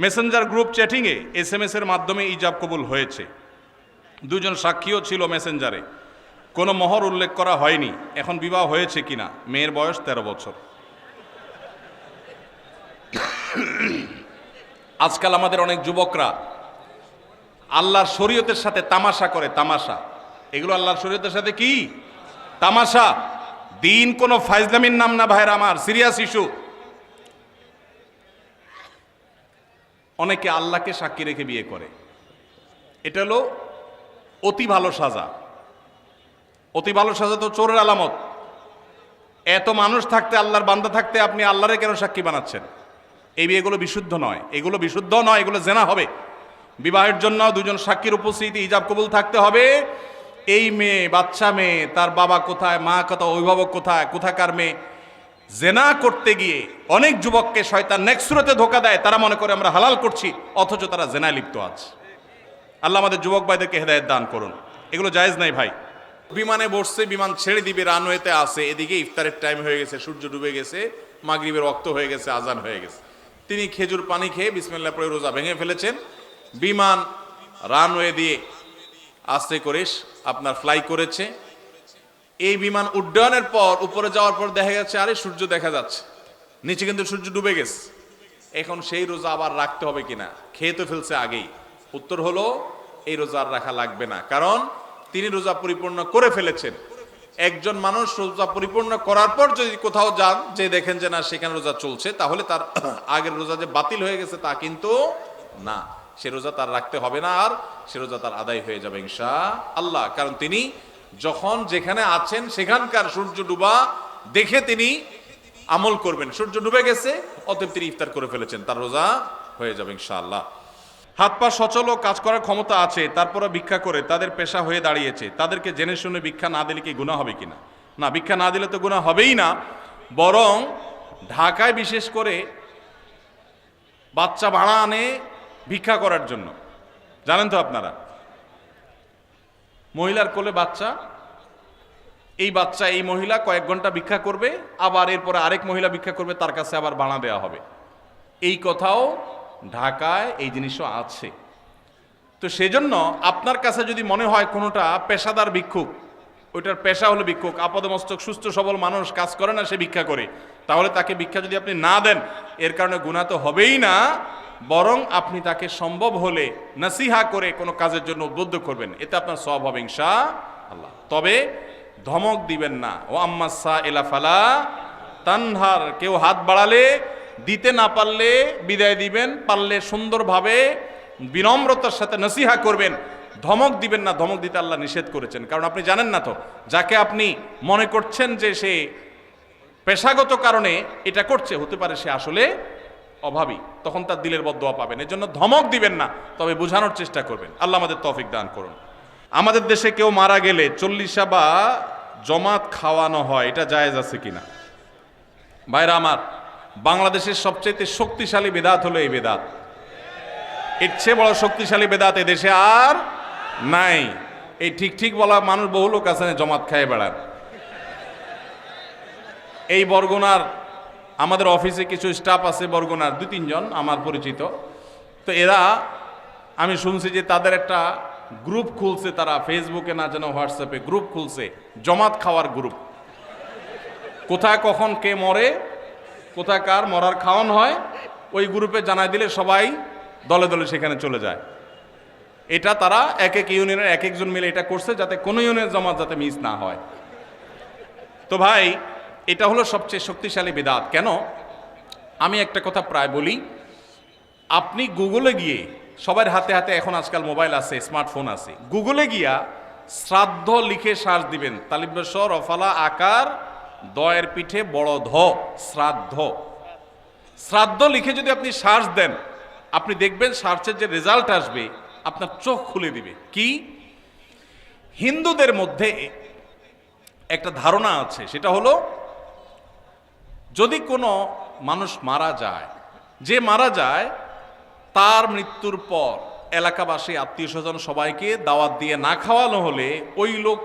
Messenger group চ্যাটিংয়ে SMS এর মাধ্যমে ইজাব কবুল হয়েছে। দুজন সাক্ষীও ছিল মেসেঞ্জারে, কোনো মোহর উল্লেখ করা হয়নি। এখন বিবাহ হয়েছে কিনা? মেয়ের বয়স 13 বছর। আজকাল আমাদের অনেক যুবকরা আল্লাহর শরীয়তের সাথে তামাশা করে। তামাশা, এগুলো আল্লাহর শরীয়তের সাথে কি তামাশা। দিন কোনো ফাইজলামির নাম না ভাইরা আমার, সিরিয়াস ইস্যু। অনেকে আল্লাহকে সাক্ষী রেখে বিয়ে করে, এটা হলো অতি ভালো সাজা। অতি ভালো সাজা তো চোরের আলামত। এত মানুষ থাকতে, আল্লাহর বান্দা থাকতে আপনি আল্লাহরে কেন সাক্ষী বানাচ্ছেন? এই বিয়েগুলো বিশুদ্ধ নয়, এগুলো বিশুদ্ধ নয়, এগুলো জেনা হবে। বিবাহের জন্য দুজন সাক্ষীর উপস্থিতি, ইজাব কবুল থাকতে হবে। এই মেয়ে, বাচ্চা মেয়ে, তার বাবা কোথায়, মা কোথায়, অভিভাবক কোথায়, কোথাকার মেয়ে, জেনা করতে গিয়ে অনেক যুবককে শয়তান নেক্সট সুরতে ধোঁকা দেয়। তারা মনে করে আমরা হালাল করছি, অথচ তারা জেনায় লিপ্ত আছে। আল্লাহ আমাদের যুবক ভাইদেরকে হেদায়েত দান করুন। এগুলো জায়েজ নাই ভাই। বিমানে বসছে, বিমান ছেড়ে দিবে, রানওয়েতে আসে, এদিকে ইফতারের টাইম হয়ে গেছে, সূর্য ডুবে গেছে, মাগরিবের ওয়াক্ত হয়ে গেছে, আজান হয়ে গেছে। তিনি খেজুর পানি খেয়ে বিসমিল্লাহ পড়ে রোজা ভেঙে ফেলেছেন। বিমান রানওয়ে দিয়ে আস্তে করে আপনার ফ্লাই করেছে। এই বিমান উড্ডয়নের পর উপরে যাওয়ার পর দেখা যাচ্ছে আরে সূর্য দেখা যাচ্ছে, নিচে কিন্তু সূর্য ডুবে গেছে। এখন সেই রোজা আবার রাখতে হবে কিনা? খেয়ে তো ফেলছে আগেই। উত্তর হলো এই রোজা আর রাখা লাগবে না, কারণ তিনি রোজা পরিপূর্ণ করে ফেলেছেন। একজন মানুষ রোজা পরিপূর্ণ করার পর যদি কোথাও যান, যে দেখেন যে না সেখানে রোজা চলছে, তাহলে তার আগের রোজা যে বাতিল হয়ে গেছে তা কিন্তু না। সে রোজা তার রাখতে হবে না, আর সে রোজা তার আদায় হয়ে যাবে ইনশাআল্লাহ। কারণ তিনি যখন যেখানে আছেন সেখানকার সূর্য ডুবা দেখে তিনি আমল করবেন। সূর্য ডুবে গেছে, অতএব তিনি ইফতার করে ফেলেছেন, তার রোজা হয়ে যাবে ইনশাআল্লাহ। হাত পা সচল ও কাজ করার ক্ষমতা আছে, তারপরে ভিক্ষা করে তাদের পেশা হয়ে দাঁড়িয়েছে, তাদেরকে জেনে শুনে ভিক্ষা না দিলে কি গুনাহ হবে কিনা? না, ভিক্ষা না দিলে তো গুনাহ হবেই না। বরং ঢাকায় বিশেষ করে বাচ্চা ভাড়া আনে ভিক্ষা করার জন্য, জানেন তো আপনারা। মহিলার কোলে বাচ্চা, এই বাচ্চা, এই মহিলা কয়েক ঘন্টা ভিক্ষা করবে, আবার এরপরে আরেক মহিলা ভিক্ষা করবে, তার কাছে আবার ভাড়া দেওয়া হবে। এই কথাও ঢাকায় এই জিনিসও আছে। তো সেজন্য আপনার কাছে যদি মনে হয় কোনোটা পেশাদার ভিক্ষুক, ওইটার পেশা হলো ভিক্ষুক, আপাদমস্তক সুস্থ সবল মানুষ, কাজ করে না, সে ভিক্ষা করে, তাহলে তাকে ভিক্ষা যদি আপনি না দেন, এর কারণে গুনাহ তো হবেই না, বরং আপনি তাকে সম্ভব হলে নসিহা করে কোনো কাজের জন্য উদ্বুদ্ধ করবেন, এতে আপনার সওয়াব হবে ইনশাআল্লাহ। তবে ধমক দিবেন না। ও আম্মাসা ইলা ফালা তানহার, কেউ হাত বাড়ালে দিতে না পারলে বিদায় দিবেন, পারলে সুন্দরভাবে বিনম্রতার সাথে নসিহা করবেন, ধমক দিবেন না। ধমক দিতে আল্লাহ নিষেধ করেছেন, কারণ আপনি জানেন না তো যাকে আপনি মনে করছেন যে সে পেশাগত কারণে এটা করছে, হতে পারে সে আসলে অভাবী, তখন তার দিলের বদদোয়া পাবেন। এজন্য ধমক দিবেন না, তবে বোঝানোর চেষ্টা করবেন। আল্লাহ আমাদের তৌফিক দান করুন। আমাদের দেশে কেউ মারা গেলে চল্লিশা বা জমাত খাওয়ানো হয়, এটা জায়েজ আছে কিনা? ভাইরা আমার, বাংলাদেশের সবচেয়ে শক্তিশালী বেদাত হলো এই বেদাত। এর চেয়ে বড় শক্তিশালী বেদাত এদেশে আর নাই। এই ঠিক ঠিক বলা মানুষ বহু লোক আছে জমাত খায় বেড়ান। এই বরগুনার আমাদের অফিসে কিছু স্টাফ আছে, বরগুনার 2-3 জন আমার পরিচিত। তো এরা, আমি শুনছি যে তাদের একটা গ্রুপ খুলছে, তারা ফেসবুকে না যেন হোয়াটসঅ্যাপে গ্রুপ খুলছে, জমাত খাওয়ার গ্রুপ। কোথায় কখন কে মরে, কোথায় কার মরার খাওয়ান হয়, ওই গ্রুপে জানাই দিলে সবাই দলে দলে সেখানে চলে যায়। এটা তারা এক এক ইউনিয়নের এক একজন মিলে এটা করছে, যাতে কোনো ইউনিয়নের জমাত যাতে মিস না হয়। তো ভাই, এটা হলো সবচেয়ে শক্তিশালী বিদআত। কেন? আমি একটা কথা প্রায় বলি, আপনি গুগলে গিয়ে, সবার হাতে হাতে এখন আজকাল মোবাইল আছে, স্মার্টফোন আছে, গুগলে গিয়া শ্রাদ্ধ লিখে সার্চ দিবেন, তালিব্যস্ব রফালা আকার দয়ের পিঠে বড় ধ, শ্রাদ্ধ। শ্রাদ্ধ লিখে যদি আপনি সার্চ দেন, আপনি দেখবেন সার্চের যে রেজাল্ট আসবে আপনার চোখ খুলে দিবে। কি? হিন্দুদের মধ্যে একটা ধারণা আছে, সেটা হলো যদি কোনো মানুষ মারা যায়, যে মারা যায় তার মৃত্যুর পর এলাকাবাসী, আত্মীয় স্বজন সবাইকে দাওয়াত দিয়ে না খাওয়ানো হলে ওই লোক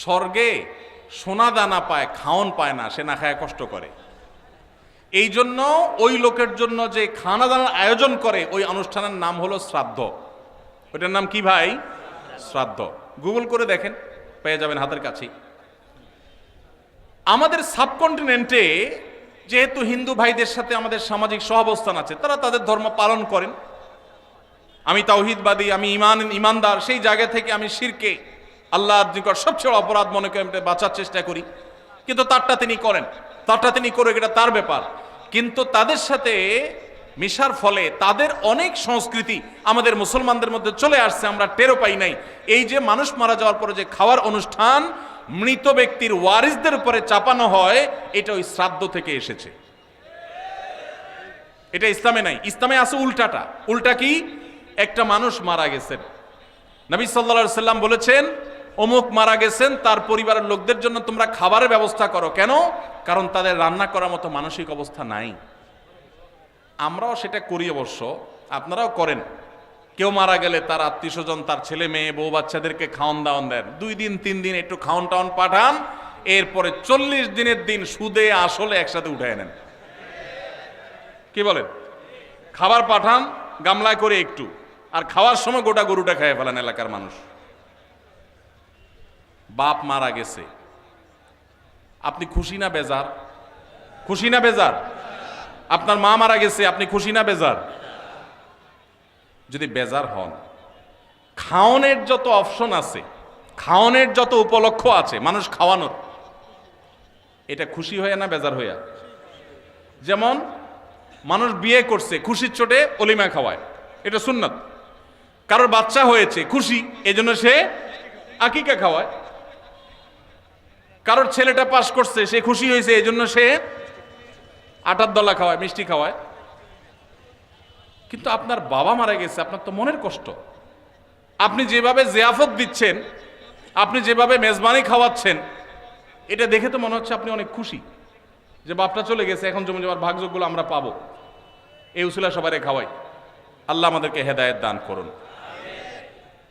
স্বর্গে সোনা দানা পায়, খাওন পায় না, সে না খায় কষ্ট করে। এই জন্য ওই লোকের জন্য যে খানা দানার আয়োজন করে ওই অনুষ্ঠানের নাম হলো শ্রাদ্ধ। ওইটার নাম কি ভাই? শ্রাদ্ধ। গুগল করে দেখেন, পেয়ে যাবেন হাতের কাছেই। আমাদের সাবকন্টিনেন্টে যেহেতু হিন্দু ভাইদের সাথে আমাদের সামাজিক সহাবস্থান আছে, তারা তাদের ধর্ম পালন করেন। আমি তাওহীদবাদী, আমি ইমানদার, সেই জায়গা থেকে আমি শিরকে আল্লাহর নিকট সবচেয়ে অপরাধ মনে করে বাঁচার চেষ্টা করি, কিন্তু তারটা তিনি করেন, তারটা তিনি করে, এটা তার ব্যাপার। কিন্তু তাদের সাথে মিশার ফলে তাদের অনেক সংস্কৃতি আমাদের মুসলমানদের মধ্যে চলে আসছে, আমরা টেরও পাই নাই। এই যে মানুষ মারা যাওয়ার পরে যে খাওয়ার অনুষ্ঠান মৃত ব্যক্তির ওয়ারিসদের উপরে চাপানো হয়, এটা ওই শ্রাদ্ধ থেকে এসেছে। এটা ইসলামে নাই। ইসলামে আছে উল্টাটা। উল্টা কি? একটা মানুষ মারা গেছেন, নবী সাল্লাল্লাহু আলাইহি সাল্লাম বলেছেন অমুক মারা গেছেন, তার পরিবারের লোকদের জন্য তোমরা খাবারের ব্যবস্থা করো। কেন? কারণ তাদের রান্না করার মতো মানসিক অবস্থা নাই। আমরাও সেটা করি, অবশ্য আপনারাও করেন। কেউ মারা গেলে তার আত্মীয় স্বজন, তার ছেলে মেয়ে, বউ বাচ্চাদেরকে খাওয়ান দাওয়ান দেন, 2 দিন 3 দিন একটু খাওয়ান টাওয়ান পাঠান, এরপরে 40 দিনের দিন সুদে আসলে একসাথে উঠায় নেন। কি বলেন? খাবার পাঠান গামলায় করে একটু, আর খাওয়ার সময় গোটা গরুটা খেয়ে ফেলেন এলাকার মানুষ। বাপ মারা গেছে, আপনি খুশি না বেজার? খুশি না বেজার? আপনার মা মারা গেছে, আপনি খুশি না বেজার? যদি বেজার হন, খাওয়ানোর যত অপশন আছে, খাওয়ানোর যত উপলক্ষ আছে মানুষ খাওয়ানোর, এটা খুশি হইয়া না বেজার হইয়া? যেমন মানুষ বিয়ে করছে, খুশির চোটে অলিমা খাওয়ায়, এটা সুন্নাত। কারোর বাচ্চা হয়েছে, খুশি, এজন্য সে আকিকা খাওয়ায়। কারোর ছেলেটা পাস করছে, সে খুশি হয়েছে, এজন্য সে আটার দলা খাওয়ায়, মিষ্টি খাওয়ায়। কিন্তু আপনার বাবা মারা গেছে, আপনার তো মনের কষ্ট। আপনি যেভাবে জিয়াফত দিচ্ছেন, আপনি যেভাবে মেজবানি খাওয়াচ্ছেন, এটা দেখে তো মনে হচ্ছে আপনি অনেক খুশি যে বাপটা চলে গেছে, এখন জমি জমার ভাগযোগগুলো আমরা পাবো। এই উসিলা সবাই খাওয়াই। আল্লাহ আমাদেরকে হেদায়েত দান করুন।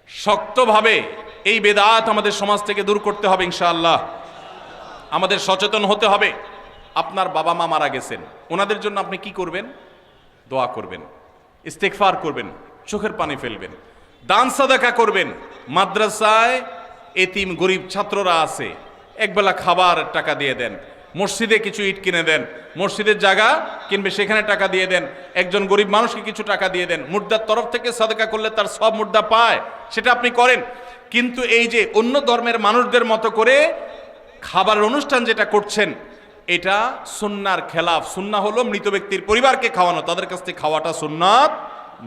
শক্তভাবে এই বেদাত আমাদের সমাজ থেকে দূর করতে হবে ইনশাআল্লাহ। আমাদের সচেতন হতে হবে। আপনার বাবা মা মারা গেছেন, ওনাদের জন্য আপনি কি করবেন? দোয়া করবেন, ইস্তেগফার করবেন, চোখের পানি ফেলবেন, দান সাদাকা করবেন। মাদ্রাসায় এতিম গরিব ছাত্ররা আছে, একবেলা খাবার টাকা দিয়ে দেন। মসজিদে কিছু ইট কিনে দেন, মসজিদের জায়গা কিনবে, সেখানে টাকা দিয়ে দেন। একজন গরিব মানুষকে কিছু টাকা দিয়ে দেন। মুর্দার তরফ থেকে সাদাকা করলে তার সব মুর্দা পায়, সেটা আপনি করেন। কিন্তু এই যে অন্য ধর্মের মানুষদের মতো করে খাবারের অনুষ্ঠান যেটা করছেন, এটা সুন্নাহর খেলাফ। সুন্নাহ হলো মৃত ব্যক্তির পরিবারকে খাওয়ানো, তাদের কাছ থেকে খাওয়াটা সুন্নাত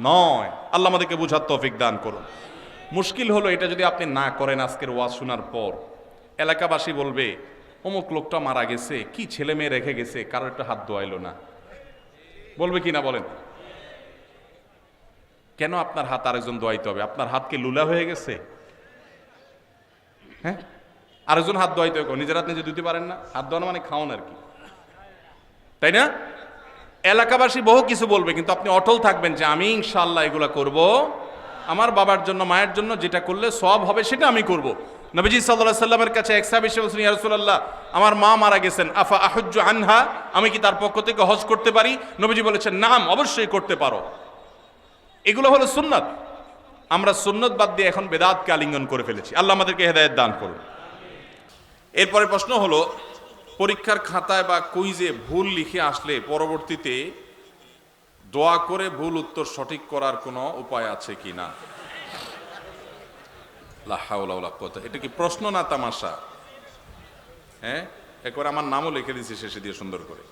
নয়। আল্লাহ আমাদেরকে বুঝার তৌফিক দান করুন। মুশকিল হলো এটা যদি আপনি না করেন, আজকের ওয়াজ শোনার পর এলাকাবাসী বলবে অমুক লোকটা মারা গেছে, কি ছেলে মেয়ে রেখে গেছে, কারোর একটা হাত ধোয়াইলো না। বলবে কি না বলেন? কেন আপনার হাত আরেকজন ধোয়াইতে হবে? আপনার হাত কি লুলা হয়ে গেছে? হ্যাঁ, আরেকজন হাত ধোয়াইতে হবে, নিজের হাত নিজে ধুতে পারেন না? হাত ধোয়ানো মানে খাওয়ান আর কি, তাই না? এলাকাবাসী বহু কিছু বলবে, কিন্তু আপনি অটল থাকবেন যে আমি ইনশাআল্লাহ এগুলা করব, আমার বাবার জন্য, মায়ের জন্য যেটা করলে সওয়াব হবে সেটা আমি করব। নবীজি সাল্লাল্লাহু আলাইহি সাল্লামের কাছে এক সাহাবী এসে বলছেন, ইয়া রাসূলুল্লাহ, আমার মা মারা গেছেন, আফা আহুজ্জু আনহা, আমি কি তার পক্ষ থেকে হজ করতে পারি? নবীজি বলেছেন, নাম, অবশ্যই করতে পারো। এগুলো হলো সুন্নাত। আমরা সুন্নাত বাদ দিয়ে এখন বেদাতকে আলিঙ্গন করে ফেলেছি। আল্লাহ আমাদেরকে হেদায়েত দান করুন। এরপরে প্রশ্ন হলো, পরীক্ষার খাতায় বা কুইজে ভুল লিখে আসলে পরবর্তীতে দোয়া করে ভুল উত্তর সঠিক করার কোনো উপায় আছে কি না? লা হাওলা ওয়ালা কুওয়াতা। এটা কি প্রশ্ন না তামাশা? হ্যাঁ, একবার আমার নামও লিখে দিয়েছি শেষে দিয়ে সুন্দর করে।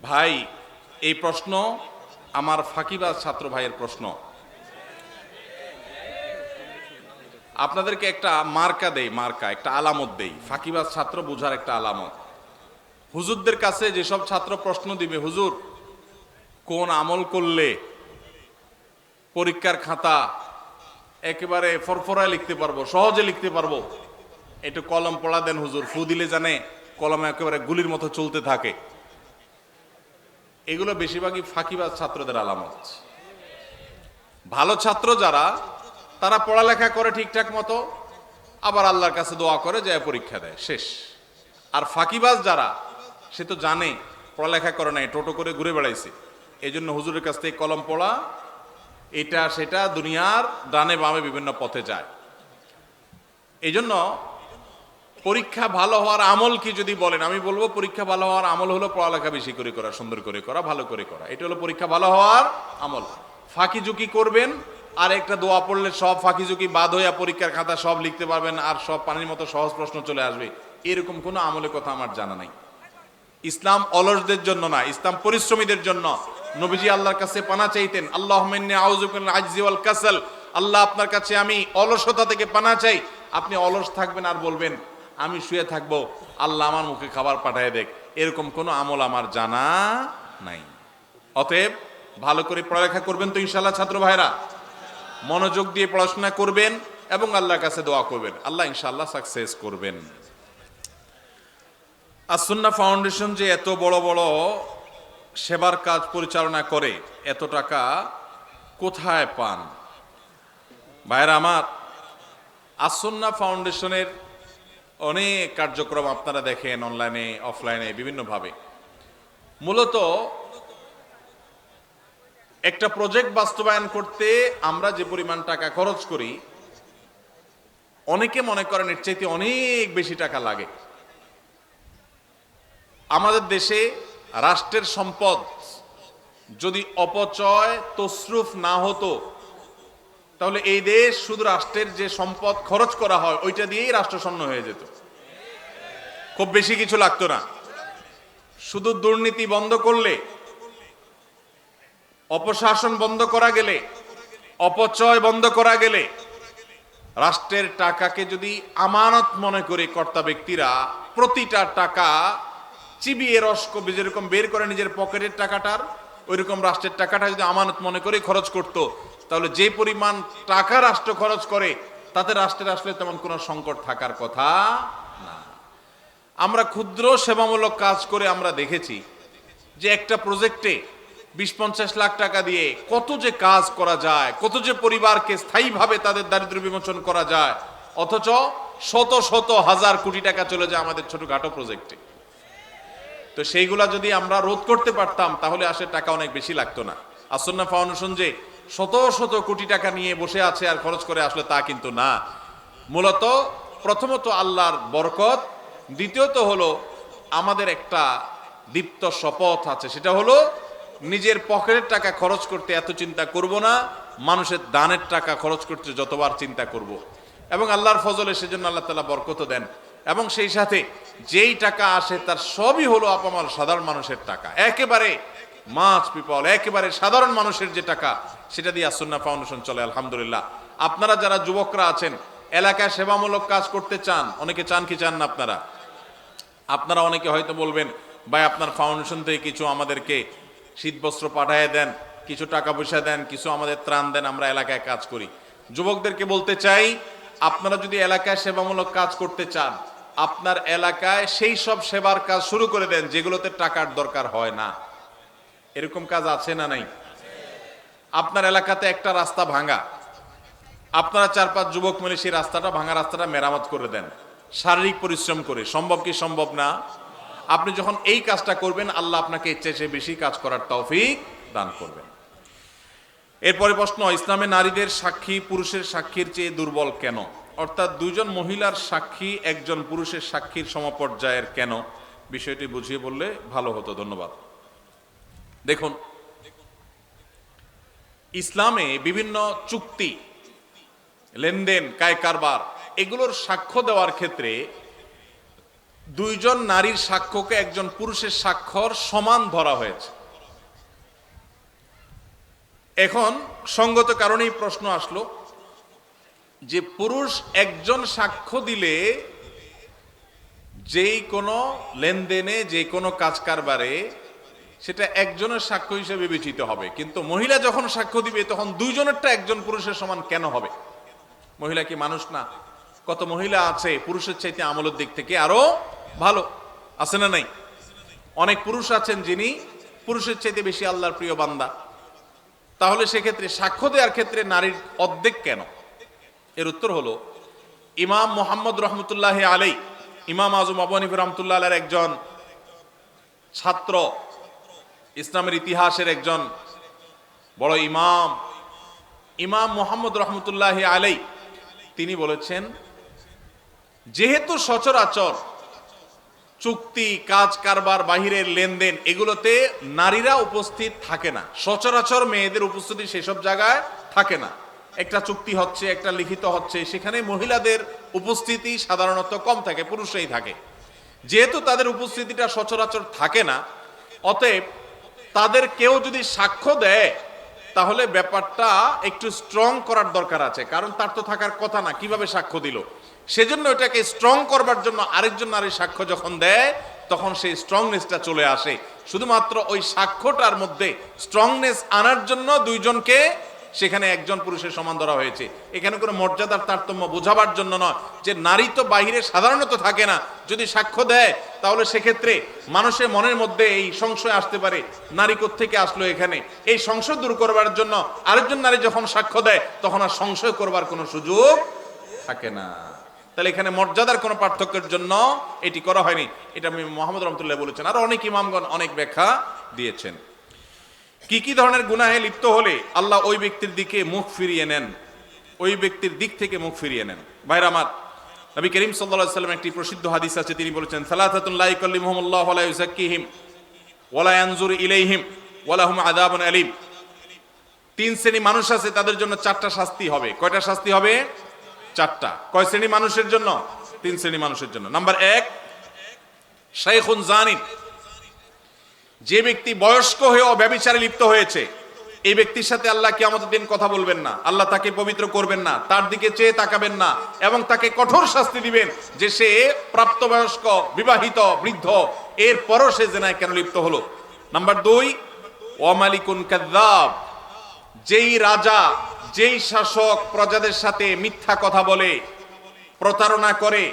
ভাই, এই প্রশ্ন আমার ফাঁকিবাজ ছাত্র ভাইয়ের প্রশ্ন। আপনাদেরকে একটা মার্কা দেই, মার্কা, একটা আলামত দেই, ফাঁকিবাজ ছাত্র বোঝার একটা আলামত। হুজুরদের কাছে যেসব ছাত্র প্রশ্ন দিবে, হুজুর কোন আমল করলে পরীক্ষার খাতা একেবারে ফরফরায় লিখতে পারবো, সহজে লিখতে পারবো, একটু কলম পড়া দেন হুজুর, ফু দিলে জানে কলমে একেবারে গুলির মতো চলতে থাকে। এগুলো বেশিরভাগই ফাঁকিবাজ ছাত্রদের আলামত। ভালো ছাত্র যারা, তারা পড়ালেখা করে ঠিকঠাক মতো, আবার আল্লাহর কাছে দোয়া করে যায় পরীক্ষা দেয়, শেষ। আর ফাঁকিবাজ যারা, সে তো জানে পড়ালেখা করে নাই, টোটো করে ঘুরে বেড়াইছে। এই জন্য হুজুরের কাছ থেকে কলম পড়া, এটা সেটা দুনিয়ার ডানে বামে বিভিন্ন পথে যায়। এই জন্য পরীক্ষা ভালো হওয়ার আমল কি যদি বলেন, আমি বলবো পরীক্ষা ভালো হওয়ার আমল হলো পড়ালেখা বেশি করে করা, সুন্দর করে করা, ভালো করে করা। এটা হলো পরীক্ষা ভালো হওয়ার আমল। ফাঁকি ঝুঁকি করবেন আর একটা দোয়া পড়লে সব ফাঁকি ঝুঁকি বাদ হইয়া পরীক্ষার খাতা সব লিখতে পারবেন আর সব পানির মতো সহজ প্রশ্ন চলে আসবে, এরকম কোনো আমলের কথা আমার জানা নাই। ইসলাম অলসদের জন্য না, ইসলাম পরিশ্রমীদের জন্য। নবীজি আল্লাহর কাছে পানা চাইতেন, আল্লাহুম্মা ইন্নী আউযু বিকা মিনাল আজজি ওয়াল কাসাল, আল্লাহ আপনার কাছে আমি অলসতা থেকে পানা চাই। আপনি অলস থাকবেন আর বলবেন আমি শুয়ে থাকবো, আল্লাহ আমার মুখে খাবার পাঠায় দেখ, এরকম কোনো আমল আমার জানা নাই। অতএব ভালো করে পড়ালেখা করবেন তো ইনশাআল্লাহ ছাত্র ভাইরা, মনোযোগ দিয়ে পড়াশোনা করবেন এবং আল্লাহর কাছে দোয়া করবেন, আল্লাহ ইনশাআল্লাহ সাকসেস করবেন। আস-সুন্নাহ ফাউন্ডেশন যে এত বড় বড় সেবার কাজ পরিচালনা করে, এত টাকা কোথায় পান? ভাইরা আমার, আস-সুন্নাহ ফাউন্ডেশনের অনেক কার্যক্রম আপনারা দেখেন অনলাইনে অফলাইনে বিভিন্নভাবে। মূলত একটা প্রজেক্ট বাস্তবায়ন করতে আমরা যে পরিমাণ টাকা খরচ করি, অনেকে মনে করেন এর চাইতে অনেক বেশি টাকা লাগে। আমাদের দেশে রাষ্ট্রের সম্পদ যদি অপচয় তসরুফ না হতো, তাহলে এই দেশ শুধু রাষ্ট্রের যে সম্পদ খরচ করা হয় ওইটা দিয়েই রাষ্ট্রশূন্য হয়ে যেত, খুব বেশি কিছু লাগতো না। শুধু দুর্নীতি বন্ধ করলে, অপশাসন বন্ধ করা গেলে, অপচয় বন্ধ করা গেলে, রাষ্ট্রের টাকাকে যদি আমানত মনে করে কর্তা ব্যক্তিরা প্রতিটা টাকা চিবিয়ে রস যেরকম বের করে নিজের পকেটের টাকাটার, ওইরকম রাষ্ট্রের টাকাটা যদি আমানত মনে করে খরচ করত, তাহলে যে পরিমাণ টাকা রাষ্ট্র খরচ করে তাতে রাষ্ট্রের আসলে তেমন কোনো সংকট থাকার কথা না। আমরা ক্ষুদ্র সেবামূলক কাজ করে আমরা দেখেছি যে একটা প্রজেক্টে 20-50 লাখ টাকা দিয়ে কত যে কাজ করা যায়, কত যে পরিবারকে স্থায়ীভাবে তাদের দারিদ্র্য বিমোচন করা যায়, অথচ শত শত হাজার কোটি টাকা চলে যায় আমাদের ছোটখাটো প্রজেক্টে। তো সেইগুলা যদি আমরা রোধ করতে পারতাম তাহলে আসলে টাকা অনেক বেশি লাগতো না। আস-সুন্নাহ ফাউন্ডেশন যে শত শত কোটি টাকা নিয়ে বসে আছে আর খরচ করে আসলে তা কিন্তু না। মূলত প্রথমত আল্লাহর বরকত, দ্বিতীয়ত হলো আমাদের একটা দীপ্ত শপথ আছে, সেটা হলো নিজের পকেটের টাকা খরচ করতে এত চিন্তা করব না, মানুষের দানের টাকা খরচ করতে যতবার চিন্তা করব। এবং আল্লাহর ফজলে সেজন্য আল্লাহ তাআলা বরকত দেন। এবং সেই সাথে যেই টাকা আসে তার সবই হলো আপামর সাধারণ মানুষের টাকা, একেবারে মাছ পিপল, একেবারে সাধারণ মানুষের যে টাকা, সেটা দিয়ে আস-সুন্নাহ ফাউন্ডেশন চলে আলহামদুলিল্লাহ। আপনারা যারা যুবকরা আছেন, এলাকায় সেবামূলক কাজ করতে চান, অনেকে চান কি চান না আপনারা? আপনারা অনেকে হয়তো বলবেন ভাই আপনার ফাউন্ডেশন থেকে কিছু আমাদেরকে শীতবস্ত্র পাঠিয়ে দেন, কিছু টাকা পয়সা দেন, কিছু আমাদের ত্রাণ দেন, আমরা এলাকায় কাজ করি। যুবকদেরকে বলতে চাই, আপনারা যদি এলাকায় সেবামূলক কাজ করতে চান, আপনার এলাকায় সেই সব সেবার কাজ শুরু করে দেন যেগুলোতে টাকার দরকার হয় না। এরকম কাজ আছে না নাই? আপনার এলাকাতে একটা রাস্তা ভাঙা, আপনারা 4-5 যুবক মিলে সেই রাস্তাটা, ভাঙা রাস্তাটা মেরামত করে দেন শারীরিক পরিশ্রম করে। সম্ভব কি সম্ভব না? আপনি যখন এই কাজটা করবেন, আল্লাহ আপনাকে এর চেয়ে বেশি কাজ করার তৌফিক দান করবেন। এরপরে প্রশ্ন, ইসলামে নারীদের সাক্ষী পুরুষের সাক্ষীর চেয়ে দুর্বল কেন? অর্থাৎ দুইজন মহিলার সাক্ষী একজন পুরুষের সাক্ষীর সমপর্যায়ের কেন? বিষয়টি বুঝিয়ে বললে ভালো হতো, ধন্যবাদ। দেখুন, ইসলামে বিভিন্ন চুক্তি, লেনদেন, কায় কারবার, এগুলোর সাক্ষ্য দেওয়ার ক্ষেত্রে দুইজন নারীর সাক্ষ্যকে একজন পুরুষের স্বাক্ষর সমান ধরা হয়েছে। এখন সঙ্গত কারণেই প্রশ্ন আসলো যে পুরুষ একজন সাক্ষ্য দিলে যেই কোনো লেনদেনে, যে কোনো কাজ কারবারে সেটা একজনের সাক্ষ্য হিসেবে বিবেচিত হবে, কিন্তু মহিলা যখন সাক্ষ্য দিবে তখন দুইজনেরটা একজন পুরুষের সমান কেন হবে? মহিলা কি মানুষ না? কত মহিলা আছে পুরুষের চাইতে আমলের দিক থেকে আরো ভালো, আছে না নাই? অনেক পুরুষ আছেন যিনি পুরুষের চাইতে বেশি আল্লাহর প্রিয় বান্দা। তাহলে সেক্ষেত্রে সাক্ষ্য দেওয়ার ক্ষেত্রে নারীর অর্ধেক কেন? এর উত্তর হলো, ইমাম মুহাম্মদ রহমতুল্লাহ আলাই, ইমাম আজম আবু হানিফা রহমতুল্লাহ আলাইহির একজন ছাত্র ইসলামের ইতিহাসের একজন বড় ইমাম, ইমাম মুহাম্মদ রহমতুল্লাহ আলাই, তিনি বলেছেন, যেহেতু সচরাচর চুক্তি, কাজ কারবার, বাহিরের লেনদেন এগুলোতে নারীরা উপস্থিত থাকে না, সচরাচর মেয়েদের উপস্থিতি সেসব জায়গায় থাকে না। একটা চুক্তি হচ্ছে, একটা লিখিত হচ্ছে, সেখানে মহিলাদের উপস্থিতি সাধারণত কম থাকে, পুরুষরাই থাকে। যেহেতু তাদের উপস্থিতিটা সচরাচর থাকে না, অতএব তাদের কেউ যদি সাক্ষ্য দেয় তাহলে ব্যাপারটা একটু স্ট্রং করার দরকার আছে, কারণ তার তো থাকার কথা না, কিভাবে সাক্ষ্য দিল। সেজন্য এটাকে স্ট্রং করবার জন্য আরেকজন নারীর সাক্ষ্য যখন দেয় তখন সেই স্ট্রংনেসটা চলে আসে। শুধুমাত্র ওই সাক্ষ্যটার মধ্যে স্ট্রংনেস আনার জন্য দুইজনকে সেখানে একজন পুরুষের সমান ধরা হয়েছে। এখানে কোনো মর্যাদার তারতম্য বোঝাবার জন্য নয়, যে নারী তো বাহিরে সাধারণত থাকে না, যদি সাক্ষ্য দেয় তাহলে সেক্ষেত্রে মানুষের মনের মধ্যে এই সংশয় আসতে পারে, নারী কোত্থেকে আসলো এখানে। এই সংশয় দূর করবার জন্য আরেকজন নারী যখন সাক্ষ্য দেয় তখন আর সংশয় করবার কোনো সুযোগ থাকে না। তাহলে এখানে মর্যাদার কোনো পার্থক্যের জন্য এটি করা হয়নি, এটা আমি মোহাম্মদ রহমতুল্লাহ বলেছেন। আর অনেক ইমামগণ অনেক ব্যাখ্যা দিয়েছেন। কি কি ধরনের গুনাহে লিপ্ত হলে আল্লাহ ওই ব্যক্তির দিকে মুখ ফিরিয়ে নেন, ওই ব্যক্তির দিক থেকে মুখ ফিরিয়ে নেন। ভাইরা আমার, নবী করিম সাল্লাল্লাহু আলাইহি ওয়াসাল্লাম একটি প্রসিদ্ধ হাদিস আছে, তিনি বলেছেন, সালাসাতুন লা ইয়াকাল্লিমুহুমুল্লাহু ওয়া লা ইউযাক্কিহিম ওয়া লা ইয়ানজুরু ইলাইহিম ওয়া লাহুম আযাবুন আলীম। তিন শ্রেণী মানুষ আছে, তাদের জন্য চারটা শাস্তি হবে। কয়টা শাস্তি হবে? চারটা। কয় শ্রেণী মানুষের জন্য? তিন শ্রেণী মানুষের জন্য। নাম্বার এক, শাইখুন জানিন, যে ব্যক্তি বয়স্ক হয়েও ব্যভিচারে লিপ্ত হয়েছে, এই ব্যক্তির সাথে আল্লাহ কিয়ামতের দিন কথা বলবেন না, আল্লাহ তাকে পবিত্র করবেন না, তার দিকে চেয়ে তাকাবেন না, এবং তাকে কঠোর শাস্তি দিবেন যে সে প্রাপ্তবয়স্ক, বিবাহিত, বৃদ্ধ, এরপরও সে জেনায় কেন লিপ্ত হলো। নাম্বার দুই, ওয়ামালিকুন কাযযাব, যেই রাজা, যেই শাসক প্রজাদের সাথে মিথ্যা কথা বলে, প্রতারণা করে,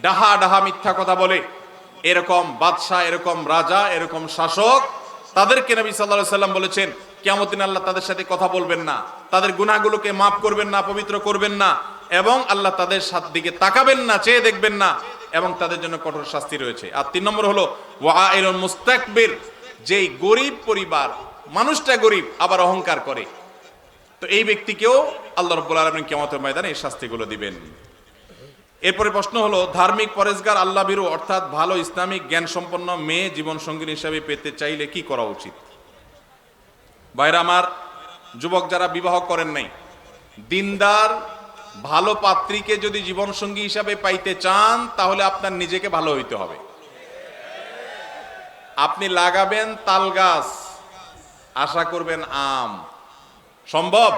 ডাহা ডাহা মিথ্যা কথা বলে, এরকম বাদশাহ, এরকম রাজা, এরকম শাসক, তাদেরকে নবী সাল্লাল্লাহু আলাইহি ওয়াসাল্লাম বলেছেন কিয়ামতের দিন আল্লাহ তাদের সাথে কথা বলবেন না, তাদের গুনাহগুলোকে মাফ করবেন না, পবিত্র করবেন না, এবং আল্লাহ তাদের দিকে তাকাবেন না, চেয়ে দেখবেন না, এবং তাদের জন্য কঠোর শাস্তি রয়েছে। আর তিন নম্বর হলো ওয়াইলুন মুস্তাকবির, যেই গরিব পরিবার, মানুষটা গরিব আবার অহংকার করে, তো এই ব্যক্তিকেও আল্লাহ রাব্বুল আলামিন কিয়ামতের ময়দানে এই শাস্তিগুলো দিবেন। এরপরে প্রশ্ন হলো, ধার্মিক, পরেজগার, আল্লাহ ভীরু অর্থাৎ ভালো ইসলামিক জ্ঞান সম্পন্ন মেয়ে জীবন সঙ্গী হিসাবে পেতে চাইলে কি করা উচিত? ভাইরা আমার, যুবক যারা বিবাহ করেন নাই, দিনদার ভালো পাত্রীকে যদি জীবন সঙ্গী হিসাবে পাইতে চান তাহলে আপনার নিজেকে ভালো হইতে হবে। আপনি লাগাবেন তাল গাছ, আশা করবেন আম, সম্ভব?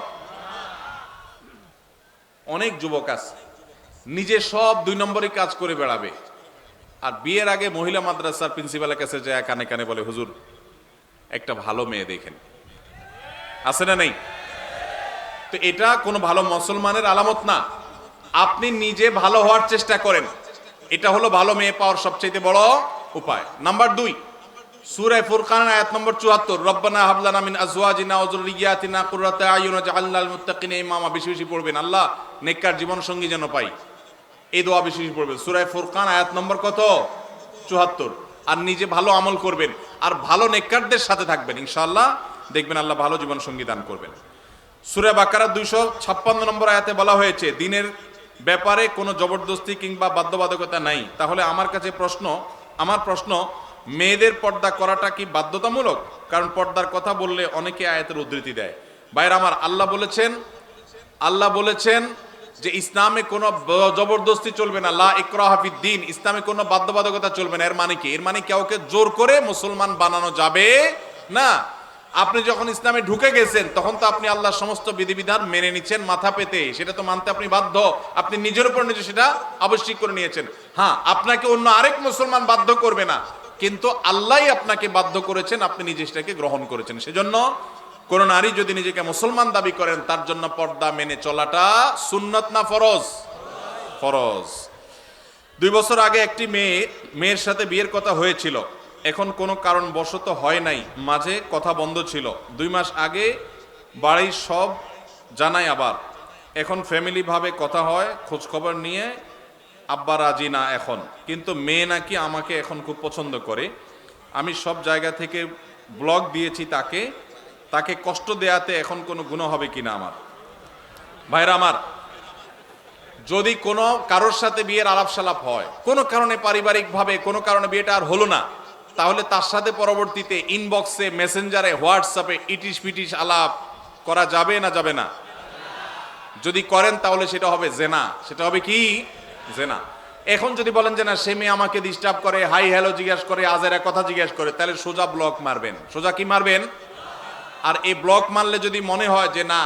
অনেক যুবক আছে নিজে সব দুই নম্বরই কাজ করে বেড়াবে, আর বিয়ের আগে মহিলা মাদ্রাসার প্রিন্সিপালের কাছে যায় কানে কানে বলে, হুজুর একটা ভালো মেয়ে দেখেন। আছে না নেই? তো এটা কোনো ভালো মুসলমানের আলামত না। আপনি নিজে ভালো হওয়ার চেষ্টা করেন, এটা হলো ভালো মেয়ে পাওয়ার সবচেয়ে বড় উপায়। নাম্বার দুই, সূরা ফুরকান আয়াত নম্বর ৭৪, রব্বানা হাব লানা মিন আজওয়াজিনা ওয়া যুররিয়াতিনা কুররাতা আয়ুন ওয়াজআলনা লিল মুত্তাকিনা ইমামা। বেশি বেশি পড়বেন, আল্লাহ নেককার জীবন সঙ্গী যেন পাই, এই দোয়া বেশি বেশি পড়বেন। সূরা ফুরকান আয়াত নম্বর কত? ৭৪। আর নিজে ভালো আমল করবেন আর ভালো নেককারদের সাথে থাকবেন, ইনশাআল্লাহ দেখবেন আল্লাহ ভালো জীবন সঙ্গী দান করবেন। সূরা বাকারা ২৫৬ নম্বর আয়াতে বলা হয়েছে, দিনের ব্যাপারে কোনো জবরদস্তি কিংবা বাধ্যবাধকতা নাই। তাহলে আমার প্রশ্ন, মেয়েদের পর্দা করাটা কি বাধ্যতামূলক? কারণ পর্দার কথা বললে অনেকে আয়াতের উদ্ধৃতি দেয়। ভাইরা আমার, আল্লাহ বলেছেন যে ইসলামে কোনো জবরদস্তি চলবে না, লা ইকরাহা ফিদ্দীন, ইসলামে কোনো বাধ্যবাধকতা চলবে না। এর মানে কি? এর মানে কাউকে জোর করে মুসলমান বানানো যাবে না। আপনি যখন ইসলামে ঢুকে গেছেন তখন তো আপনি আল্লাহর সমস্ত বিধিবিধান মেনে নিচ্ছেন মাথা পেতে, সেটা তো মানতে আপনি বাধ্য, আপনি নিজের উপর নিজে সেটা আবশ্যিক করে নিয়েছেন। হ্যাঁ, আপনাকে অন্য আরেক মুসলমান বাধ্য করবে না, কিন্তু আল্লাহই আপনাকে বাধ্য করেছেন, আপনি নিজে সেটাকে গ্রহণ করেছেন। সেজন্য কোন নারী যদি নিজেকে মুসলমান দাবি করেন তার জন্য পর্দা মেনে চলাটা সুন্নত না ফরজ? ফরজ। ২ বছর আগে একটি মেয়ের সাথে বিয়ের কথা হয়েছিল, এখন কোনো কারণ বশত হয় নাই, মাঝে কথা বন্ধ ছিল। ২ মাস আগে বাড়ির সব জানাই, আবার এখন ফ্যামিলি ভাবে কথা হয়, খোঁজ খবর নিয়ে আব্বা রাজি না এখন, কিন্তু মেয়ে নাকি আমাকে এখন খুব পছন্দ করে। আমি সব জায়গা থেকে ব্লক দিয়েছি তাকে, তাকে কষ্ট দেয়াতে এখন কোনো গুনাহ হবে কিনা আমার? ভাইরা আমার, যদি কোনো কারোর সাথে বিয়ের আলাপ সালাপ হয়, কোনো কারণে পারিবারিকভাবে কোনো কারণে বিয়েটা আর হলো না, তাহলে তার সাথে পরবর্তীতে ইনবক্সে, মেসেঞ্জারে, হোয়াটসঅ্যাপে ইটিশ পিটিশ আলাপ করা যাবে না যাবে না? যদি করেন তাহলে সেটা হবে জেনা। সেটা হবে কি? জেনা। এখন যদি বলেন যে না, সে মেয়ে আমাকে ডিস্টার্ব করে, হাই হ্যালো জিজ্ঞেস করে, আজেরা কথা জিজ্ঞেস করে, তাহলে সোজা ব্লক মারবেন। সোজা কি মারবেন? আর এই ব্লক মারলে যদি মনে হয় যে না,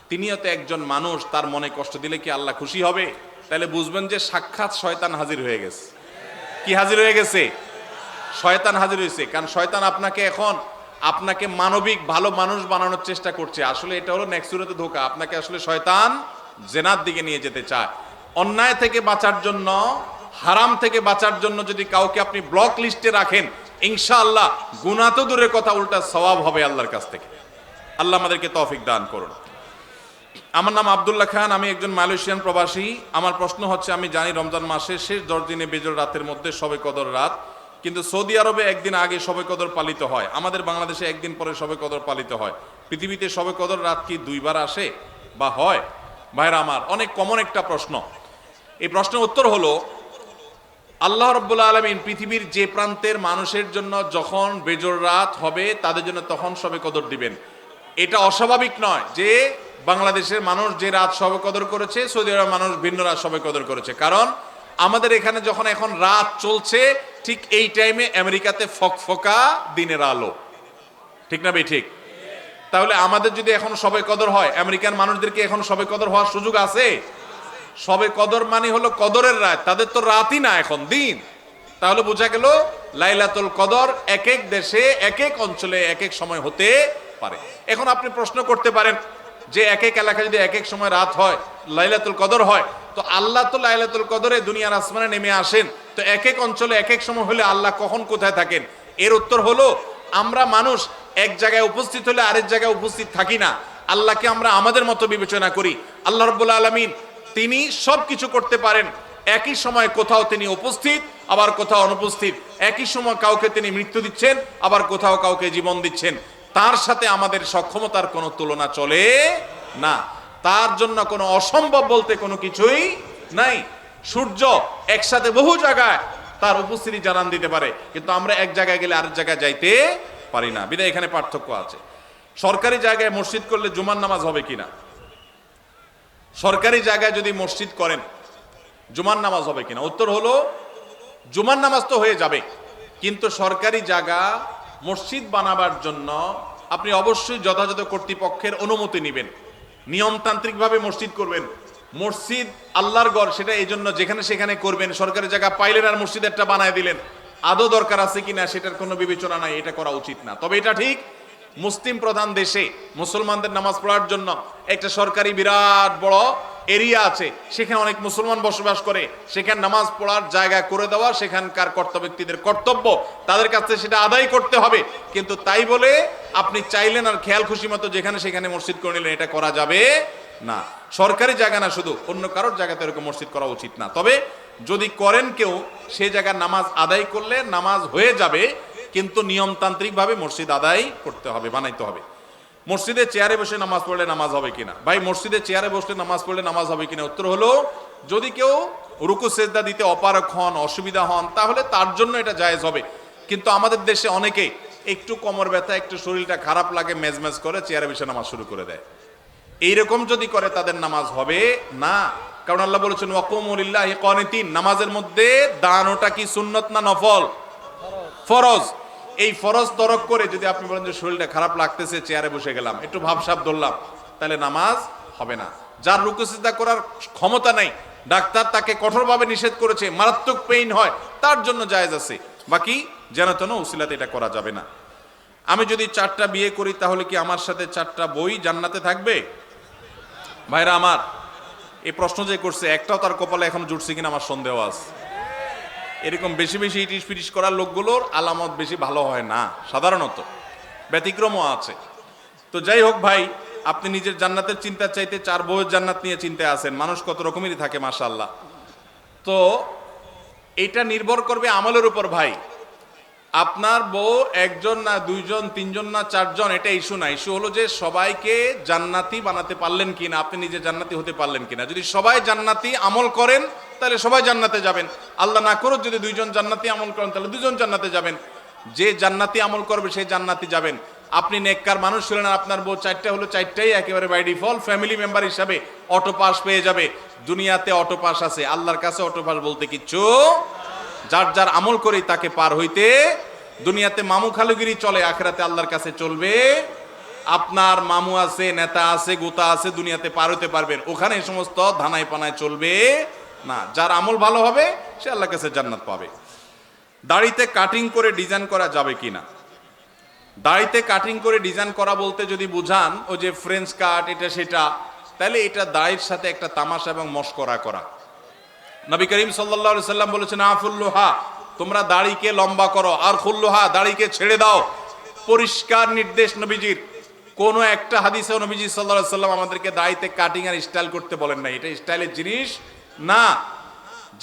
তিনিও তো একজন মানুষ, তার মনে কষ্ট দিলে কি আল্লাহ খুশি হবে, তাহলে বুঝবেন যে সাক্ষাৎ শয়তান হাজির হয়ে গেছে। কি হাজির হয়ে গেছে? শয়তান হাজির হয়েছে। কারণ শয়তান আপনাকে মানবিক ভালো মানুষ বানানোর চেষ্টা করছে। আসলে এটা হলো নেক্সুরতে ধোঁকা। আপনাকে আসলে শয়তান জেনার দিকে নিয়ে যেতে চায়। অন্যায় থেকে বাঁচার জন্য, হারাম থেকে বাঁচার জন্য যদি কাউকে আপনি ব্লক লিস্টে রাখেন, ইনশাআল্লাহ গুনাহ তো দূরের কথা, উল্টা সওয়াব হবে আল্লাহর কাছ থেকে। আল্লাহ আমাদেরকে তৌফিক দান করুন। আমার নাম আব্দুল্লাহ খান, আমি একজন মালয়েশিয়ান প্রবাসী। আমার প্রশ্ন হচ্ছে, আমি জানি রমজান মাসের শেষ 10 দিনে বেজোড় রাতের মধ্যে শবে কদর রাত, কিন্তু সৌদি আরবে একদিন আগে শবে কদর পালিত হয়, আমাদের বাংলাদেশে একদিন পরে শবে কদর পালিত হয়। পৃথিবীতে শবে কদর রাত কি 2 বার আসে বা হয়? ভাইরা আমার, অনেক কমন একটা প্রশ্ন। এই প্রশ্নের উত্তর হলো, আল্লাহ রাব্বুল আলামিন পৃথিবীর যে প্রান্তের মানুষের জন্য যখন বেজোড় রাত হবে, তাদের জন্য তখন শবে কদর দিবেন। এটা অস্বাভাবিক নয় যে বাংলাদেশের মানুষ যে রাত শবে কদর করেছে, সৌদি আরবের মানুষ ভিন্ন রাত শবে কদর করেছে। কারণ আমাদের এখানে যখন এখন রাত চলছে, ঠিক এই টাইমে আমেরিকাতে ফকফকা দিনের আলো। ঠিক না ভাই? ঠিক। তাহলে আমাদের যদি এখন শবে কদর হয়, আমেরিকান মানুষদেরকে এখন শবে কদর হওয়ার সুযোগ আছে? শবে কদর মানে হলো কদরের রাত, তাদের তো রাতই না, এখন দিন। তাহলে বোঝা গেল লাইলাতুল কদর এক এক দেশে, এক এক অঞ্চলে, এক এক সময় হতে পারে। এখন আপনি প্রশ্ন করতে পারেন যে এক এক এলাকায় যদি এক এক সময় রাত হয়, লাইলাতুল কদর হয়, তো আল্লাহ তো লাইলাতুল কদরে দুনিয়ার আসমানে নেমে আসেন, তো এক এক অঞ্চলে এক এক সময় হলে আল্লাহ কখন কোথায় থাকেন? এর উত্তর হলো, আমরা মানুষ এক জায়গায় উপস্থিত হলে আরেক জায়গায় উপস্থিত থাকি না। আল্লাহকে আমরা আমাদের মতো বিবেচনা করি। আল্লাহ রাব্বুল আলামিন তিনি সব কিছু করতে পারেন। একই সময় কোথাও তিনি উপস্থিত, আবার কোথাও অনুপস্থিত। একই সময় কাউকে তিনি মৃত্যু দিচ্ছেন, আবার কোথাও কাউকে জীবন দিচ্ছেন। তার সাথে আমাদের সক্ষমতার কোনো তুলনা চলে না। তার জন্য কোনো অসম্ভব বলতে কোনো কিছুই নাই। সূর্য একসাথে বহু জায়গায় তার উপস্থিতি জানান দিতে পারে, কিন্তু আমরা এক জায়গায় গেলে আরেক জায়গায় যাইতে পারি না। বিধায় এখানে পার্থক্য আছে। সরকারি জায়গায় মসজিদ করলে জুমার নামাজ হবে কিনা? সরকারি জায়গায় যদি মসজিদ করেন, জুমার নামাজ হবে কিনা? উত্তর হলো, জুমার নামাজ তো হয়ে যাবে, কিন্তু সরকারি জায়গা মসজিদ বানাবার জন্য আপনি অবশ্যই যথাযথ কর্তৃপক্ষের অনুমতি নেবেন। নিয়মতান্ত্রিকভাবে মসজিদ করবেন। মসজিদ আল্লাহর ঘর, সেটা এই জন্য যেখানে সেখানে করবেন। সরকারি জায়গা পাইলেন আর মসজিদ একটা বানায় দিলেন, আদৌ দরকার আছে কিনা সেটার কোনো বিবেচনা নাই, এটা করা উচিত না। তবে এটা ঠিক, মুসলিম প্রধান দেশে মুসলমানদের নামাজ পড়ার জন্য একটা সরকারি বিরাট বড় এরিয়া আছে, সেখানে অনেক মুসলমান বসবাস করে, সেখানে নামাজ পড়ার জায়গা করে দেওয়া সেখানকার কর্তব্য ব্যক্তিদের কর্তব্য, তাদের কাছে সেটা আদায় করতে হবে। কিন্তু তাই বলে আপনি চাইলেন আর খেয়াল খুশি মতো যেখানে সেখানে মসজিদ করে নিলেন, এটা করা যাবে না। সরকারি জায়গা না, শুধু অন্য কারোর জায়গাতে এরকম মসজিদ করা উচিত না। তবে যদি করেন কেউ, সে জায়গায় নামাজ আদায় করলে নামাজ হয়ে যাবে, কিন্তু নিয়মতান্ত্রিকভাবে মসজিদ আদায় করতে হবে, বানাইতে হবে। মসজিদে চেয়ারে বসে নামাজ পড়লে নামাজ হবে কিনা? ভাই, মসজিদে চেয়ারে বসলে নামাজ পড়লে নামাজ হবে কিনা? উত্তর হলো, যদি কেউ রুকু সেজদা দিতে অপারগ হন, অসুবিধা হন, তাহলে তার জন্য এটা জায়েজ হবে। কিন্তু আমাদের দেশে অনেকে একটু কোমর ব্যথা, একটু শরীরটা খারাপ লাগে, মেজমেজ করে চেয়ারে বসে নামাজ শুরু করে দেয়। এইরকম যদি করে তাদের নামাজ হবে না। কারণ আল্লাহ বলেছেন ওয়াকুমু লিল্লাহি কানিতিন, নামাজের মধ্যে দানোটা কি সুন্নত না নফল? ফরজ। এই ফরজ তরক করে যদি আপনি বলেন যে শরীরটা খারাপ লাগতেছে, চেয়ারে বসে গেলাম, একটু ভাবসাব ধরলাম, তাহলে নামাজ হবে না। যার রুকু সিজদা করার ক্ষমতা নাই, ডাক্তার তাকে কঠোরভাবে নিষেধ করেছে, মারাত্মক পেইন হয়, তার জন্য জায়েজ আছে। বাকি যেন তেন উসিলাতে এটা করা যাবে না। আমি যদি 4টা বিয়ে করি, তাহলে কি আমার সাথে 4টা বই জান্নাতে থাকবে? ভাইরা আমার, এই প্রশ্ন যে করছে, একটাও তার কপালে এখন জুটছে কিনা আমার সন্দেহ আছে। এরকম বেশি বেশি ইটিস পিটিস করার লোকগুলোর আলামত বেশি ভালো হয় না, সাধারণত ব্যতিক্রমও আছে। তো যাই হোক ভাই, আপনি নিজের জান্নাতের চিন্তা চাইতে 4 বউয়ের জান্নাত নিয়ে চিন্তায় আছেন। মানুষ কত রকমেরই থাকে, মাশাআল্লাহ। তো এটা নির্ভর করবে আমলের উপর ভাই। আপনার বউ একজন না দুইজন তিনজন না চারজন, এটা ইস্যু না। ইস্যু হলো যে সবাইকে জান্নাতি বানাতে পারলেন কিনা, আপনি নিজে জান্নাতি হতে পারলেন কিনা। যদি সবাই জান্নাতি আমল করেন তাহলে সবাই জান্নাতে যাবেন। আল্লাহ না করুক যদি দুইজন জান্নাতি আমল করেন তাহলে দুজন জান্নাতে যাবেন। যে জান্নাতি আমল করবে সেই জান্নাতি যাবেন। আপনি নেককার মানুষ ছিলেন, আপনার বউ চারটা হলো, চারটাই একেবারে বাই ডিফল্ট ফ্যামিলি মেম্বার হিসাবে অটো পাস পেয়ে যাবে। দুনিয়াতে অটো পাস আছে, আল্লাহর কাছে অটো পাস বলতে কিচ্ছু। যার যার আমল করেই তাকে পার হইতে। দুনিয়াতে মামু খালুগিরি চলে, আখেরাতে আল্লাহর কাছে চলবে। আপনার মামু আছে, নেতা আছে, গোতা আছে, দুনিয়াতে পার হইতে পারবেন, ওখানে এই সমস্ত ধানায় পানায় চলবে না। যার আমল ভালো হবে সে আল্লাহর কাছে জান্নাত পাবে। দাড়িতে কাটিং করে ডিজাইন করা যাবে কিনা? দাড়িতে কাটিং করে ডিজাইন করা বলতে যদি বুঝান ওই যে ফ্রেঞ্চ কাট এটা সেটা, তাহলে এটা দাড়ির সাথে একটা তামাশা এবং মশকরা করা। নবী করিম সাল্লাল্লাহু আলাইহি সাল্লাম বলেছেন, আফুল্লুহা, তোমরা দাড়িকে লম্বা করো, আর খুল্লুহা, দাড়িকে ছেড়ে দাও। পরিষ্কার নির্দেশ নবীজির। কোন একটা হাদিসে নবীজি সাল্লাল্লাহু আলাইহি সাল্লাম আমাদেরকে দাড়িতে কাটিং আর স্টাইল করতে বলেন না। এটা স্টাইলের জিনিস না।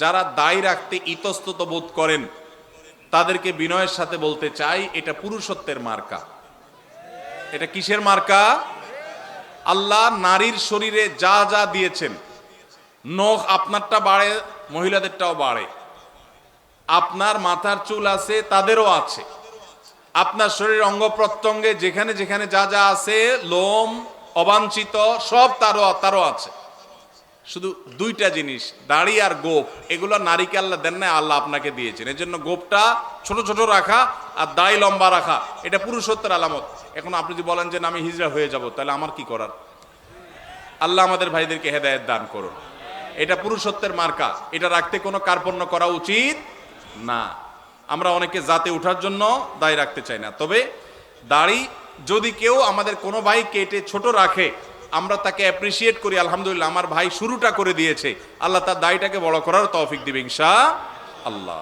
যারা দাড়ি রাখতে ইতস্তত বোধ করেন তাদেরকে বিনয়ের সাথে বলতে চাই, এটা পুরুষত্বের মার্কা। এটা কিসের মার্কা? আল্লাহ নারীর শরীরে যা যা দিয়েছেন, নখ আপনারটা বাড়ে, মহিলাদেরটাও বাড়ে। আপনার মাথার চুল আছে, তাদেরও আছে। আপনার শরীরের অঙ্গ প্রত্যঙ্গে যেখানে যেখানে যা যা আছে, লোম অবাঞ্ছিত সব তারও আছে। শুধু দুইটা জিনিস, দাড়ি আর গোপ, এগুলো নারীকে আল্লাহ দেন না, আল্লাহ আপনাকে দিয়েছেন। এর জন্য গোপটা ছোট ছোট রাখা আর দাড়ি লম্বা রাখা, এটা পুরুষত্বের আলামত। এখন আপনি যদি বলেন যে আমি হিজড়া হয়ে যাব, তাহলে আমার কি করার? আল্লাহ আমাদের ভাইদেরকে হেদায়েত দান করুন। এটা পুরুষত্বের মার্কা, এটা রাখতে কোনো কার্পণ্য করা উচিত না। আমরা অনেকে জাতে ওঠার জন্য দাড়ি রাখতে চাই না। তবে দাড়ি যদি কেউ আমাদের কোনো ভাই কেটে ছোট রাখে, আমরা তাকে অ্যাপ্রিসিয়েট করি, আলহামদুলিল্লাহ আমার ভাই শুরুটা করে দিয়েছে, আল্লাহ তার দাড়িটাকে বড় করার তৌফিক দিবে ইনশাআল্লাহ।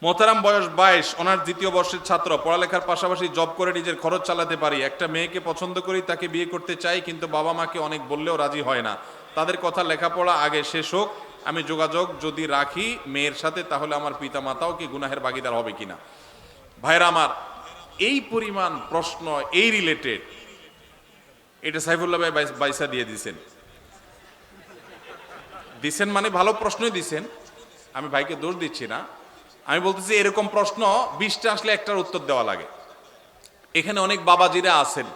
মোহতারাম, বয়স 22, অনার্স দ্বিতীয় বর্ষের ছাত্র, পড়ালেখার পাশাপাশি জব করে নিজের খরচ চালাতে পারি। একটা মেয়েকে পছন্দ করি, তাকে বিয়ে করতে চাই, কিন্তু বাবা মাকে অনেক বললেও রাজি হয় না। তাদের কথা লেখাপড়া আগে শেষ হোক, আমি যোগাযোগ যদি রাখি মেয়ের সাথে, তাহলে আমার পিতা মাতাও কি গুনাহের ভাগীদার হবে কিনা? ভাইরা আমার, এই পরিমাণ প্রশ্ন এই রিলেটেড, এটা সাইফুল্লাহ ভাই বাইসা দিয়ে দিছেন মানে ভালো প্রশ্নই দিছেন, আমি ভাইকে দোষ দিচ্ছি না। আমি বলতেছি এরকম প্রশ্ন 20টা আসলে একটার উত্তর দেওয়া লাগে। এখানে অনেক বাবাজিরা আছেন,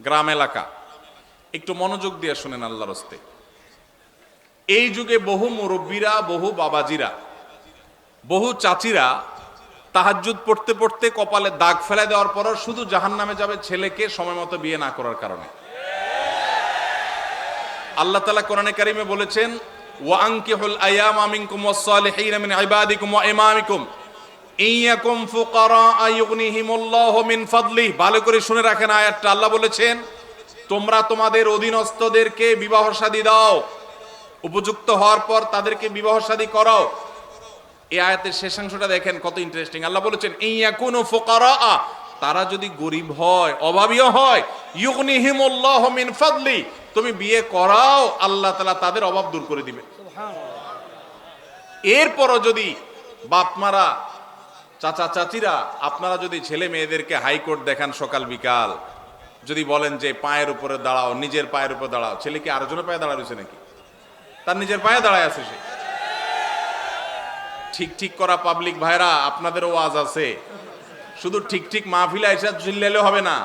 গ্রাম এলাকা, একটু মনোযোগ দিয়ে শুনেন আল্লাহর হস্তে। এই যুগে বহু মুরব্বীরা, বহু বাবাজিরা, বহু চাচিরা তাহাজ্জুদ পড়তে পড়তে কপালে দাগ ফেলে দেওয়ার পরও শুধু জাহান্নামে যাবে ছেলেকে সময় মতো বিয়ে না করার কারণে। আল্লাহ তাআলা কোরআনে কারিমে বলেছেন, ওয়া আনকিহুল আয়ামা মিনকুম ওয়াস-সালিহিনা মিন ইবাদিকুম ওয়া ইমামিকুম ইয়াকুম ফুকারা ইউগনিহিমুল্লাহু মিন ফাদলিহি। ভালো করে শুনে রাখেন আয়াতটা। আল্লাহ বলেছেন, তোমরা তোমাদের অধীনস্থদেরকে বিবাহ শাদী দাও, উপযুক্ত হওয়ার পর তাদেরকে বিবাহ শাদী করাও। এই আয়াতের শেষাংশটা দেখেন কত ইন্টারেস্টিং। আল্লাহ বলেছেন, ইয়াকুনু ফুকারা, তারা যদি গরিব হয়, অভাবীও হয়, ইউগনিহিমুল্লাহু মিন ফাদলি, তুমি বিয়ে করাও, আল্লাহ তাআলা তাদের অভাব দূর করে দিবে। এরপরও যদি বাপমারা, চাচা চাচিরা, আপনারা যদি ছেলে মেয়েদেরকে হাইকোর্ট দেখান সকাল বিকাল, যদি বলেন যে পায়ের উপরে দাঁড়াও, নিজের পায়ের উপরে দাঁড়াও, ছেলে কি আরেকজনের পায়ে দাঁড়া রয়েছে নাকি? তার নিজের পায়ে দাঁড়ায় আছে সে। ঠিক ঠিক করা পাবলিক ভাইরা, আপনাদেরও ওয়াজ আছে। শুধু ঠিক ঠিক মাহফিলে এসে চিল্লালে হবে না,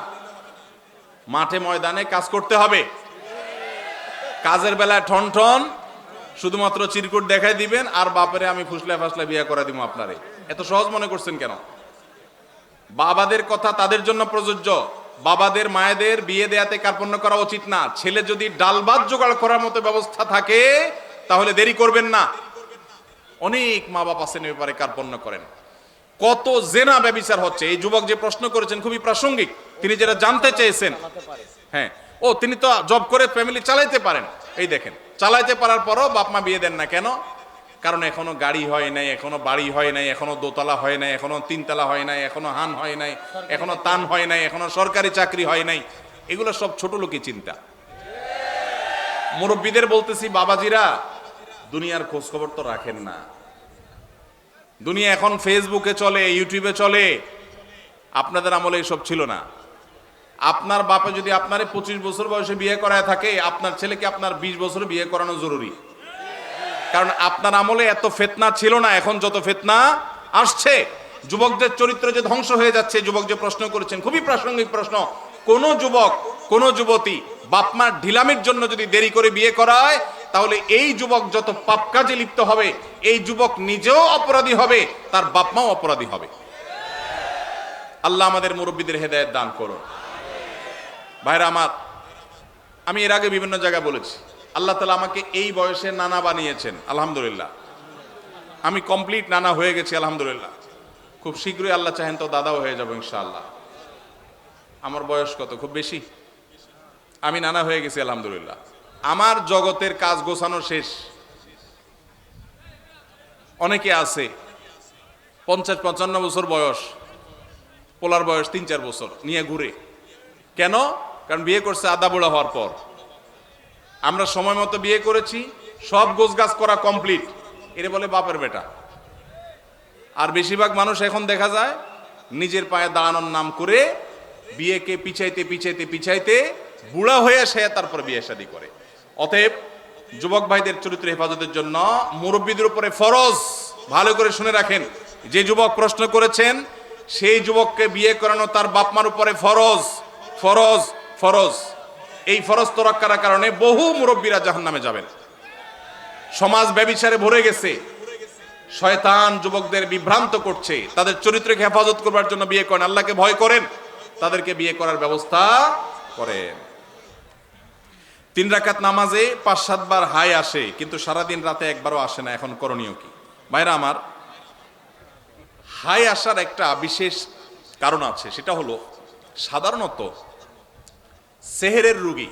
মাঠে ময়দানে কাজ করতে হবে। কাজের বেলায় ঠন ঠন শুধুমাত্র চিরকুট দেখাই দিবেন, আর বাপরে আমি ফুসলা ফাসলা বিয়ে করে দিব আপনারে। এত সহজ মনে করছেন কেন? বাবাদের কথা তাদের জন্য প্রযোজ্য। বাবাদের মায়েদের বিয়ে দেয়াতে কার্পণ্য করা উচিত না। ছেলে যদি ডাল ভাত জোগাড় করার মতো ব্যবস্থা থাকে তাহলে দেরি করবেন না। অনেক মা বাবা আছেন এ ব্যাপারে কার্পণ্য করেন। কত জেনা ব্যভিচার হচ্ছে। এই যুবক যে প্রশ্ন করেছেন খুবই প্রাসঙ্গিক, তিনি যেটা জানতে চেয়েছেন। হ্যাঁ, ও তিনি তো জব করে ফ্যামিলি চালাইতে পারেন। এই দেখেন, চালাইতে পারার পরও বাপ মা বিয়ে দেন না কেন? কারণ এখনো গাড়ি হয় নাই, এখনো বাড়ি হয় নাই, এখনো দোতলা হয় নাই, এখনো তিনতলা হয় নাই, এখনো হান হয় নাই, এখনো তান হয় নাই, এখনো সরকারি চাকরি হয় নাই। এগুলো সব ছোট লোকই চিন্তা। মুরব্বীদের বলতেছি, বাবাজিরা দুনিয়ার খোঁজ খবর তো রাখেন না। দুনিয়া এখন ফেসবুকে চলে, ইউটিউবে চলে। আপনাদের আমলে এসব ছিল না। আপনার বাপে যদি আপনারে 25 বছর বয়সে বিয়ে করায় থাকে, আপনার ছেলেকে আপনার 20 বছরে বিয়ে করানো জরুরি। কারণ আপনার আমলে এত ফিতনা ছিল না, এখন যত ফিতনা আসছে। যুবকদের চরিত্র যে ধ্বংস হয়ে যাচ্ছে, যুবক যে প্রশ্ন করেছেন খুবই প্রাসঙ্গিক প্রশ্ন। কোন যুবক, কোন যুবতী বাপমার ঢিলামির জন্য যদি দেরি করে বিয়ে করায়, তাহলে এই যুবক যত পাপ কাজে লিপ্ত হবে, এই যুবক নিজেও অপরাধী হবে, তার বাপমাও অপরাধী হবে। আল্লাহ আমাদের মুরব্বীদের হেদায়েত দান করুন। ভাইরা আমার, আমি এর আগে বিভিন্ন জায়গায় বলেছি, আল্লাহ তাআলা আমাকে এই বয়সে নানা বানিয়েছেন, আলহামদুলিল্লাহ। আমি কমপ্লিট নানা হয়ে গেছি, আলহামদুলিল্লাহ। খুব শীঘ্রই আল্লাহ চাহেন তো দাদাও হয়ে যাবো ইনশাআল্লাহ। আমার বয়স কত? খুব বেশি। আমি নানা হয়ে গেছি, আলহামদুলিল্লাহ। আমার জগতের কাজ গোছানো শেষ। অনেকে আছে 50-55 বছর বয়স, পোলার বয়স 3-4 বছর নিয়ে ঘুরে। কেন? কারণ বিয়ে করছে আদা বুড়া হওয়ার পর। আমরা সময় মতো বিয়ে করেছি, সব গোছগাছ করা কমপ্লিট, এরে বলে বাপের বেটা। আর বেশিরভাগ মানুষ এখন দেখা যায় নিজের পায়ে দাঁড়ানোর নাম করে বিয়েকে পিছাইতে পিছাইতে পিছাইতে বুড়া হয়ে সে তারপর বিয়ে শাদী করে। অতএব যুবক ভাইদের চরিত্র হেফাজতের জন্য মুরব্বীদের উপরে ফরজ। ভালো করে শুনে রাখেন, যে যুবক প্রশ্ন করেছেন সেই যুবককে বিয়ে করানো তার বাপমার উপরে ফরজ, ফরজ, ফরজ। এই ফরজ তোরক্কার কারণে বহু মুরব্বীরা জাহান্নামে যাবেন। সমাজ ব্যভিচারে ভরে গেছে, শয়তান যুবকদের বিভ্রান্ত করছে। তাদের চরিত্রকে হেফাজত করবার জন্য বিয়ে করেন, আল্লাহকে ভয় করেন, তাদেরকে বিয়ে করার ব্যবস্থা করেন। 3 রাকাত নামাজে 5-7 বার হাই আসে, কিন্তু সারাদিন রাতে একবারও আসে না। এখন করণীয় কি? ভাইরা আমার, হাই আসার একটা বিশেষ কারণ আছে। সেটা হলো সাধারণত সেহেরের রোগী,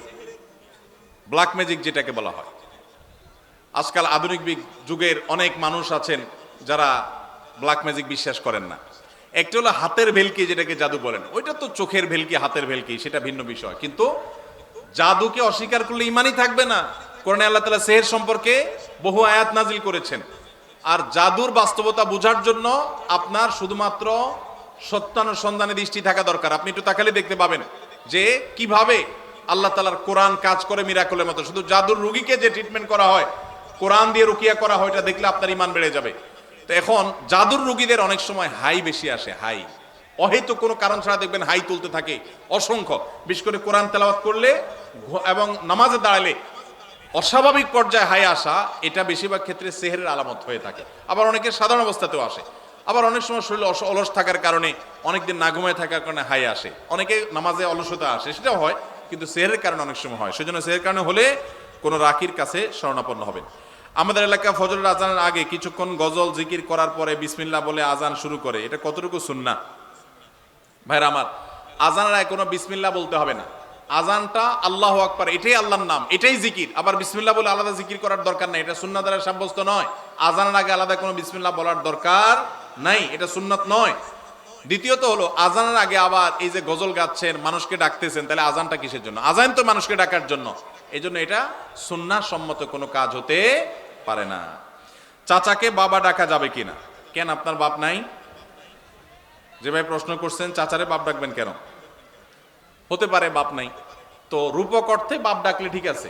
ব্ল্যাক ম্যাজিক যেটাকে বলা হয়। আজকাল আধুনিক যুগের অনেক মানুষ আছেন যারা ব্ল্যাক ম্যাজিক বিশ্বাস করেন না। একটা হলো হাতের ভেলকি, যেটাকে জাদু বলেন। ওইটা তো চোখের ভেলকি, হাতের ভেলকি, সেটা ভিন্ন বিষয়। কিন্তু জাদুকে অস্বীকার করলে ইমানই থাকবে না। কোরআনে আল্লাহ তাআলা সেহের সম্পর্কে বহু আয়াত নাজিল করেছেন। আর জাদুর বাস্তবতা বোঝার জন্য আপনার শুধুমাত্র সত্যানুসন্ধানে দৃষ্টি থাকা দরকার। আপনি একটু তাকালে দেখতে পাবেন যে কিভাবে আল্লাহ তাআলার কোরআন কাজ করে মিরাকলের মতো। শুধু জাদুর রোগীকে যে ট্রিটমেন্ট করা হয়, কোরআন দিয়ে রুকিয়া করা হয়, এটা দেখলে আপনার ঈমান বেড়ে যাবে। তো এখন জাদুর রোগীদের অনেক সময় হাই বেশি আসে, হাই অহেতুক কোনো কারণ ছাড়া দেখবেন হাই তুলতে থাকে অসংখ্য। বিশেষ করে কোরআন তেলাওয়াত করলে এবং নামাজে দাঁড়ালে অস্বাভাবিক পর্যায়ে হাই আসা, এটা বেশিরভাগ ক্ষেত্রে সেহেরের আলামত হয়ে থাকে। আবার অনেকের সাধারণ অবস্থাতেও আসে। আবার অনেক সময় শরীরে অলস থাকার কারণে, অনেকদিন না ঘুমায় থাকার কারণে হাই আসে। অনেকে নামাজে অলসতা আসে, সেটাও হয়, কিন্তু সেহেরের কারণে অনেক সময় হয়। সেজন্য সেহের কারণে হলে কোনো রাকির কাছে শরণাপন্ন হবেন। আমাদের এলাকা ফজরের আজানের আগে কিছুক্ষণ গজল জিকির করার পরে বিসমিল্লাহ বলে আজান শুরু করে। এটা কতটুকু সুন্নাহ? ভাইরা আমার, আজানের আগে কোনো বিসমিল্লাহ বলতে হবে না। আজানটা আল্লাহু আকবার, এটাই আল্লাহর নাম, এটাই জিকির। আবার বিসমিল্লাহ বলে আলাদা জিকির করার দরকার নাই, এটা সুন্নাহ দ্বারা সাব্যস্ত নয়। আজানের আগে আলাদা কোনো বিসমিল্লাহ বলার দরকার নাই, এটা সুন্নাত নয়। দ্বিতীয়ত হলো, আজানের আগে আবার এই যে গজল গাচ্ছেন, মানুষকে ডাকতেছেন, তাহলে আজানটা কিসের জন্য? আজান তো মানুষকে ডাকার জন্য। এই জন্য এটা সুন্নাহ সম্মত কোনো কাজ হতে পারে না। চাচাকে বাবা ডাকা যাবে কিনা? কেন, আপনার বাপ নাই? যে ভাই প্রশ্ন করছেন চাচারে বাপ ডাকবেন কেন? হতে পারে বাপ নাই, তো রূপক অর্থে বাপ ডাকলে ঠিক আছে।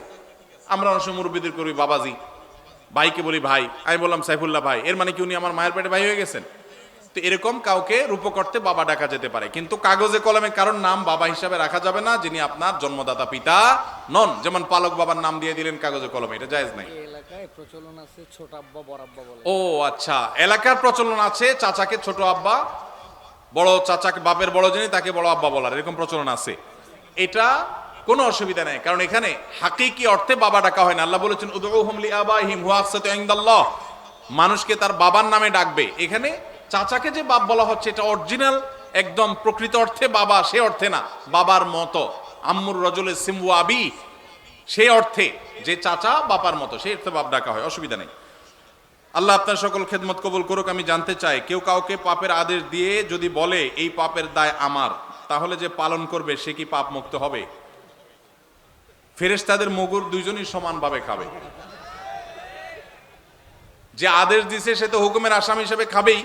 আমরা অনেক সময় মুরব্বীদের করি বাবাজি, ভাইকে বলি ভাই। আমি বললাম সাইফুল্লাহ ভাই, এর মানে কি উনি আমার মায়ের পেটে ভাই হয়ে গেছেন? তো এরকম কাউকে রূপক অর্থে বাবা ডাকা যেতে পারে, কিন্তু কাগজে কলমে কারণ নাম বাবা হিসাবে রাখা যাবে না যিনি আপনার জন্মদাতা পিতা নন। যেমন পালক বাবার নাম দিয়ে দিলেন কাগজে কলমে, এটা জায়েজ নাই। এলাকায় প্রচলন আছে ছোট আব্বা বড় আব্বা বলে। ও আচ্ছা, এলাকার প্রচলন আছে চাচাকে ছোট আব্বা, বড় চাচাকে বাপের বড় যিনি তাকে বড় আব্বা বলার, এরকম প্রচলন আছে। এটা কোনো অসুবিধা নেই, কারণ এখানে হাকিকি অর্থে বাবা ডাকা হয় না। আল্লাহ বলেছেন উদউহুম লিআবাইহিম হুয়া আকসাতু ইনদাল্লাহ, মানুষকে তার বাবার নামে ডাকবে। এখানে চাচাকে যে বাপ বলা হচ্ছে এটা অরিজিনাল একদম প্রকৃত অর্থে বাবা, সে অর্থে না বাবার মতো। আম্মুর রজুলের সিমু আবি, সেই অর্থে যে চাচা বাবার মতো, সেই অর্থে বাপ ডাকা হয়, অসুবিধা নেই। আল্লাহ আপনার সকল খেদমত কবুল করুক। আমি জানতে চাই, কেউ কাউকে পাপের আদেশ দিয়ে যদি বলে এই পাপের দায় আমার, তাহলে যে পালন করবে সে কি পাপ মুক্ত হবে? ফেরেশতাদের মুগুর দুইজনই সমানভাবে খাবে। যে আদেশ দিছে সে তো হুকুমের আসামি হিসেবে খাবেই,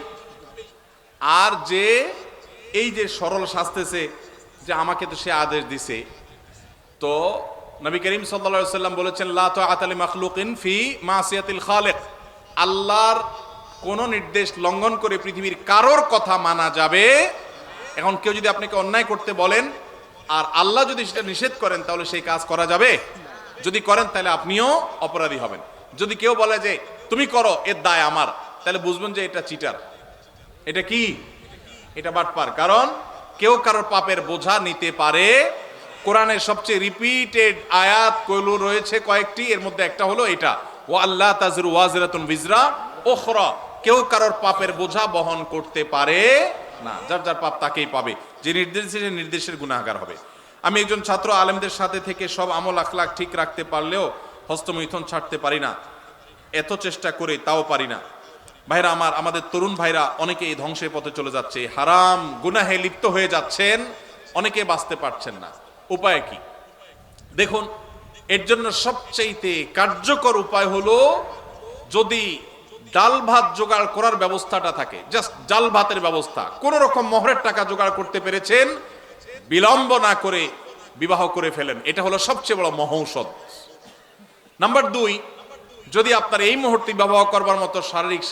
আর যে এই যে সরল শাস্তেছে যে আমাকে তো সে আদেশ দিছে, তো নবী করিম সাল্লাল্লাহু আলাইহি ওয়াসাল্লাম বলেছেন লা তাআতা লি মাখলুকিন ফি মাসিয়াতিল খালিক, আল্লাহর কোন নির্দেশ লঙ্ঘন করে পৃথিবীর কারোর কথা মানা যাবে। এখন কেউ যদি আপনাকে অন্যায় করতে বলেন আর আল্লাহ যদি সেটা নিষেধ করেন তাহলে সেই কাজ করা যাবে? যদি করেন তাহলে আপনিও অপরাধী হবেন। যদি কেউ বলে যে তুমি করো এর দায় আমার, তাহলে বুঝবেন যে এটা চিটার, এটা কি, এটা বাটপার। কারণ কেউ কারোর পাপের বোঝা নিতে পারে। কোরআনের সবচেয়ে রিপিটেড আয়াত কইলু রয়েছে কয়েকটি, এর মধ্যে একটা হলো এটা, ও আল্লাহ তাজরু ওয়াজিরাতুন বিজরা উখরা, কেউ কারোর পাপের বোঝা বহন করতে পারে না, যার যার পাপ তাকেই পাবে, যে নির্দেশের গুনাহগার হবে। আমি একজন ছাত্র, আলেমদের সাথে থেকে সব আমল আখলাক ঠিক রাখতে পারলেও হস্তমৈথুন ছাড়তে পারি না, এত চেষ্টা করে তাও পারি না। ভাইরা আমার, আমাদের তরুণ ভাইরা অনেকে এই ধ্বংসের পথে চলে যাচ্ছে, হারাম গুনাহে লিপ্ত হয়ে যাচ্ছেন, অনেকে বাঁচতে পারছেন না। উপায় কি? দেখুন, এর জন্য সবচেয়ে কার্যকর উপায় হলো যদি ডাল ভাত জোগাড় করার ব্যবস্থাটা থাকে, জাস্ট ডাল ভাতের ব্যবস্থা, কোন রকম মোহরের টাকা জোগাড় করতে পেরেছেন, বিলম্ব না করে বিবাহ করে ফেলেন, এটা হলো সবচেয়ে বড় মহৌষধ। নাম্বার 2, যদি আপনার এই মুহূর্তে বিবাহ করবার মতো শারীরিক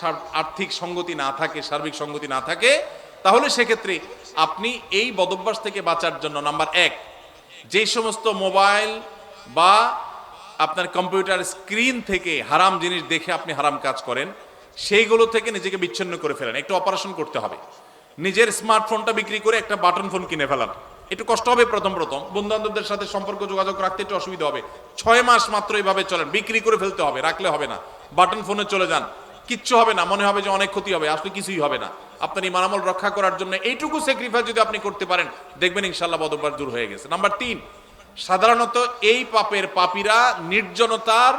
আর্থিক সঙ্গতি না থাকে, সার্বিক সঙ্গতি না থাকে, তাহলে সেক্ষেত্রে আপনি এই বদভ্যাস থেকে বাঁচার জন্য নাম্বার 1, যে সমস্ত মোবাইল বা আপনার কম্পিউটার স্ক্রিন থেকে হারাম জিনিস দেখে আপনি হারাম কাজ করেন, সেইগুলো থেকে নিজেকে বিচ্ছিন্ন করে ফেলেন। একটু অপারেশন করতে হবে, নিজের স্মার্টফোনটা বিক্রি করে একটা বাটন ফোন কিনে ফেলান। একটু কষ্ট হবে প্রথম প্রথম, বন্ধু বান্ধবদের সাথে সম্পর্ক যোগাযোগ রাখতে একটু অসুবিধা হবে, 6 মাস মাত্র এইভাবে চলেন, বিক্রি করে ফেলতে হবে, রাখলে হবে না, বাটন ফোনে চলে যান, কিচ্ছু হবে না, মনে হবে যে অনেক ক্ষতি হবে, আসলে কিছুই হবে না। আপনার ইমান আমল রক্ষা করার জন্য এইটুকু স্যাক্রিফাইস যদি আপনি করতে পারেন, দেখবেন ইনশাআল্লাহ বদভ্যাস দূর হয়ে গেছে। নাম্বার 3, সাধারণত এই পাপের পাপীরা নির্জনতার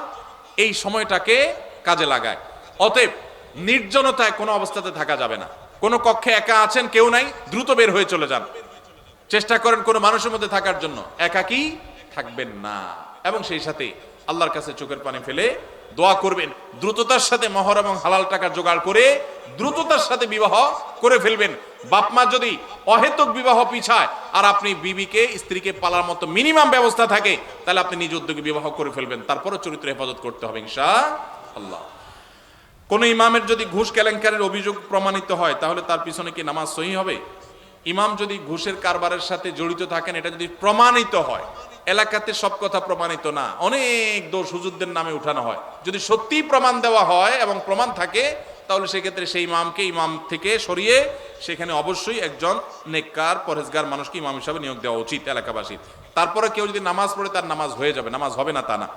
এই সময়টাকে কাজে লাগায়। অতএব নির্জনতায় কোনো অবস্থাতে থাকা যাবে না। কোনো কক্ষে একা আছেন, কেউ নাই, দ্রুত বের হয়ে চলে যান, চেষ্টা করেন কোনো মানুষের মধ্যে থাকার জন্য, একাকী থাকবেন না। এবং সেই সাথে আল্লাহর কাছে চোখের পানি ফেলে দোয়া করবেন, দ্রুততার সাথে মহর এবং হালাল টাকা জোগাড় করে দ্রুততার সাথে বিবাহ করে ফেলবেন। বাপমা যদি অহেতুক বিবাহ পিছায় আর আপনি বিবিকে, স্ত্রীকে পালার মতো মিনিমাম ব্যবস্থা থাকে, তাহলে আপনি নিজ উদ্যোগে বিবাহ করে ফেলবেন। তারপরও চরিত্র হেফাজত করতে হবে ইনশাআল্লাহ। কোন ইমামের যদি ঘুষ কেলেঙ্কারির অভিযোগ প্রমাণিত হয়, তাহলে তার পিছনে কি নামাজ সহি হবে? ইমাম যদি ঘুষের কারবারের সাথে জড়িত থাকেন, এটা যদি প্রমাণিত হয়, এলাকাতে সব কথা প্রমাণিত না, অনেক দোষ হুজুরদের নামে উঠানো হয়, যদি সত্যিই প্রমাণ দেওয়া হয় এবং প্রমাণ থাকে, তাহলে সেক্ষেত্রে সেই ইমামকে ইমাম থেকে সরিয়ে সেখানে অবশ্যই একজন নেককার পরহেজগার মানুষকে ইমাম হিসাবে নিয়োগ দেওয়া উচিত এলাকাবাসীর। তারপরে কেউ যদি নামাজ পড়ে তার নামাজ হয়ে যাবে, নামাজ হবে না তা না।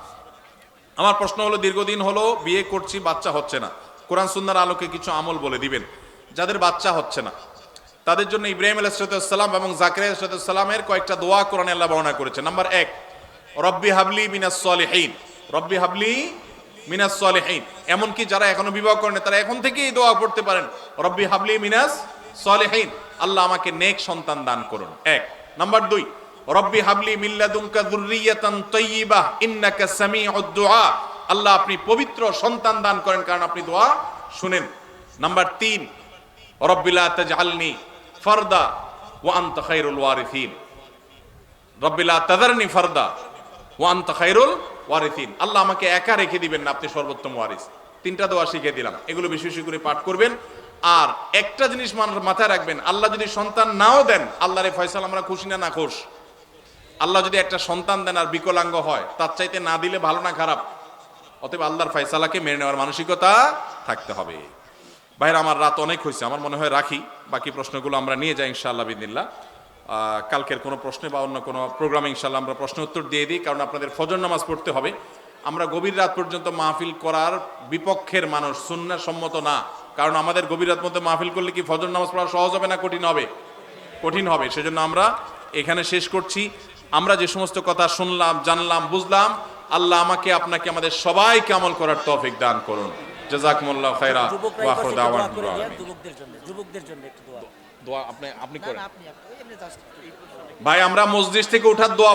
আমার প্রশ্ন হলো, দীর্ঘদিন হলো বিয়ে করছি, বাচ্চা হচ্ছে না, কোরআন সুন্নাহর আলোকে কিছু আমল বলে দিবেন। যাদের বাচ্চা হচ্ছে না তাদের জন্য ইব্রাহিম আলাইহিস সালাম এবং জাকারিয়া আলাইহিস সালামের কয়েকটা দোয়া কোরআনে আল্লাহ বর্ণনা করেছে। নাম্বার 1, রব্বি হাবলি মিনাস সলিহিন, রব্বি হাবলি মিনাস সলিহিন। এমনকি যারা এখনো বিবাহ করেন তারা এখন থেকেই দোয়া পড়তে পারেন, রব্বি হাবলি মিনাস সলিহিন, আল্লাহ আমাকে নেক সন্তান দান করুন। 1। নাম্বার 2, রব্বি হাবলি মিন লাদুনকা যুররিয়াতান তাইয়্যিবাহ ইন্নাকা সামিউদ দুআ, আল্লাহ আপনি পবিত্র সন্তান দান করেন কারণ আপনি দোয়া শুনেন। নাম্বার 3, রব্বি লা তাজআলনি ফারদা ওয়া আনতা খায়রুল ওয়ারিসিন, রব্বি লা তাযারনি ফারদা ওয়া আনতা খায়রুল ওয়ারিসিন, আল্লাহ আমাকে একা রেখে দিবেন না, আপনি সর্বোত্তম ওয়ারিস। 3টা দোয়া শিখিয়ে দিলাম, এগুলো বেশি বেশি করে পাঠ করবেন। আর একটা জিনিস মাথায় রাখবেন, আল্লাহ যদি সন্তান নাও দেন, আল্লাহর এই ফয়সালা আমরা খুশি না নাখুশ। আল্লাহ যদি একটা সন্তান দেন আর বিকলাঙ্গ হয়, তার চাইতে না দিলে ভালো না খারাপ? অতএব আল্লাহর ফয়সালাকে মেনে নেওয়ার মানসিকতা থাকতে হবে। ভাইরা আমার, রাত অনেক হয়েছে, আমার মনে হয় রাখি, বাকি প্রশ্নগুলো আমরা নিয়ে যাই ইনশাআল্লাহ বিদিনিল্লাহ। কালকের কোনো প্রশ্নে বা অন্য কোনো প্রোগ্রামে ইনশাআল্লাহ আমরা প্রশ্ন উত্তর দিয়ে দিই, কারণ আপনাদের ফজর নামাজ পড়তে হবে। আমরা গভীর রাত পর্যন্ত মাহফিল করার বিপক্ষের মানুষ, সুন্নাহ সম্মত না। কারণ আমাদের গভীর রাত মধ্যে মাহফিল করলে কি ফজর নামাজ পড়া সহজ হবে না কঠিন হবে? কঠিন হবে। সেজন্য আমরা এখানে শেষ করছি। আমরা যে সমস্ত কথা শুনলাম, জানলাম, বুঝলাম, আল্লাহ আমাকে, আপনাকে, আমাদের সবাইকে আমল করার তৌফিক দান করুন। জাযাকুমুল্লাহু খায়রা ওয়া আখিরু দাওয়ানা যুবকদের জন্য একটু দোয়া। দোয়া আপনি করেন আপনি এমনি জাস্ট ভাই। আমরা মসজিদ থেকে ওঠার দোয়া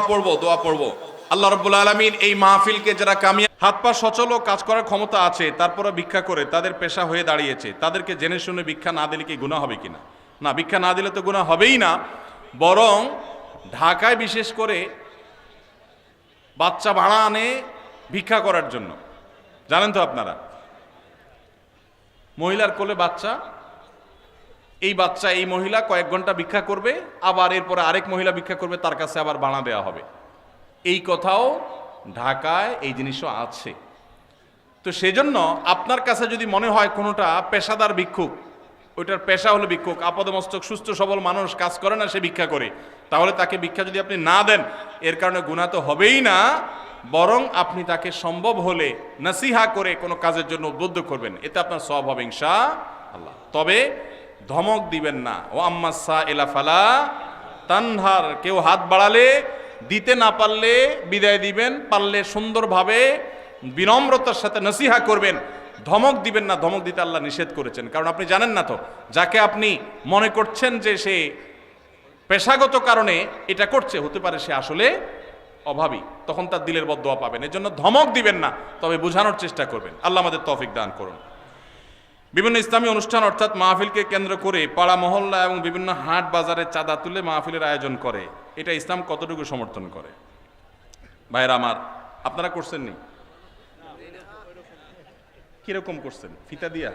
পড়বো। আল্লাহ রাব্বুল আলামিন এই মাহফিলকে যারা কামিয়া, হাত পা সচল ও কাজ করার ক্ষমতা আছে, তারপরে ভিক্ষা করে তাদের পেশা হয়ে দাঁড়িয়েছে, তাদেরকে জেনে শুনে ভিক্ষা না দিলে কি গুনাহ হবে কিনা? না, ভিক্ষা না দিলে তো গুনাহ হবেই না, বরং ঢাকায় বিশেষ করে বাচ্চা ভাড়া আনে ভিক্ষা করার জন্য। জানেন তো আপনারা, মহিলার কোলে বাচ্চা, এই বাচ্চা এই মহিলা কয়েক ঘন্টা ভিক্ষা করবে, আবার এরপরে আরেক মহিলা ভিক্ষা করবে, তার কাছে আবার ভাড়া দেওয়া হবে। এই কথাও ঢাকায় এই জিনিসও আছে। তো সেজন্য আপনার কাছে যদি মনে হয় কোনোটা পেশাদার ভিক্ষুক, ওইটার পেশা হলো ভিক্ষুক, আপাদমস্তক সুস্থ সবল মানুষ, কাজ করে না, সে ভিক্ষা করে, তাহলে তাকে ভিক্ষা যদি আপনি না দেন, এর কারণে গুনাহ তো হবেই না, বরং আপনি তাকে সম্ভব হলে নসিহা করে কোনো কাজের জন্য উদ্বুদ্ধ করবেন, এতে আপনার সওয়াব হবে ইনশাআল্লাহ। তবে ধমক দিবেন না। ও আম্মাসা এলা ফালা তানহার, কেউ হাত বাড়ালে দিতে না পারলে বিদায় দিবেন, পারলে সুন্দরভাবে বিনম্রতার সাথে নসিহা করবেন, ধমক দিবেন না। ধমক দিতে আল্লাহ নিষেধ করেছেন, কারণ আপনি জানেন না তো যাকে আপনি মনে করছেন যে সে পেশাগত কারণে এটা করছে, হতে পারে সে আসলে অভাবী, তখন তার দিলের বদদোয়া পাবেন। এজন্য ধমক দিবেন না, তবে বোঝানোর চেষ্টা করবেন। আল্লাহ আমাদের তৌফিক দান করুন। বিভিন্ন ইসলামী অনুষ্ঠান অর্থাৎ মাহফিলকে কেন্দ্র করে পাড়া মহল্লা এবং বিভিন্ন হাট বাজারে চাঁদা তুলে মাহফিলের আয়োজন করে, এটা ইসলাম কতটুকু সমর্থন করে? ভাইরা আমার, আপনারা করছেন নি? কিরকম করছেন? ফিতা দিয়া?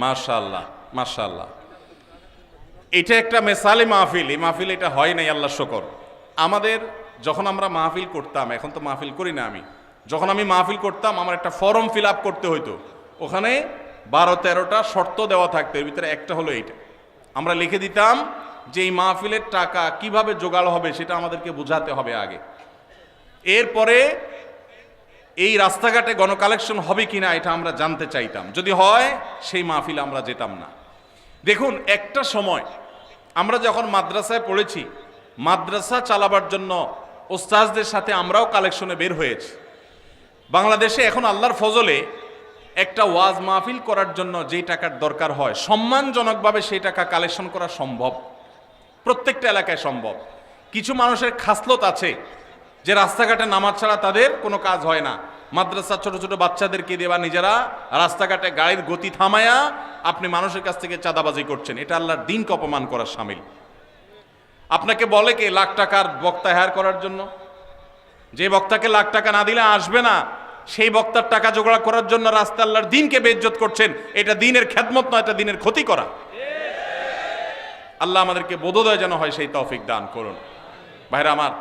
মাশাআল্লাহ, মাশাআল্লাহ। এটা একটা মেসালে মাহফিল, এই মাহফিল এটা হয় নাই, আল্লাহ শুকর। আমাদের যখন আমরা মাহফিল করতাম, এখন তো মাহফিল করি না আমি, যখন আমি মাহফিল করতাম আমার একটা ফর্ম ফিল আপ করতে হইতো, ওখানে 12-13টা শর্ত দেওয়া থাকতো, এর ভিতরে একটা হলো এইটা। আমরা লিখে দিতাম যে এই মাহফিলের টাকা কিভাবে জোগাড় হবে সেটা আমাদেরকে বোঝাতে হবে আগে, এরপরে এই রাস্তাঘাটে গণকালেকশন হবে কিনা এটা আমরা জানতে চাইতাম, যদি হয় সেই মাহফিলে আমরা যেতাম না। দেখুন, একটা সময় আমরা যখন মাদ্রাসায় পড়েছি, মাদ্রাসা চালাবার জন্য ওস্তাজদের সাথে আমরাও কালেকশনে বের হয়েছি। বাংলাদেশে এখন আল্লাহর ফজলে একটা ওয়াজ মাহফিল করার জন্য যেই টাকার দরকার হয়, সম্মানজনকভাবে সেই টাকা কালেকশন করা সম্ভব, প্রত্যেকটা এলাকায় সম্ভব। কিছু মানুষের খাসলত আছে যে রাস্তাঘাটে নামাজ ছাড়া তাদের কোনো কাজ হয় না। মাদ্রাসা ছোট ছোট বাচ্চাদেরকে দিয়ে বা নিজেরা রাস্তাঘাটে গাড়ির গতি থামায়া আপনি মানুষের কাছ থেকে চাঁদাবাজি করছেন, এটা আল্লাহর দ্বীনকে অপমান করার শামিল। আপনাকে বলে কে লাখ টাকার বক্তা হায়ার করার জন্য, যে বক্তাকে লাখ টাকা না দিলে আসবে না, সেই বক্তার টাকা জোগাড় করার জন্য রাস্তা আল্লাহর দ্বীনকে বেইজ্জত করছেন। এটা দ্বীনের খেদমত নয়, এটা দ্বীনের ক্ষতি করা। আল্লাহ আমাদেরকে বোধোদয় যেন হয় সেই তৌফিক দান করুন। ভাইরা আমার,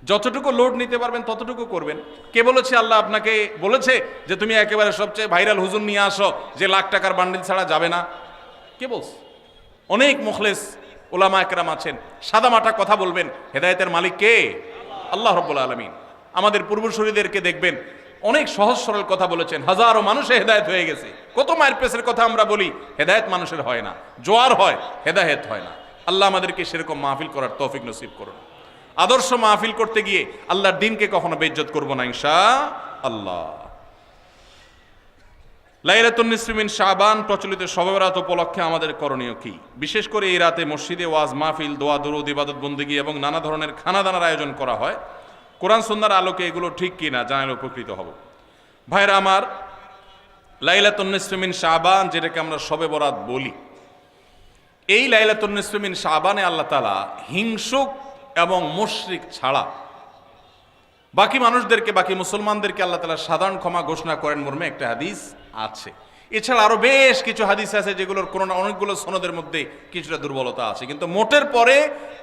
যতটুকু লোড নিতে পারবেন ততটুকু করবেন। কে বলেছে আল্লাহ আপনাকে বলেছে যে তুমি একেবারে সবচেয়ে ভাইরাল হুজুর নিয়ে আসো যে লাখ টাকার বান্ডিল ছাড়া যাবে না? কে বলছে? অনেক মুখলেস ওলামা একরাম আছেন, সাদামাটা কথা বলবেন। হেদায়েতের মালিক কে? আল্লাহ রাব্বুল আলামিন। আমাদের পূর্বসূরীদেরকে দেখবেন অনেক সহজ সরল কথা বলেছেন, হাজারো মানুষে হেদায়েত হয়ে গেছে। কত মায়ের পেছের কথা আমরা বলি, হেদায়েত মানুষের হয় না, জোয়ার হয়, হেদায়েত হয় না। আল্লাহ আমাদেরকে সেরকম মাহফিল করার তৌফিক নসিব করুন। আদর্শ মাহফিল করতে গিয়ে আল্লাহর দ্বীনকে কখনো বেইজ্জত করব না ইনশাআল্লাহ। লাইলাতুন নিসফি মিন শাবান প্রচলিত শবে বরাত উপলক্ষে আমাদের করণীয় কি? বিশেষ করে এই রাতে মসজিদে ওয়াজ মাহফিল, দোয়া দরুদ, ইবাদত বন্দেগী এবং নানা ধরনের খানাদানার আয়োজন করা হয়। কোরআন সুন্নাহর আলোকে এগুলো ঠিক কিনা জানালে উপকৃত হব। ভাইরা আমার, লাইলাতুন নিসফি মিন শাবান যেটাকে আমরা শবে বরাত বলি, এই লাইলাতুন নিসফি মিন শাবানে আল্লাহ তাআলা হিংসুক এবং মুশরিক ছাড়া বাকি মানুষদেরকে, বাকি মুসলমানদেরকে আল্লাহ তাআলা সাধারণ ক্ষমা ঘোষণা করেন মর্মে একটা হাদিস আছে। এছাড়া আরো বেশ কিছু হাদিস আছে যেগুলোর কোনো না অনেকগুলো সনদের মধ্যে কিছুটা দুর্বলতা আছে, কিন্তু মোটের পরে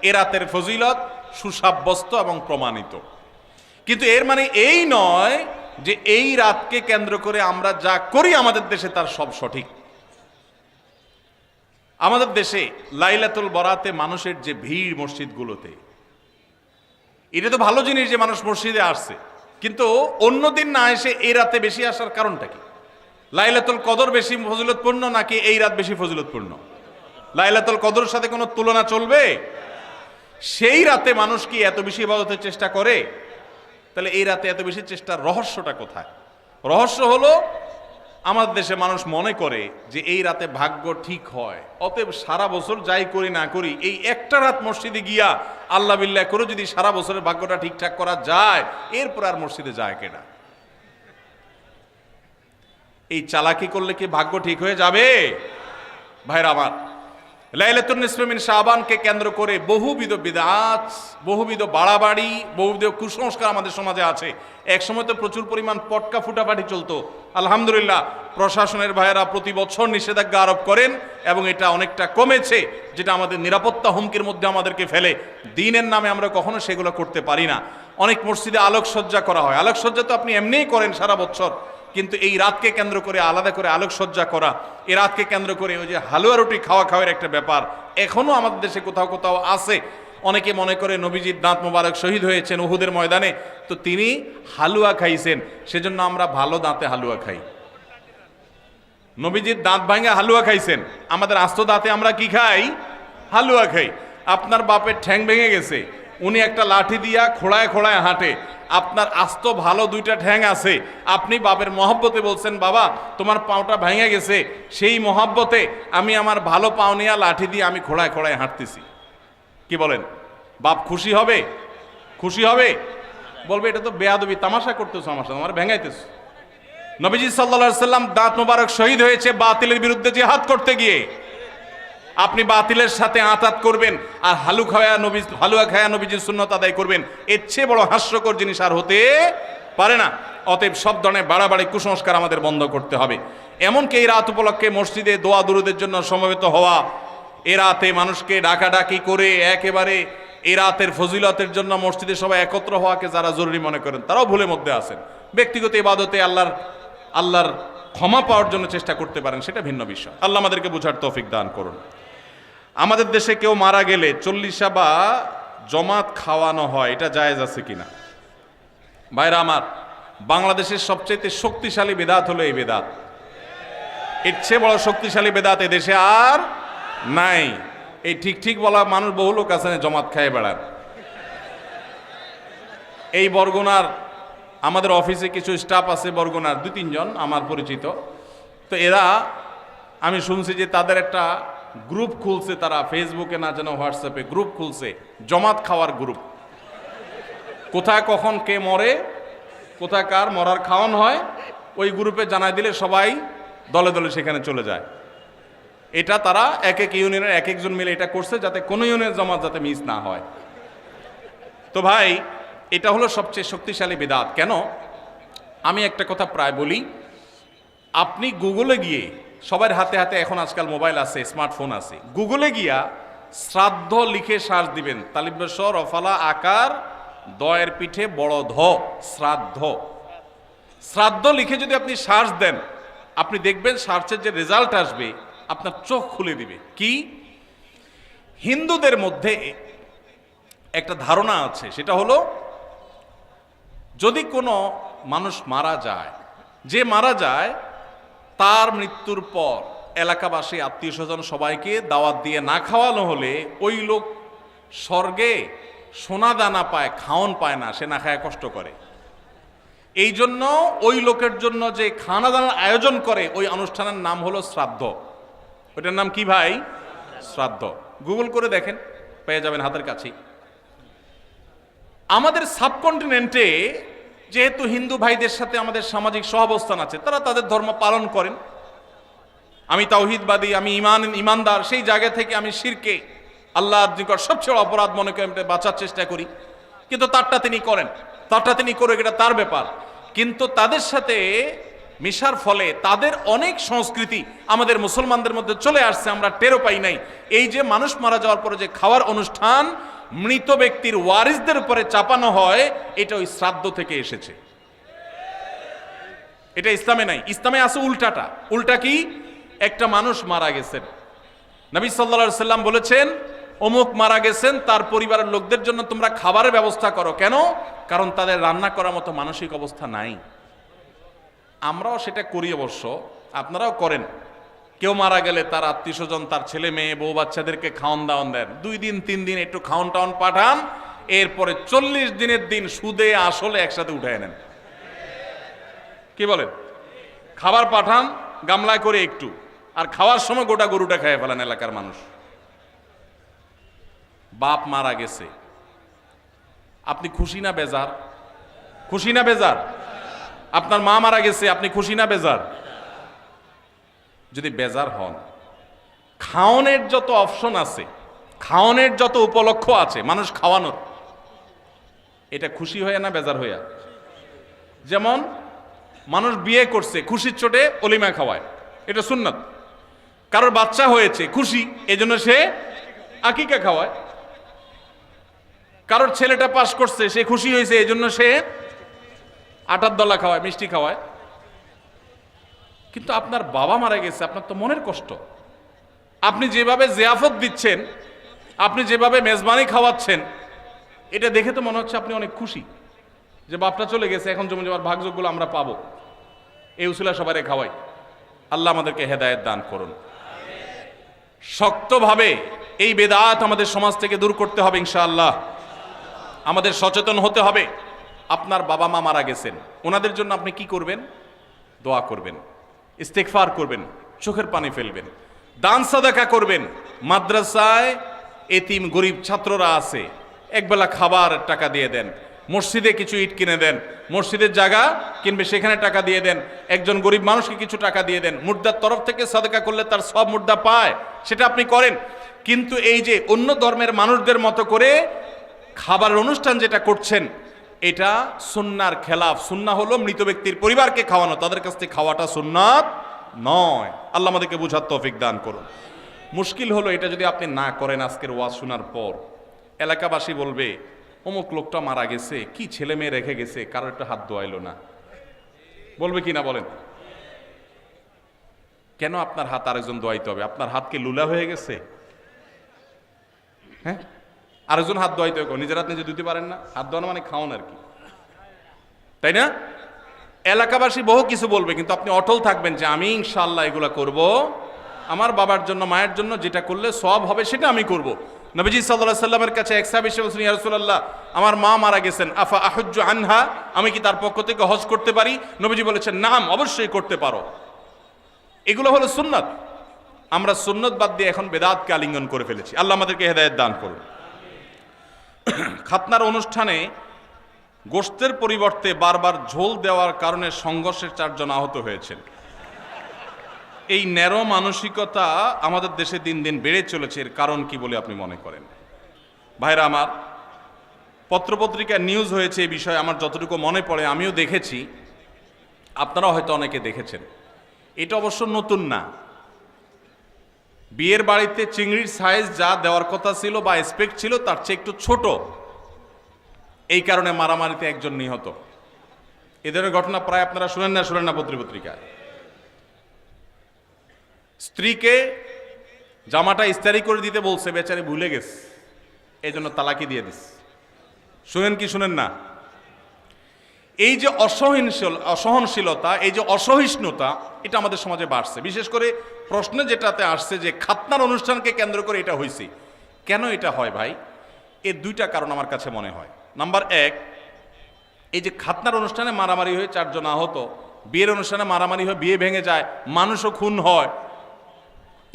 এ রাতের ফজিলত সুসাব্যস্ত এবং প্রমাণিত। কিন্তু এর মানে এই নয় যে এই রাতকে কেন্দ্র করে আমরা যা করি আমাদের দেশে তার সব সঠিক। আমাদের দেশে লাইলাতুল বরাতে মানুষের যে ভিড় মসজিদগুলোতে, এটা তো ভালো জিনিস যে মানুষ মসজিদে আসছে, কিন্তু অন্যদিন না এসে এই রাতে বেশি আসার কারণটা কি? লাইলাতুল কদর বেশি ফজিলতপূর্ণ নাকি এই রাত বেশি ফজিলতপূর্ণ? লাইলাতুল কদরের সাথে কোনো তুলনা চলবে? সেই রাতে মানুষ কি এত বেশি ইবাদতের চেষ্টা করে? তাহলে এই রাতে এত বেশি চেষ্টার রহস্যটা কোথায়? রহস্য হলো আমাদের দেশে মানুষ মনে করে যে এই রাতে ভাগ্য ঠিক হয়, অতএব সারা বছর যাই করি না করি এই একটা রাত মসজিদে গিয়া আল্লাহ বিল্লাহ করে যদি সারা বছরের ভাগ্যটা ঠিকঠাক করা যায়, এরপর আর মসজিদে যায় কেনা। এই চালাকি করলে কি ভাগ্য ঠিক হয়ে যাবে? ভাইরা আমার, লাইলাতুন নিসফে মিন শাবানকে কেন্দ্র করে বহুবিধ বিদআত, বহুবিধ বাড়াবাড়ি, বহুবিধ কুসংস্কার আমাদের সমাজে আছে। এক সময় তো প্রচুর পরিমাণ পটকা ফুটাফাটি চলতো। আলহামদুলিল্লাহ, প্রশাসনের ভাইয়েরা প্রতি বছর নিষেধাজ্ঞা আরোপ করেন এবং এটা অনেকটা কমেছে, যেটা আমাদের নিরাপত্তা হুমকির মধ্যে আমাদেরকে ফেলে। দ্বীনের নামে আমরা কখনো সেগুলো করতে পারি না। অনেক মসজিদে আলোকসজ্জা করা হয়। আলোকসজ্জা তো আপনি এমনিই করেন সারা বছর, কিন্তু এই রাতকে কেন্দ্র করে আলাদা করে আলোকসজ্জা করা, এই রাতকে কেন্দ্র করে ওই যে হালুয়া রুটি খাওয়ার একটা ব্যাপার এখনো আমাদের দেশে কোথাও কোথাও আছে। অনেকে মনে করে নবীজির দাঁত মোবারক শহীদ হয়েছেন উহুদের ময়দানে, তো তিনি হালুয়া খাইছেন, সেজন্য আমরা ভালো দাঁতে হালুয়া খাই। নবীজির দাঁত ভাঙে হালুয়া খাইছেন, আমাদের আস্ত দাঁতে আমরা কি খাই? হালুয়া খাই। আপনার বাপের ঠ্যাং ভেঙে গেছে, উনি একটা লাঠি দিয়া খোড়ায় খোড়ায় হাঁটে, আপনার আস্ত ভালো দুইটা ঠ্যাং আছে, আপনি বাপের মহব্বতে বলছেন বাবা তোমার পাওটা ভেঙে গেছে, সেই মহব্বতে আমি আমার ভালো পাও নিয়ে লাঠি দিয়ে আমি খোড়ায় খোড়ায় হাঁটতেছি। কি বলেন? বাপ খুশি হবে? খুশি হবে? বলবে এটা তো বেয়াদবি, তামাশা করতেছো আমার সাথে, আমার ভেঙাইতেছো। নবীজি সাল্লাল্লাহু আলাইহি সাল্লাম দাঁত মোবারক শহীদ হয়েছে বাতিলের বিরুদ্ধে জিহাদ করতে গিয়ে। আপনি বাতিলের সাথে আঁতাত করবেন আর হালুয়া খায়া নবীজির সুন্নত আদায় করবেন, এর চেয়ে বড় হাস্যকর জিনিস আর হতে পারে না। অতএব সব ধরনের বাড়াবাড়ি কুসংস্কার আমাদের বন্ধ করতে হবে। এমনকি এই রাত উপলক্ষে মসজিদে দোয়া দুরুদের জন্য সমবেত হওয়া, এ রাতে মানুষকে ডাকাডাকি করে একেবারে এ রাতের ফজিলতের জন্য মসজিদে সবাই একত্র হওয়াকে যারা জরুরি মনে করেন, তারাও ভুলের মধ্যে আছেন। ব্যক্তিগত ইবাদতে আল্লাহর ক্ষমা পাওয়ার জন্য চেষ্টা করতে পারেন, সেটা ভিন্ন বিষয়। আল্লাহ আমাদেরকে বুঝার তৌফিক দান করুন। আমাদের দেশে কেউ মারা গেলে চল্লিশা বা জমাত খাওয়ানো হয়, এটা জায়েজ আছে কিনা? ভাইরা আমার, বাংলাদেশের সবচেয়ে শক্তিশালী বেদাত হলো এই বেদাত। এর চেয়ে বড় শক্তিশালী বেদাত এ দেশে আর নাই। এই ঠিক বলা মানুষ বহু লোক আছে জমাত খায় বেড়ান। এই বরগুনার আমাদের অফিসে কিছু স্টাফ আছে, বরগুনার 2-3 জন আমার পরিচিত। তো এরা, আমি শুনছি যে তাদের একটা গ্রুপ খুলছে, তারা ফেসবুকে না যেন হোয়াটসঅ্যাপে গ্রুপ খুলছে, জমাত খাওয়ার গ্রুপ। কোথায় কখন কে মরে, কোথায় কার মরার খাওয়ান হয়, ওই গ্রুপে জানাই দিলে সবাই দলে দলে সেখানে চলে যায়। এটা তারা এক এক ইউনিয়নের এক একজন মিলে এটা করছে, যাতে কোনো ইউনিয়নের জমাত যাতে মিস না হয়। তো ভাই, এটা হলো সবচেয়ে শক্তিশালী বিদআত। কেন? আমি একটা কথা প্রায় বলি, আপনি গুগলে গিয়ে, সবার হাতে হাতে এখন আজকাল মোবাইল আছে, স্মার্টফোন আছে, গুগলে গিয়া শ্রাদ্ধ লিখে সার্চ দিবেন, তালিবেশ্বর রফালা আকার দয়ের পিঠে বড় ধ, শ্রাদ্ধ। শ্রাদ্ধ লিখে যদি আপনি সার্চ দেন, আপনি দেখবেন সার্চের যে রেজাল্ট আসবে আপনার চোখ খুলে দিবে। কি? হিন্দুদের মধ্যে একটা ধারণা আছে, সেটা হলো যদি কোনো মানুষ মারা যায়, যে মারা যায় তার মৃত্যুর পর এলাকাবাসী আত্মীয় স্বজন সবাইকে দাওয়াত দিয়ে না খাওয়ানো হলে ওই লোক স্বর্গে সোনা দানা পায়, খাওন পায় না, সে না খায় কষ্ট করে। এই জন্য ওই লোকের জন্য যে খানা দানার আয়োজন করে, ওই অনুষ্ঠানের নাম হলো শ্রাদ্ধ। ওইটার নাম কি ভাই? শ্রাদ্ধ। গুগল করে দেখেন, পেয়ে যাবেন হাতের কাছেই। আমাদের সাবকন্টিনেন্টে যেহেতু হিন্দু ভাইদের সাথে আমাদের সামাজিক সহাবস্থান আছে, তারা তাদের ধর্ম পালন করেন। আমি তাওহীদবাদী, আমি ইমানদার, সেই জায়গা থেকে আমি শিরকে আল্লাহর নিকট সবচেয়ে অপরাধ মনে করে বাঁচার চেষ্টা করি, কিন্তু তারটা তিনি করেন, তারটা তিনি করে, এটা তার ব্যাপার। কিন্তু তাদের সাথে মিশার ফলে তাদের অনেক সংস্কৃতি আমাদের মুসলমানদের মধ্যে চলে আসছে, আমরা টেরও পাই নাই। এই যে মানুষ মারা যাওয়ার পরে যে খাওয়ার অনুষ্ঠান মৃত ব্যক্তির ওয়ারিসদের উপরে চাপানো হয়, এটা ওই শ্রাদ্ধ থেকে এসেছে। এটা ইসলামে নাই। ইসলামে আছে উল্টাটা। উল্টা কি? একটা মানুষ মারা গেছেন, নবী সাল্লাল্লাহু আলাইহি সাল্লাম বলেছেন অমুক মারা গেছেন, তার পরিবারের লোকদের জন্য তোমরা খাবারের ব্যবস্থা করো। কেন? কারণ তাদের রান্না করার মতো মানসিক অবস্থা নাই। আমরাও সেটা করি, অবশ্য আপনারাও করেন। কেউ মারা গেলে তার আত্মীয় স্বজন, তার ছেলে মেয়ে বউ বাচ্চাদেরকে খাওয়ান দাওয়ান দেন, 2 দিন 3 দিন একটু খাওয়ান টাওয়ান পাঠান, এরপরে 40 দিনের দিন সুদে আসলে একসাথে উঠায় নেন। কি বলেন? খাবার পাঠান গামলায় করে একটু, আর খাওয়ার সময় গোটা গরুটা খেয়ে ফেলেন এলাকার মানুষ। বাপ মারা গেছে, আপনি খুশি না বেজার? খুশি না বেজার? আপনার মা মারা গেছে, আপনি খুশি না বেজার? যদি বেজার হন, খাওয়ানোর যত অপশন আছে, খাওয়ানোর যত উপলক্ষ আছে মানুষ খাওয়ানোর, এটা খুশি হইয়া না বেজার হইয়া? যেমন মানুষ বিয়ে করছে, খুশির চোটে অলিমা খাওয়ায়, এটা সুন্নাত। কারোর বাচ্চা হয়েছে, খুশি, এজন্য সে আকিকা খাওয়ায়। কারোর ছেলেটা পাস করছে, সে খুশি হয়েছে, এজন্য সে আটার দলা খাওয়ায়, মিষ্টি খাওয়ায়। কিন্তু আপনার বাবা মারা গেছে, আপনার তো মনের কষ্ট। আপনি যেভাবে জিয়াফত দিচ্ছেন, আপনি যেভাবে মেজবানি খাওয়াচ্ছেন, এটা দেখে তো মনে হচ্ছে আপনি অনেক খুশি যে বাপটা চলে গেছে, এখন জমি জমার ভাগযোগগুলো আমরা পাবো। এই উসিলা সবাই খাওয়াই। আল্লাহ আমাদেরকে হেদায়েত দান করুন। শক্তভাবে এই বেদাত আমাদের সমাজ থেকে দূর করতে হবে ইনশাআল্লাহ। আমাদের সচেতন হতে হবে। আপনার বাবা মা মারা গেছেন, ওনাদের জন্য আপনি কি করবেন? দোয়া করবেন, ইস্তেগফার করবেন, চোখের পানি ফেলবেন, দান সাদাকা করবেন। মাদ্রাসায় এতিম গরিব ছাত্ররা আছে, একবেলা খাবার টাকা দিয়ে দেন। মসজিদে কিছু ইট কিনে দেন, মসজিদের জায়গা কিনবে সেখানে টাকা দিয়ে দেন। একজন গরিব মানুষকে কিছু টাকা দিয়ে দেন। মুর্দার তরফ থেকে সাদাকা করলে তার সব মুর্দা পায়, সেটা আপনি করেন। কিন্তু এই যে অন্য ধর্মের মানুষদের মতো করে খাবারের অনুষ্ঠান যেটা করছেন, এটা সুন্নাহর খেলাফ। সুন্নাহ হলো মৃত ব্যক্তির পরিবারকে খাওয়ানো, তাদের কাছ থেকে খাওয়াটা সুন্নাত নয়। আল্লাহ আমাদেরকে বুঝার তৌফিক দান করুন। মুশকিল হলো এটা যদি আপনি না করেন, আজকের ওয়াজ শোনার পর এলাকাবাসী বলবে অমুক লোকটা মারা গেছে, কি ছেলে মেয়ে রেখে গেছে, কারোর একটা হাত ধোয়াইলো না। বলবে কি না বলেন? কেন আপনার হাত আরেকজন ধোয়াইতে হবে? আপনার হাত কি লুলা হয়ে গেছে? হ্যাঁ, আরেকজন হাত ধোয়াইতে হবে, নিজের হাত নিজে ধুতে পারেন না? হাত ধোয়ানো মানে খাওয়ান আর কি, তাই না? এলাকাবাসী বহু কিছু বলবে, কিন্তু আপনি অটল থাকবেন যে আমি ইনশাআল্লাহ এগুলা করব, আমার বাবার জন্য মায়ের জন্য যেটা করলে সওয়াব হবে সেটা আমি করব। নবীজি সাল্লাল্লাহু আলাইহি সাল্লামের কাছে এক সাহাবী এসে বলছেন, ইয়া রাসূলুল্লাহ, আমার মা মারা গেছেন, আফা আহুজ্জু আনহা, আমি কি তার পক্ষ থেকে হজ করতে পারি? নবীজি বলেছেন, নাম, অবশ্যই করতে পারো। এগুলো হলো সুন্নাত। আমরা সুন্নাত বাদ দিয়ে এখন বেদাতকে আলিঙ্গন করে ফেলেছি। আল্লাহ আমাদেরকে হেদায়েত দান করুন। খাতনার অনুষ্ঠানে গোশতের পরিবর্তে বারবার ঝোল দেওয়ার কারণে সংঘর্ষে 4 জন আহত হয়েছেন। এই ন্যারো মানসিকতা আমাদের দেশে দিন দিন বেড়ে চলেছে। এর কারণ কি বলে আপনি মনে করেন? ভাইরা আমার, পত্রপত্রিকায় নিউজ হয়েছে এই বিষয়ে, আমার যতটুকু মনে পড়ে আমিও দেখেছি, আপনারাও হয়তো অনেকে দেখেছেন। এটা অবশ্য নতুন না। বিয়ের বাড়িতে চিংড়ির সাইজ যা দেওয়ার কথা ছিল বা এক্সপেক্ট ছিল তার চেয়ে একটু ছোট, এই কারণে মারামারিতে একজন নিহত। এ ধরনের ঘটনা প্রায় আপনারা শুনেন না পত্রপত্রিকায়। স্ত্রীকে জামাটা ইস্তারি করে দিতে বলছে, বেচারি ভুলে গেছে, এই জন্য তালাকি দিয়ে দিস। শুনেন কি শুনেন না? এই যে অসহনশীলতা, এই যে অসহিষ্ণুতা, এটা আমাদের সমাজে বাড়ছে। বিশেষ করে প্রশ্নে যেটাতে আসছে যে খাতনার অনুষ্ঠানকে কেন্দ্র করে এটা হয়েছে। কেন এটা হয় ভাই? এর 2টা কারণ আমার কাছে মনে হয়। নাম্বার 1, এই যে খাতনার অনুষ্ঠানে মারামারি হয়ে 4 জন আহত, বিয়ের অনুষ্ঠানে মারামারি হয়ে বিয়ে ভেঙে যায়, মানুষও খুন হয়,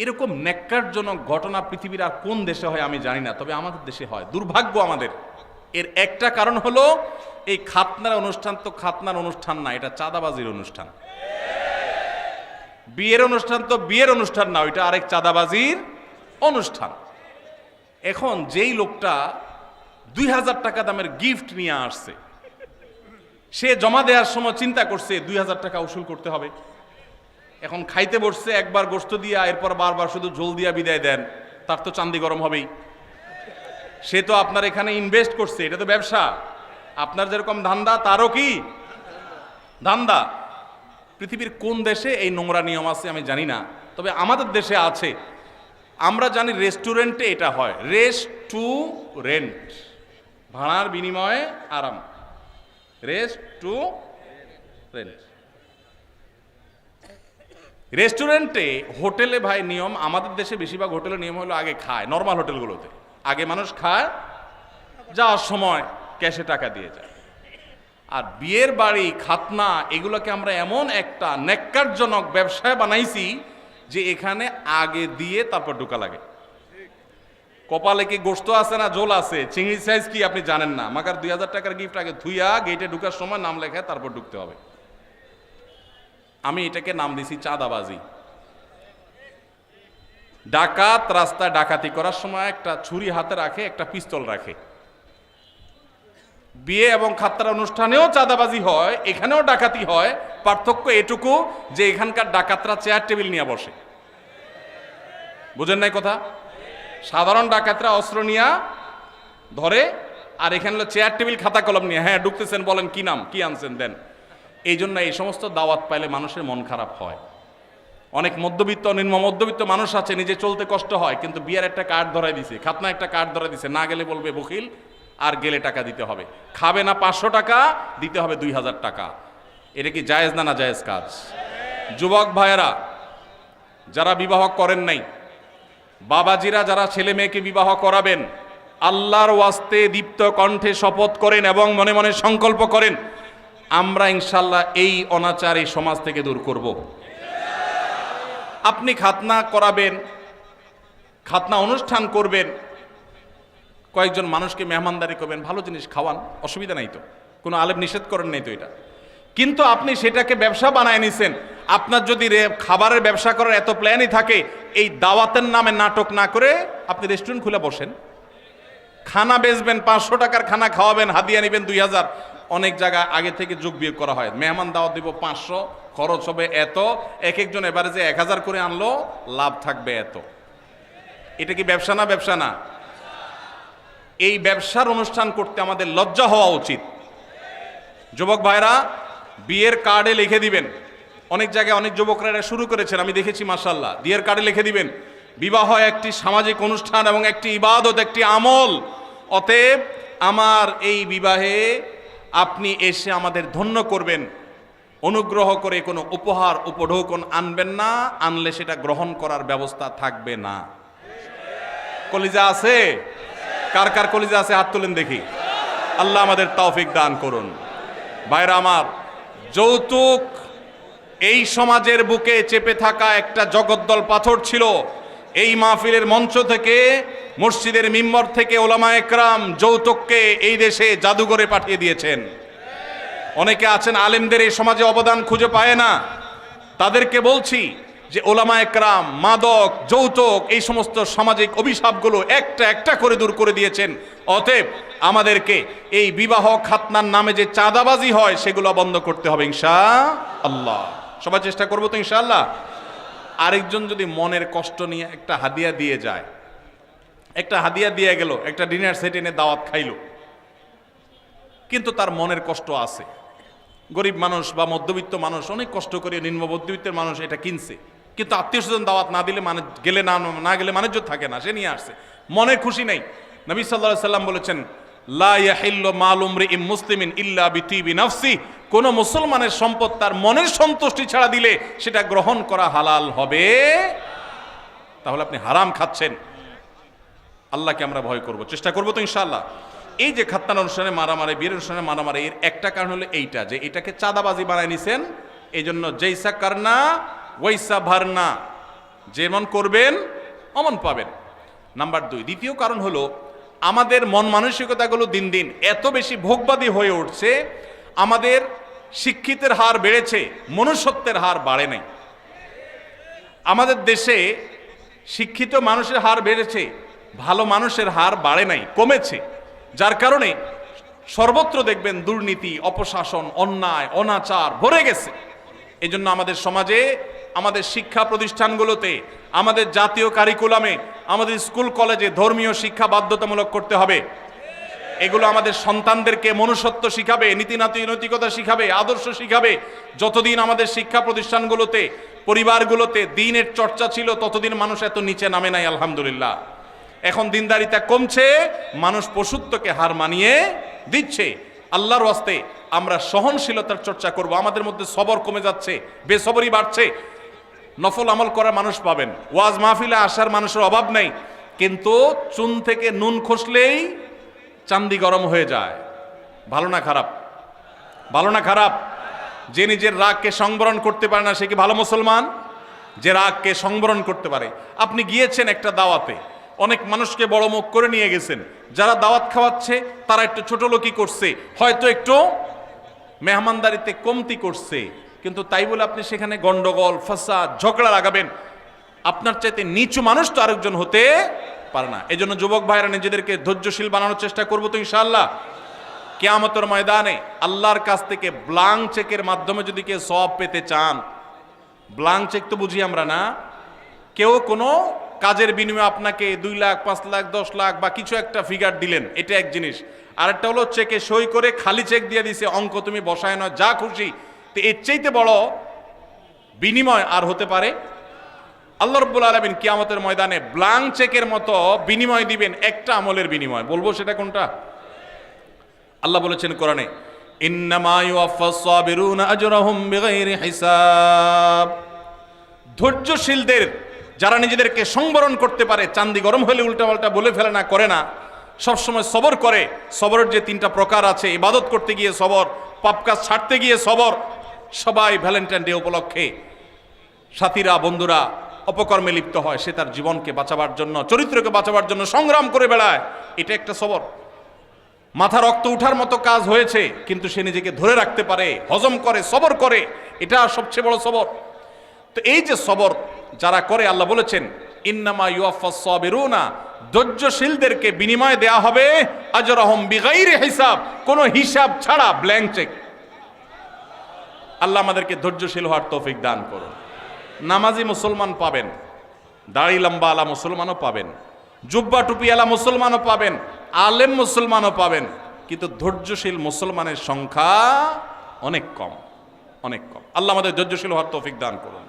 এরকম ন্যাক্কারজনক ঘটনা পৃথিবীর আর কোন দেশে হয় আমি জানি না, তবে আমাদের দেশে হয়। দুর্ভাগ্য আমাদের। এর একটা কারণ হলো এই খাতনার অনুষ্ঠান তো খাতনার অনুষ্ঠান না, এটা চাঁদাবাজির অনুষ্ঠান। বিয়ের অনুষ্ঠান তো বিয়ের অনুষ্ঠান না, ওইটা আরেক চাঁদাবাজির অনুষ্ঠান। এখন যেই লোকটা 2000 টাকা দামের গিফট নিয়ে আসছে, সে জমা দেওয়ার সময় চিন্তা করছে 2000 টাকা উসুল করতে হবে। এখন খাইতে বসছে, একবার গোশত দিয়া এরপর বারবার শুধু ঝোল দিয়া বিদায় দেন, তার তো চান্দি গরম হবেই। সে তো আপনার এখানে ইনভেস্ট করছে, এটা তো ব্যবসা। আপনার যেরকম ধান্দা তারও কি ধান্দা। পৃথিবীর কোন দেশে এই নোংরা নিয়ম আছে আমি জানি না, তবে আমাদের দেশে আছে। আমরা জানি রেস্টুরেন্টে এটা হয়, রেস্টুরেন্ট, ভাড়ার বিনিময়ে আরাম, রেস্টুরেন্ট। রেস্টুরেন্টে, হোটেলে ভাই নিয়ম, আমাদের দেশে বেশিরভাগ হোটেলের নিয়ম হলো আগে খায়, নর্মাল হোটেলগুলোতে আগে মানুষ খায়, যাওয়ার সময় ক্যাশে টাকা দিয়ে যায়। আর বিয়ের বাড়ি, খাতনা, এগুলোকে আমরা এমন একটা নেক্কারজনক ব্যবসায় বানাইছি যে এখানে আগে দিয়ে তারপর ঢোকা লাগে। কপালে কি গোশত আছে না জোল আছে, চিংড়ি সাইজ কি আপনি জানেন না, মাকার 2000 টাকার গিফট আগে ধুইয়া গেটে ঢুকার সময় নাম লেখায় তারপর ঢুকতে হবে। আমি এটাকে নাম দিছি চাঁদাবাজি। ডাকাত রাস্তায় ডাকাতি করার সময় একটা ছুরি হাতে রাখে, একটা পিস্তল রাখে। বিয়ে এবং খাতনা অনুষ্ঠানেও চাঁদাবাজি হয়, এখানেও ডাকাতি হয়। পার্থক্য এটুকু যে এখানকার ডাকাতরা চেয়ার টেবিল নিয়ে বসে। বুঝেন নাই কথা? সাধারণ ডাকাতরা অস্ত্র নিয়ে ধরে, আর এখানে চেয়ার টেবিল খাতা কলম নিয়ে, হ্যাঁ ঢুকতেছেন, বলেন কি নাম, কি আনছেন দেন। এই জন্য এই সমস্ত দাওয়াত পাইলে মানুষের মন খারাপ হয়। অনেক মধ্যবিত্ত, নিম্ন মধ্যবিত্ত মানুষ আছে, নিজে চলতে কষ্ট হয়, কিন্তু বিয়ের একটা কার্ড ধরাই দিছে, খাতনা একটা কার্ড ধরাই দিছে, না গেলে বলবে বকিল, আর গেলে টাকা দিতে হবে। খাবে না 500 টাকা, দিতে হবে 2000 টাকা। এটা কি জায়েজ না জায়েজ কাজ? যুবক ভাইয়েরা যারা বিবাহ করেন নাই, বাবাজিরা যারা ছেলে মেয়েকে বিবাহ করাবেন, আল্লাহর ওয়াস্তে দীপ্ত কণ্ঠে শপথ করেন এবং মনে মনে সংকল্প করেন, আমরা ইনশাল্লাহ এই অনাচার এই সমাজ থেকে দূর করব। আপনি খাতনা করাবেন, খাতনা অনুষ্ঠান করবেন, কয়েকজন মানুষকে মেহমানদারি করবেন, ভালো জিনিস খাওয়ান, অসুবিধা নাই তো, কোনো আলেম নিষেধ করেন নাই তো এটা। কিন্তু আপনি সেটাকে ব্যবসা বানায় নিছেন। আপনার যদি খাবারের ব্যবসা করার এত প্ল্যানই থাকে, এই দাওয়াতের নামে নাটক না করে আপনি রেস্টুরেন্ট খুলে বসেন, খানা বেচবেন, 500 টাকার খানা খাওয়াবেন, হাদিয়া নেবেন 2000। অনেক জায়গায় আগে থেকে যোগ বিয়োগ করা হয়, মেহমান দাওয়াত দিব 500, খরচ হবে এত, এক একজন এবারে যে 1000 করে আনলো, লাভ থাকবে এত। এটা কি ব্যবসা না? ব্যবসা না? এই ব্যবসার অনুষ্ঠান করতে আমাদের লজ্জা হওয়া উচিত। যুবক ভাইরা বিয়ের কার্ডে লিখে দিবেন, অনেক জায়গায় অনেক যুবকরা এটা শুরু করেছেন, আমি দেখেছি মাশাআল্লাহ। বিয়ের কার্ডে লিখে দিবেন, বিবাহ একটি সামাজিক অনুষ্ঠান এবং একটি ইবাদত, একটি আমল। অতএব আমার এই বিবাহে আপনি এসে আমাদের ধন্য করবেন, অনুগ্রহ করে কোনো উপহার উপঢৌকন আনবেন না, আনলে সেটা গ্রহণ করার ব্যবস্থা থাকবে না। কলিজা আছে? কার কার কলিজা আছে হাত তুলেন দেখি। আল্লাহ আমাদের তৌফিক দান করুন। ভাইরা আমার, যৌতুক এই সমাজের বুকে চেপে থাকা একটা জগদ্দল পাথর ছিল। এই মাহফিলের মঞ্চ থেকে, মসজিদের মিম্বর থেকে ওলামায়ে একরাম যৌতুককে এই দেশে জাদুঘরে পাঠিয়ে দিয়েছেন। অনেকে আছেন আলেমদের এই সমাজে অবদান খুঁজে পায় না, তাদেরকে বলছি যে ওলামায়ে একরাম মাদক, যৌতুক, এই সমস্ত সামাজিক অভিশাপগুলো একটা একটা করে দূর করে দিয়েছেন। অতএব আমাদেরকে এই বিবাহ খাতনার নামে যে চাঁদাবাজি হয় সেগুলো বন্ধ করতে হবে ইনশাআল্লাহ। সবাই চেষ্টা করবো তো ইনশাআল্লাহ। আরেকজন যদি মনের কষ্ট নিয়ে একটা হাদিয়া দিয়ে যায়, একটা হাদিয়া দিয়ে গেল, একটা ডিনার সেট এনে দাওয়াত খাইলো, কিন্তু তার মনের কষ্ট আছে। গরিব মানুষ বা মধ্যবিত্ত মানুষ অনেক কষ্ট করে, নিম্ন মধ্যবিত্তের মানুষ এটা কিনছে, কিন্তু আত্মীয় স্বজন দাওয়াত না দিলে মানে গেলে না গেলে মানুষ থাকে না, সে নিয়ে আসছে, মনে খুশি নেই। নবী সাল্লাল্লাহু আলাইহি সাল্লাম বলেছেন, লা ইয়াহিল্লু মালু ইমরিইন মুসলিমিন ইল্লা বিতিবি নাফসি, কোন মুসলমানের সম্পদ তার মনের সন্তুষ্টি ছাড়া দিলে সেটা গ্রহণ করা হালাল হবে। তাহলে আপনি হারাম খাচ্ছেন। আল্লাহকে আমরা ভয় করব, চেষ্টা করবো তো ইনশাআল্লাহ। এই যে খাতনা অনুষ্ঠানে মারামারি, বিয়ের অনুষ্ঠানে মারামারি, এর একটা কারণ হলো এইটা, যে এটাকে চাঁদাবাজি বানায় নিছেন। এই জন্য জৈসা কারনা ওয়াইসা ভারনা, যেমন করবেন অমন পাবেন। নাম্বার 2, দ্বিতীয় কারণ হলো আমাদের মন মানসিকতাগুলো দিন দিন এত বেশি ভোগবাদী হয়ে উঠছে, আমাদের শিক্ষিতের হার বেড়েছে, মনুষ্যত্বের হার বাড়ে নাই। আমাদের দেশে শিক্ষিত মানুষের হার বেড়েছে, ভালো মানুষের হার বাড়ে নাই, কমেছে। যার কারণে সর্বত্র দেখবেন দুর্নীতি, অপশাসন, অন্যায়, অনাচার ভরে গেছে। এই জন্য আমাদের সমাজে, আমাদের শিক্ষা প্রতিষ্ঠানগুলোতে, আমাদের জাতীয় কারিকুলামে, আমাদের স্কুল কলেজে ধর্মীয় শিক্ষা বাধ্যতামূলক করতে হবে। এগুলো আমাদের সন্তানদেরকে মনুষ্যত্ব শিখাবে, নৈতিকতা শিখাবে, আদর্শ শিখাবে। যতদিন আমাদের শিক্ষা প্রতিষ্ঠানগুলোতে, পরিবারগুলোতে দ্বীনের চর্চা ছিল, ততদিন মানুষ এত নিচে নামে নাই আলহামদুলিল্লাহ। এখন দিনদারিতা কমছে, মানুষ পশুত্বকে হার মানিয়ে দিচ্ছে। আল্লাহর ওয়াস্তে আমরা সহনশীলতার চর্চা করব। আমাদের মধ্যে সবর কমে যাচ্ছে, বেসবরই বাড়ছে। নফল আমল করার মানুষ পাবেন, ওয়াজ মাহফিলে আসার মানুষের অভাব নেই, কিন্তু চুন থেকে নুন খসলেই চান্দি গরম হয়ে যায়। ভালো না খারাপ? ভালো না খারাপ? যে নিজের রাগকে সংবরণ করতে পারে না সে কি ভালো মুসলমান? যে রাগকে সংবরণ করতে পারে। আপনি গিয়েছেন একটা দাওয়াতে, অনেক মানুষকে বড় মুখ করে নিয়ে গেছেন, যারা দাওয়াত খাওয়াচ্ছে তারা একটু ছোট লোকই করছে, হয়তো একটু মেহমানদারিতে কমতি করছে, কিন্তু তাই বলে আপনি সেখানে গন্ডগোল, ফাসাদ, ঝগড়া লাগাবেন? আপনার চাইতে নিচু মানুষ তো আরেকজন হতে পারে না। এই জন্য যুবক ভাইরা নিজেদেরকে ধৈর্যশীল বানানোর চেষ্টা করবো তো ইনশাআল্লাহ। কিয়ামতের ময়দানে আল্লাহর কাছ থেকে ব্লাঙ্ক চেকের মাধ্যমে যদি কেউ সওয়াব পেতে চান, ব্লাঙ্ক চেক তো বুঝি আমরা না, কেউ কোনো কাজের বিনিময়ে আপনাকে 2 লাখ, 5 লাখ, 10 লাখ বা কিছু একটা ফিগার দিলেন, এটা এক জিনিস। আরেকটা হলো চেকে সই করে খালি চেক দিয়ে দিছে, অঙ্ক তুমি বসায় নয়, যা খুশি। তো এর চাইতে বড় বিনিময় আর হতে পারে? আল্লাহ রাব্বুল আলামিন কিয়ামতের ময়দানে ব্লাঙ্ক চেকের মতো বিনিময় দিবেন একটা আমলের বিনিময়। বলবো সেটা কোনটা? আল্লাহ বলেছেন কোরআনে, ইন্নামা ইউওয়াফাস সাবিরুনা আজরাহুম বিগাইরি হিসাব। ধৈর্যশীলদের, যারা নিজেদেরকে সংবরণ করতে পারে, চান্দি গরম হলে উল্টাপাল্টা বলে ফেলে না, করে না, সবসময় সবর করে। সবরের যে 3টা প্রকার আছে, ইবাদত করতে গিয়ে সবর, পাপ কাজ ছাড়তে গিয়ে সবর। সবাই ভ্যালেন্টাইন ডে উপলক্ষে সাথীরা, বন্ধুরা অপকর্মে লিপ্ত হয়, সে তার জীবনকে বাঁচাবার জন্য, চরিত্রকে বাঁচাবার জন্য সংগ্রাম করে বেড়ায়, এটা একটা সবর। মাথা রক্ত উঠার মতো কাজ হয়েছে, কিন্তু সে নিজেকে ধরে রাখতে পারে, হজম করে, সবর করে, এটা সবচেয়ে বড় সবর। তো এই যে সবর যারা করে, আল্লাহ বলেছেন ইন্নামা ইউওয়াফাস সাবিরুনা, ধৈর্যশীলদেরকে বিনিময় দেয়া হবে আজরাহুম বিগাইরি হিসাব, কোনো হিসাব ছাড়া, ব্ল্যাঙ্ক চেক। আল্লাহ আমাদেরকে ধৈর্যশীল হওয়ার তৌফিক দান করুন। নামাজি মুসলমান পাবেন, দাড়ি লম্বা আলা মুসলমানও পাবেন, জুব্বা টুপি আলা মুসলমানও পাবেন, আলেম মুসলমানও পাবেন, কিন্তু ধৈর্যশীল মুসলমানের সংখ্যা অনেক কম, অনেক কম। আল্লাহ আমাদের ধৈর্যশীল হওয়ার তৌফিক দান করুন।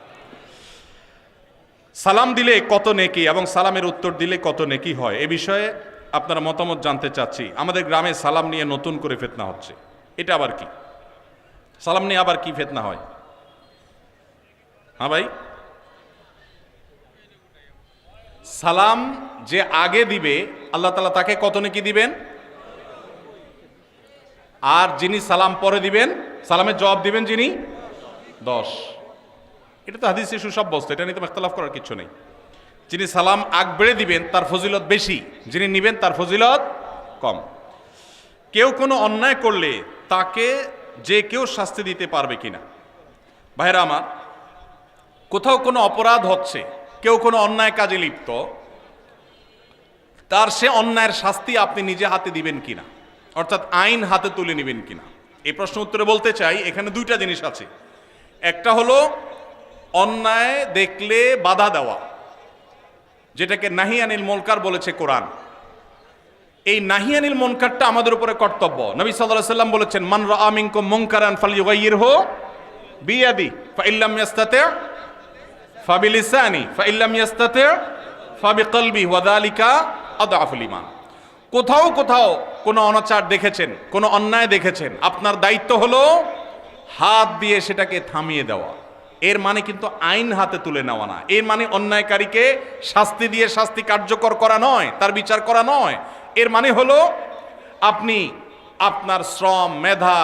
সালাম দিলে কত নেকি এবং সালামের উত্তর দিলে কত নেকি হয়, এ বিষয়ে আপনারা মতামত জানতে চাচ্ছি। আমাদের গ্রামে সালাম নিয়ে নতুন করে ফিতনা হচ্ছে, এটা আবার কি? সালাম নিয়ে আবার কি ফিতনা হয়? হ্যাঁ ভাই, সালাম যে আগে দিবে আল্লাহ তাআলা তাকে কত নেকি দিবেন, আর যিনি সালাম পরে দিবেন, সালামের জবাব দিবেন যিনি, 10। এটা তো হাদিসে সুসাব্যস্ত, এটা নিয়ে তো ইখতিলাফ করার কিছু নেই। যিনি সালাম আগ বেড়ে দিবেন তার ফজিলত বেশি, যিনি নিবেন তার ফজিলত কম। কেউ কোনো অন্যায় করলে তাকে যে কেউ শাস্তি দিতে পারবে কিনা? ভাইরা আমার, কোথাও কোনো অপরাধ হচ্ছে, কেউ কোনো অন্যায় কাজে লিপ্ত, তার সে অন্যায়ের শাস্তি আপনি নিজে হাতে দিবেন কিনা, অর্থাৎ আইন হাতে তুলে নেবেন কিনা? এই প্রশ্ন উত্তরে বলতে চাই, এখানে 2টা জিনিস আছে। একটা হলো অন্যায় দেখলে বাধা দেওয়া, যেটাকে নাহি আনিল মুনকার বলেছে কোরআন। এই নাহি আনিল মুনকারটা আমাদের উপরে কর্তব্য। নবী সাল্লাল্লাহু আলাইহি ওয়াসাল্লাম বলেছেন, মান রাআ মিনকুম মুনকারান ফালইয়ুগাইয়িরহু বিয়াদি ফাইল্লাম ইয়াস্তাতি' ফাবিলিসানি ফাইল্লাম ইয়াস্তাতি' ফাবিকলবি ওয়া যালিকা আদআফুল ঈমান। কোথাও কোথাও কোনো অনাচার দেখেছেন, কোনো অন্যায় দেখেছেন, আপনার দায়িত্ব হলো হাত দিয়ে সেটাকে থামিয়ে দেওয়া। এর মানে কিন্তু আইন হাতে তুলে নেওয়া না, এর মানে অন্যায়কারীকে শাস্তি দিয়ে শাস্তি কার্যকর করা নয়, তার বিচার করা নয়। এর মানে হলো আপনি আপনার শ্রম, মেধা,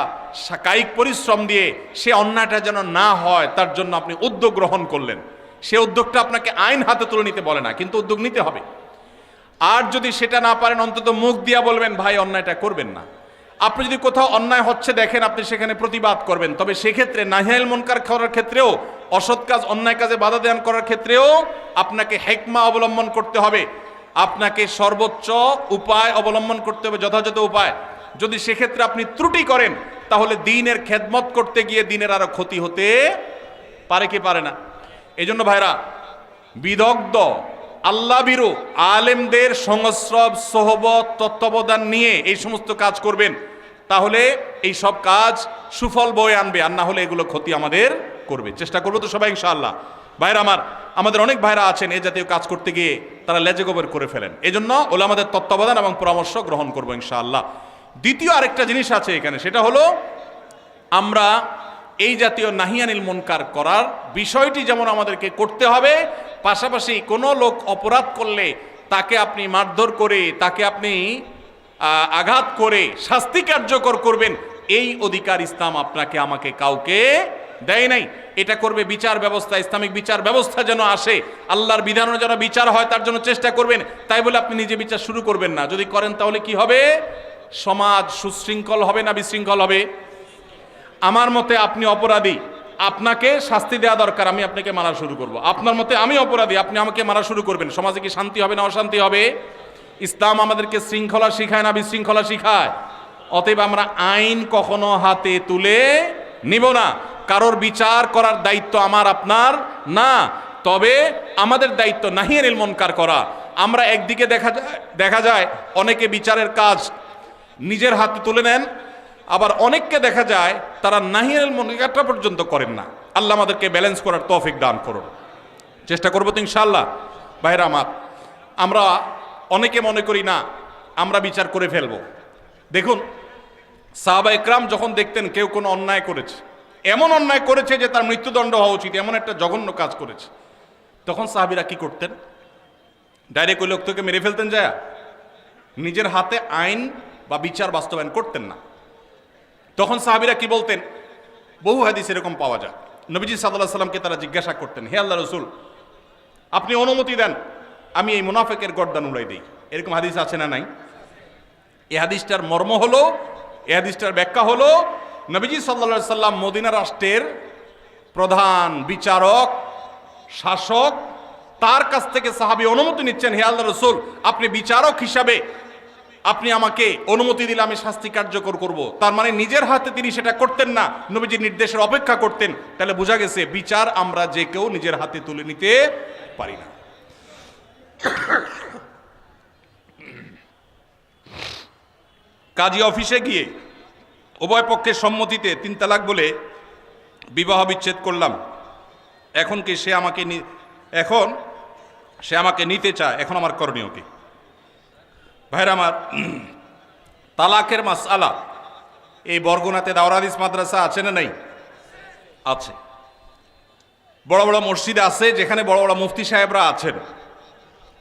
কায়িক পরিশ্রম দিয়ে সে অন্যায়টা যেন না হয় তার জন্য আপনি উদ্যোগ গ্রহণ করলেন। সে উদ্যোগটা আপনাকে আইন হাতে তুলে নিতে বলে না, কিন্তু উদ্যোগ নিতে হবে। আর যদি সেটা না পারেন, অন্তত মুখ দিয়া বলবেন ভাই অন্যায়টা করবেন না। আপনি যদি কোথাও অন্যায় হচ্ছে দেখেন, আপনি সেখানে প্রতিবাদ করবেন। তবে সেক্ষেত্রে নাহি আনিল মুনকার করার ক্ষেত্রেও, অসৎ কাজ, অন্যায় কাজে বাধা দান করার ক্ষেত্রেও আপনাকে হিকমা অবলম্বন করতে হবে, আপনাকে সর্বোচ্চ উপায় অবলম্বন করতে হবে, যথাযথ উপায়। যদি সেক্ষেত্রে আপনি ত্রুটি করেন, তাহলে দ্বীনের খেদমত করতে গিয়ে দ্বীনের আরো ক্ষতি হতে পারে কি পারে না? এই জন্য ভাইরা, বিদগ্ধ আল্লাহ বিরু আলেমদের সংস্রব, সোহবত, তত্ত্বাবধান নিয়ে এই সমস্ত কাজ করবেন, তাহলে এই সব কাজ সুফল বয়ে আনবে, আর না হলে এগুলো ক্ষতি আমাদের করবে। চেষ্টা করবো তো সবাই ইনশাআল্লাহ। ভাইরা আমার, আমাদের অনেক ভাইরা আছেন এই জাতীয় কাজ করতে গিয়ে তারা লেজে গোবর করে ফেলেন। এই জন্য ওলামাদের তত্ত্বাবধান এবং পরামর্শ গ্রহণ করবো ইনশাআল্লাহ। দ্বিতীয় আরেকটা জিনিস আছে এখানে, সেটা হলো আমরা এই জাতীয় নাহি আনিল মুনকার করার বিষয়টি যেমন আমাদেরকে করতে হবে, পাশাপাশি কোনো লোক অপরাধ করলে তাকে আপনি মারধর করে, তাকে আপনি আঘাত করে শাস্তি কার্যকর করবেন, এই অধিকার ইসলাম আপনাকে আমাকে কাউকে দেয় নাই। এটা করবে বিচার ব্যবস্থা, ইসলামিক বিচার ব্যবস্থা যেন আসে, আল্লাহর বিধানও যেন বিচার হয় তার জন্য চেষ্টা করবেন। তাই বলে আপনি নিজে বিচার শুরু করবেন না। যদি করেন তাহলে কি হবে? সমাজ সুশৃঙ্খল হবে না বিশৃঙ্খল হবে? আমার মতে আপনি অপরাধী, আপনাকে শাস্তি দেওয়া দরকার, আমি আপনাকে মারা শুরু করব। আপনার মতে আমি অপরাধী, আপনি আমাকে মারা শুরু করবেন, সমাজে কি শান্তি হবে না অশান্তি হবে? ইসলাম আমাদেরকে শৃঙ্খলা শিখায় না বিশৃঙ্খলা শিখায়? অতএব আমরা আইন কখনো হাতে তুলে নিব না। কারোর বিচার করার দায়িত্ব আমার আপনার না, তবে আমাদের দায়িত্ব নাহিয়ানিল মুনকার করা। আমরা একদিকে দেখা যায় অনেকে বিচারের কাজ নিজের হাতে তুলে নেন, আবার অনেককে দেখা যায় তারা নাহিয়ানিল মুনকারটা পর্যন্ত করেন না। আল্লাহ আমাদেরকে ব্যালেন্স করার তৌফিক দান করুন। চেষ্টা করবো তো ইনশাআল্লাহ। ভাইরা আমার, আমরা অনেকে মনে করি না আমরা বিচার করে ফেলবো। দেখুন, সাহাবা ইকরাম যখন দেখতেন কেউ কোনো অন্যায় করেছে, এমন অন্যায় করেছে যে তার মৃত্যুদণ্ড হওয়া উচিত, এমন একটা জঘন্য কাজ করেছে, তখন সাহাবীরা কি করতেন? ডাইরেক্ট ওই লোকটাকে মেরে ফেলতেন যায়? নিজের হাতে আইন বা বিচার বাস্তবায়ন করতেন না। তখন সাহাবীরা কি বলতেন? বহু হাদিস এরকম পাওয়া যায়। নবীজি সাল্লাল্লাহু আলাইহি সাল্লামকে তারা জিজ্ঞাসা করতেন, হে আল্লাহ রাসূল, আপনি অনুমতি দেন আমি এই মুনাফিকের গর্দান উড়াই দেই। এরকম হাদিস আছে না নাই? এই হাদিসটার মর্ম হলো, এই হাদিসটার ব্যাখ্যা হলো, নবীজি সাল্লাল্লাহু আলাইহি সাল্লাম মদিনা রাষ্ট্রের প্রধান বিচারক, শাসক, তার কাছ থেকে সাহাবী অনুমতি নিচ্ছেন, হে আল্লাহ রাসূল, আপনি বিচারক হিসাবে আপনি আমাকে অনুমতি দিলে আমি শাস্তি কার্যকর করব। তার মানে নিজের হাতে তিনি সেটা করতেন না, নবীজির নির্দেশের অপেক্ষা করতেন। তাহলে বোঝা গেছে বিচার আমরা যে কেউ নিজের হাতে তুলে নিতে পারি না। কাজী অফিসে গিয়ে উভয় পক্ষের সম্মতিতে 3 তালাক বলে বিবাহ বিচ্ছেদ করলাম, এখন কি সে আমাকে নিতে চায়, এখন আমার করণীয় কি? ভাইরা আমার, তালাকের মাসআলা এই বরগুনাতে দাওরা হাদিস মাদ্রাসা আছে না নাই? আছে। বড় বড় মসজিদ আছে যেখানে বড় বড় মুফতি সাহেবরা আছেন,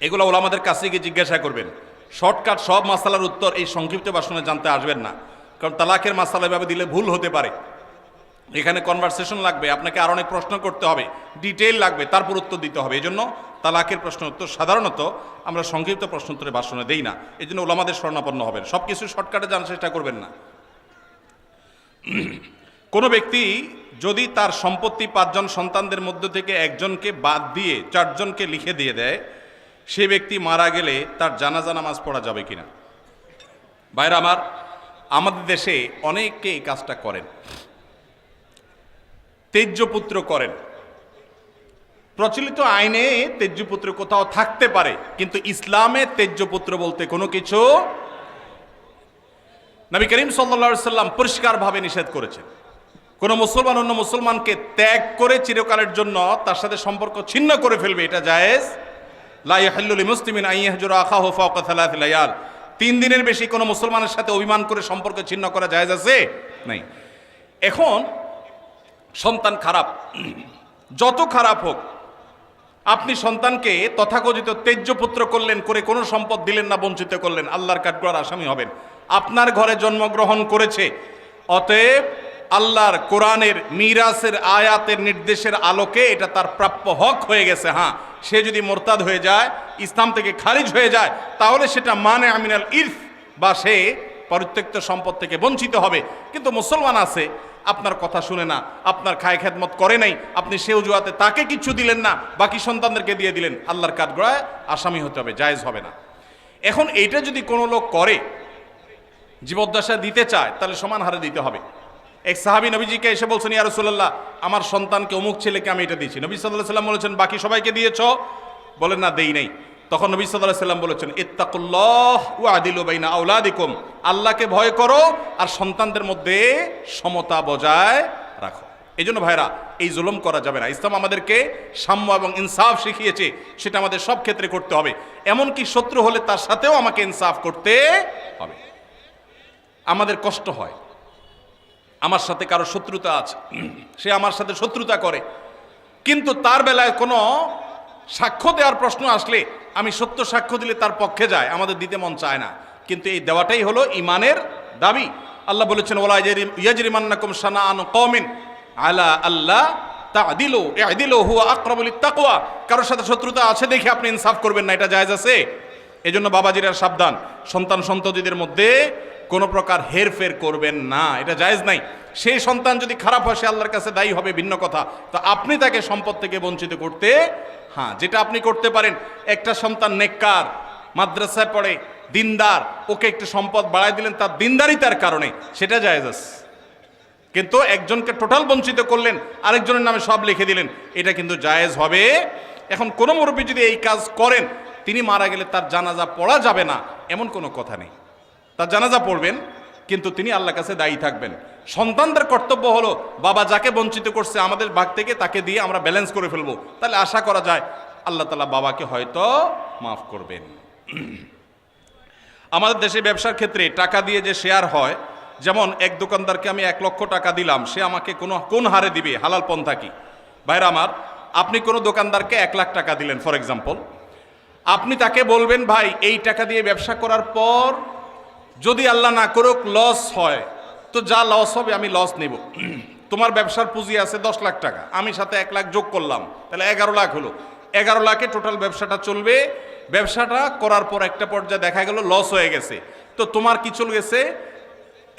এগুলো ওলামাদের কাছে গিয়ে জিজ্ঞাসা করবেন। শর্টকাট সব মাসালার উত্তর এই সংক্ষিপ্ত ভাষণে জানতে আসবেন না, কারণ তালাকের মাসালা এভাবে দিলে ভুল হতে পারে। এখানে কনভারসেশন লাগবে, আপনাকে আর অনেক প্রশ্ন করতে হবে, ডিটেইল লাগবে, তারপর উত্তর দিতে হবে। এই জন্য তালাকের প্রশ্ন উত্তর সাধারণত আমরা সংক্ষিপ্ত প্রশ্ন উত্তরে ভাষণে দেই না। এই জন্য ওলামাদের শরণাপন্ন হবেন, সব কিছু শর্টকাটে জানার চেষ্টা করবেন না। কোনো ব্যক্তি যদি তার সম্পত্তি 5 জন সন্তানদের মধ্য থেকে একজনকে বাদ দিয়ে 4 জনকে লিখে দিয়ে দেয়, সে ব্যক্তি মারা গেলে তার জানাজা নামাজ পড়া যাবে কিনা? ভাইরা আমার, আমাদের দেশে অনেকে এই কাজটা করেন, তেজ্যপুত্র করেন। প্রচলিত আইনে তেজ্যপুত্র কোথাও থাকতে পারে, কিন্তু ইসলামে তেজ্যপুত্র বলতে কোনো কিছু নবী করিম সাল্লাল্লাহু আলাইহি সাল্লাম পরিষ্কারভাবে নিষেধ করেছেন। কোনো মুসলমান অন্য মুসলমানকে ত্যাগ করে চিরকালের জন্য তার সাথে সম্পর্ক ছিন্ন করে ফেলবে, এটা জায়েজ। লা ইয়াহিল্লু লিমুসলিমিন আন ইয়াহজুরা আখাহু ফাওকা 3 লায়াল। 3 দিনের বেশি কোনো মুসলমানের সাথে অভিমান করে সম্পর্ক ছিন্ন করা জায়েজ আছে? নাই। এখন সন্তান খারাপ, যত খারাপ হোক, আপনি সন্তানকে তথাকথিত তেজ্যপুত্র করলেন, করে কোনো সম্পদ দিলেন না, বঞ্চিত করলেন, আল্লাহর কাঠগড়ার আসামি হবেন। আপনার ঘরে জন্মগ্রহণ করেছে, অতএব আল্লাহর কোরআনের মিরাসের আয়াতের নির্দেশের আলোকে এটা তার প্রাপ্য হক হয়ে গেছে। হ্যাঁ, সে যদি মোরতাদ হয়ে যায়, ইসলাম থেকে খারিজ হয়ে যায়, তাহলে সেটা মানে আমিনাল ইরফ, বা সে পরিত্যক্ত সম্পদ থেকে বঞ্চিত হবে। কিন্তু মুসলমান আছে, আপনার কথা শুনে না, আপনার খায় খেদমত করে নাই, আপনি সে অজুহাতে তাকে কিছু দিলেন না, বাকি সন্তানদেরকে দিয়ে দিলেন, আল্লাহর কাঠগড়ায় আসামি হতে হবে, জায়েজ হবে না। এখন এইটা যদি কোনো লোক করে, জীবদ্দশা দিতে চায়, তাহলে সমান হারে দিতে হবে। এক সাহাবী নবীজিকে এসে বলছেন, ইয়া রাসূলুল্লাহ, আমার সন্তানকে অমুক ছেলেকে আমি এটা দিয়েছি। নবী সাল্লাল্লাহু আলাইহি সাল্লাম বলেছেন, বাকি সবাইকে দিয়েছো? বলেন না, দেই নাই। তখন নবী সাল্লাল্লাহু আলাইহি সাল্লাম বলেছেন, ইত্তাকুল্লাহ ওয়া আদিলু বাইনা আওলাদিকুম, আল্লাহকে ভয় করো আর সন্তানদের মধ্যে সমতা বজায় রাখো। এই জন্য ভাইরা, এই জুলুম করা যাবে না। ইসলাম আমাদেরকে সাম্য এবং ইনসাফ শিখিয়েছে, সেটা আমাদের সব ক্ষেত্রে করতে হবে। এমনকি শত্রু হলে তার সাথেও আমাকে ইনসাফ করতে হবে। আমাদের কষ্ট হয়, আমার সাথে কারো শত্রুতা আছে, সে আমার সাথে শত্রুতা করে, কিন্তু তার বেলায় কোনো সাক্ষ্য দেওয়ার প্রশ্ন আসলে আমি সত্য সাক্ষ্য দিলে তার পক্ষে যায়, আমাদের দিতে মন চায় না। কিন্তু এই দেওয়াটাই হলো ইমানের দাবি। আল্লাহ বলেছেন ওয়ালা ইয়াজরিমান্নাকুম শানাআনু কওমিন আলা আল্লাহ তা'দিলু ই'দিলু হুয়া আকরাবু লিত-তাকওয়া। কারোর সাথে শত্রুতা আছে দেখে আপনি ইনসাফ করবেন না, এটা জায়েজ আছে? এজন্য বাবাজিরা সাবধান, সন্তান সন্ততিদের মধ্যে কোনো প্রকার হেরফের করবেন না, এটা জায়েজ নাই। সেই সন্তান যদি খারাপ হয় সে আল্লাহর কাছে দায়ী হবে, ভিন্ন কথা। তো আপনি তাকে সম্পদ থেকে বঞ্চিত করতে, হ্যাঁ, যেটা আপনি করতে পারেন, একটা সন্তান নেককার, মাদ্রাসায় পড়ে, দিনদার, ওকে একটু সম্পদ বাড়ায় দিলেন তার দিনদারিতার কারণে, সেটা জায়েজ আছে। কিন্তু একজনকে টোটাল বঞ্চিত করলেন, আরেকজনের নামে সব লিখে দিলেন, এটা কিন্তু জায়েজ হবে। এখন কোনো মুরব্বী যদি এই কাজ করেন, তিনি মারা গেলে তার জানাজা পড়া যাবে না এমন কোনো কথা নেই। তার জানাজা পড়বেন, কিন্তু তিনি আল্লাহর কাছে দায়ী থাকবেন। সন্তানদের কর্তব্য হলো বাবা যাকে বঞ্চিত করছে আমাদের ভাগ থেকে তাকে দিয়ে আমরা ব্যালেন্স করে ফেলবো, তাহলে আশা করা যায় আল্লাহ তাআলা বাবাকে হয়তো মাফ করবেন। আমাদের দেশে ব্যবসার ক্ষেত্রে টাকা দিয়ে যে শেয়ার হয়, যেমন এক দোকানদারকে আমি 1 লক্ষ টাকা দিলাম, সে আমাকে কোন হারে দিবে, হালাল পন্থা কি? ভাইরা আমার, আপনি কোনো দোকানদারকে 1 লাখ টাকা দিলেন ফর এক্সাম্পল, আপনি তাকে বলবেন ভাই এই টাকা দিয়ে ব্যবসা করার পর যদি আল্লাহ না করুক লস হয়, তো যা লস হবে আমি লস নেব। তোমার ব্যবসার পুঁজি আছে 10 লাখ টাকা, আমি সাথে 1 লাখ যোগ করলাম, তাহলে 11 লাখ হলো। 11 লাখে টোটাল ব্যবসাটা চলবে। ব্যবসাটা করার পর একটা পর্যায়ে দেখা গেল লস হয়ে গেছে, তো তোমার কি চলে গেছে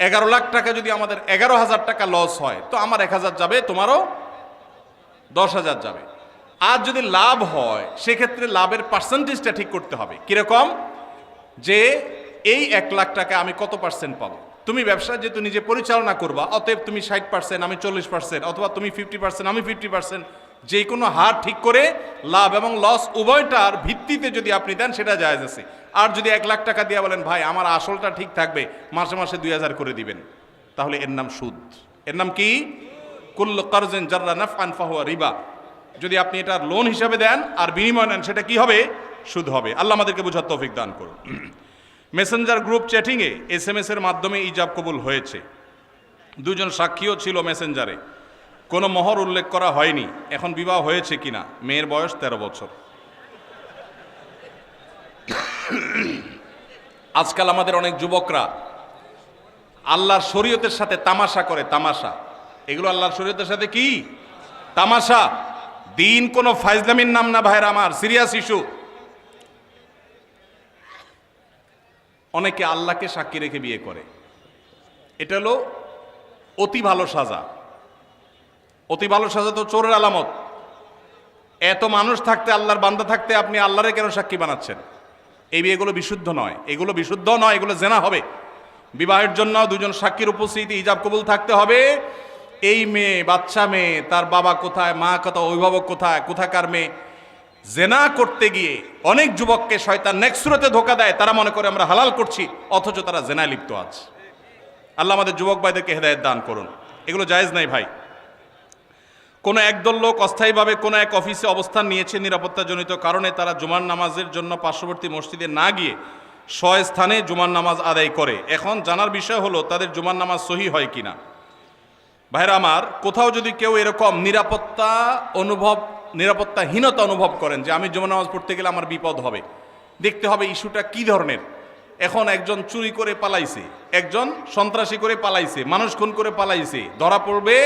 11 লাখ টাকা। যদি আমাদের 11,000 টাকা লস হয়, তো আমার 1,000 যাবে, তোমারও 10,000 যাবে। আর যদি লাভ হয়, সেক্ষেত্রে লাভের পার্সেন্টেজটা ঠিক করতে হবে। কিরকম? যে এই 1 লাখ টাকা আমি কত পার্সেন্ট পাবো? তুমি ব্যবসা যেহেতু নিজে পরিচালনা করবা, অতএব তুমি 60%, আমি 40%, অথবা তুমি 50%, আমি 50%, যে কোনো হার ঠিক করে লাভ এবং লস উভয়টার ভিত্তিতে যদি আপনি দেন, সেটা জায়েজ আছে। আর যদি 1 লাখ টাকা দিয়ে বলেন ভাই আমার আসলটা ঠিক থাকবে, মাসে মাসে 2000 করে দিবেন, তাহলে এর নাম সুদ। এর নাম কি? কুল্লু কারজিন জাররা নাফআন ফাহুয়া রিবা। যদি আপনি এটা লোন হিসাবে দেন আর বিনিময় নেন, সেটা কি হবে? সুদ হবে। আল্লাহ আমাদেরকে বোঝার তৌফিক দান করুন। মেসেঞ্জার গ্রুপ চ্যাটিংয়ে SMS এর মাধ্যমে ইজাব কবুল হয়েছে। 2 জন সাক্ষীও ছিল মেসেঞ্জারে, কোনো মোহর উল্লেখ করা হয়নি। এখন বিবাহ হয়েছে কিনা? মেয়ের বয়স 13 বছর। আজকাল আমাদের অনেক যুবকরা আল্লাহর শরীয়তের সাথে তামাশা করে। তামাশা, এগুলো আল্লাহর শরীয়তের সাথে কি তামাশা? দিন কোনো ফাইজলামির নাম না ভাইরা আমার, সিরিয়াস ইস্যু। অনেকে আল্লাহকে সাক্ষী রেখে বিয়ে করে, এটা হলো অতি ভালো সাজা। অতি ভালো সাজা তো চোরের আলামত। এত মানুষ থাকতে, আল্লাহর বান্দা থাকতে, আপনি আল্লাহরে কেন সাক্ষী বানাচ্ছেন? এই বিয়েগুলো বিশুদ্ধ নয়, এগুলো বিশুদ্ধ নয়, এগুলো জেনা হবে। বিবাহের জন্য 2 জন সাক্ষীর উপস্থিতি, ইজাব কবুল থাকতে হবে। এই মেয়ে, বাচ্চা মেয়ে, তার বাবা কোথায়, মা কোথায়, অভিভাবক কোথায়, কোথাকার মেয়ে, জেনা করতে গিয়ে অনেক যুবককে শয়তান নেক্সট সুরতে ধোঁকা দেয়। তারা মনে করে আমরা হালাল করছি, অথচ তারা জেনায় লিপ্ত আছে। আল্লাহ আমাদের যুবক ভাইদেরকে হেদায়েত দান করুন। এগুলো জায়েজ নাই ভাই। কোনো একদল লোক অস্থায়ীভাবে কোনো এক অফিসে অবস্থান নিয়েছে, নিরাপত্তাজনিত কারণে তারা জুমার নামাজের জন্য পার্শ্ববর্তী মসজিদে না গিয়ে স্বস্থানে জুমার নামাজ আদায় করে। এখন জানার বিষয় হলো তাদের জুমার নামাজ সহি হয় কিনা। ভাইরা আমার, কোথাও যদি কেউ এরকম নিরাপত্তাহীনতা অনুভব করেন যে আমি জুমার নামাজ পড়তে গেলে আমার বিপদ হবে, দেখতে হবে ইস্যুটা কি ধরনের। এখন একজন চুরি করে পালাইছে, একজন সন্ত্রাসী করে পালাইছে, মানুষ খুন করে পালাইছে, ধরা পড়বে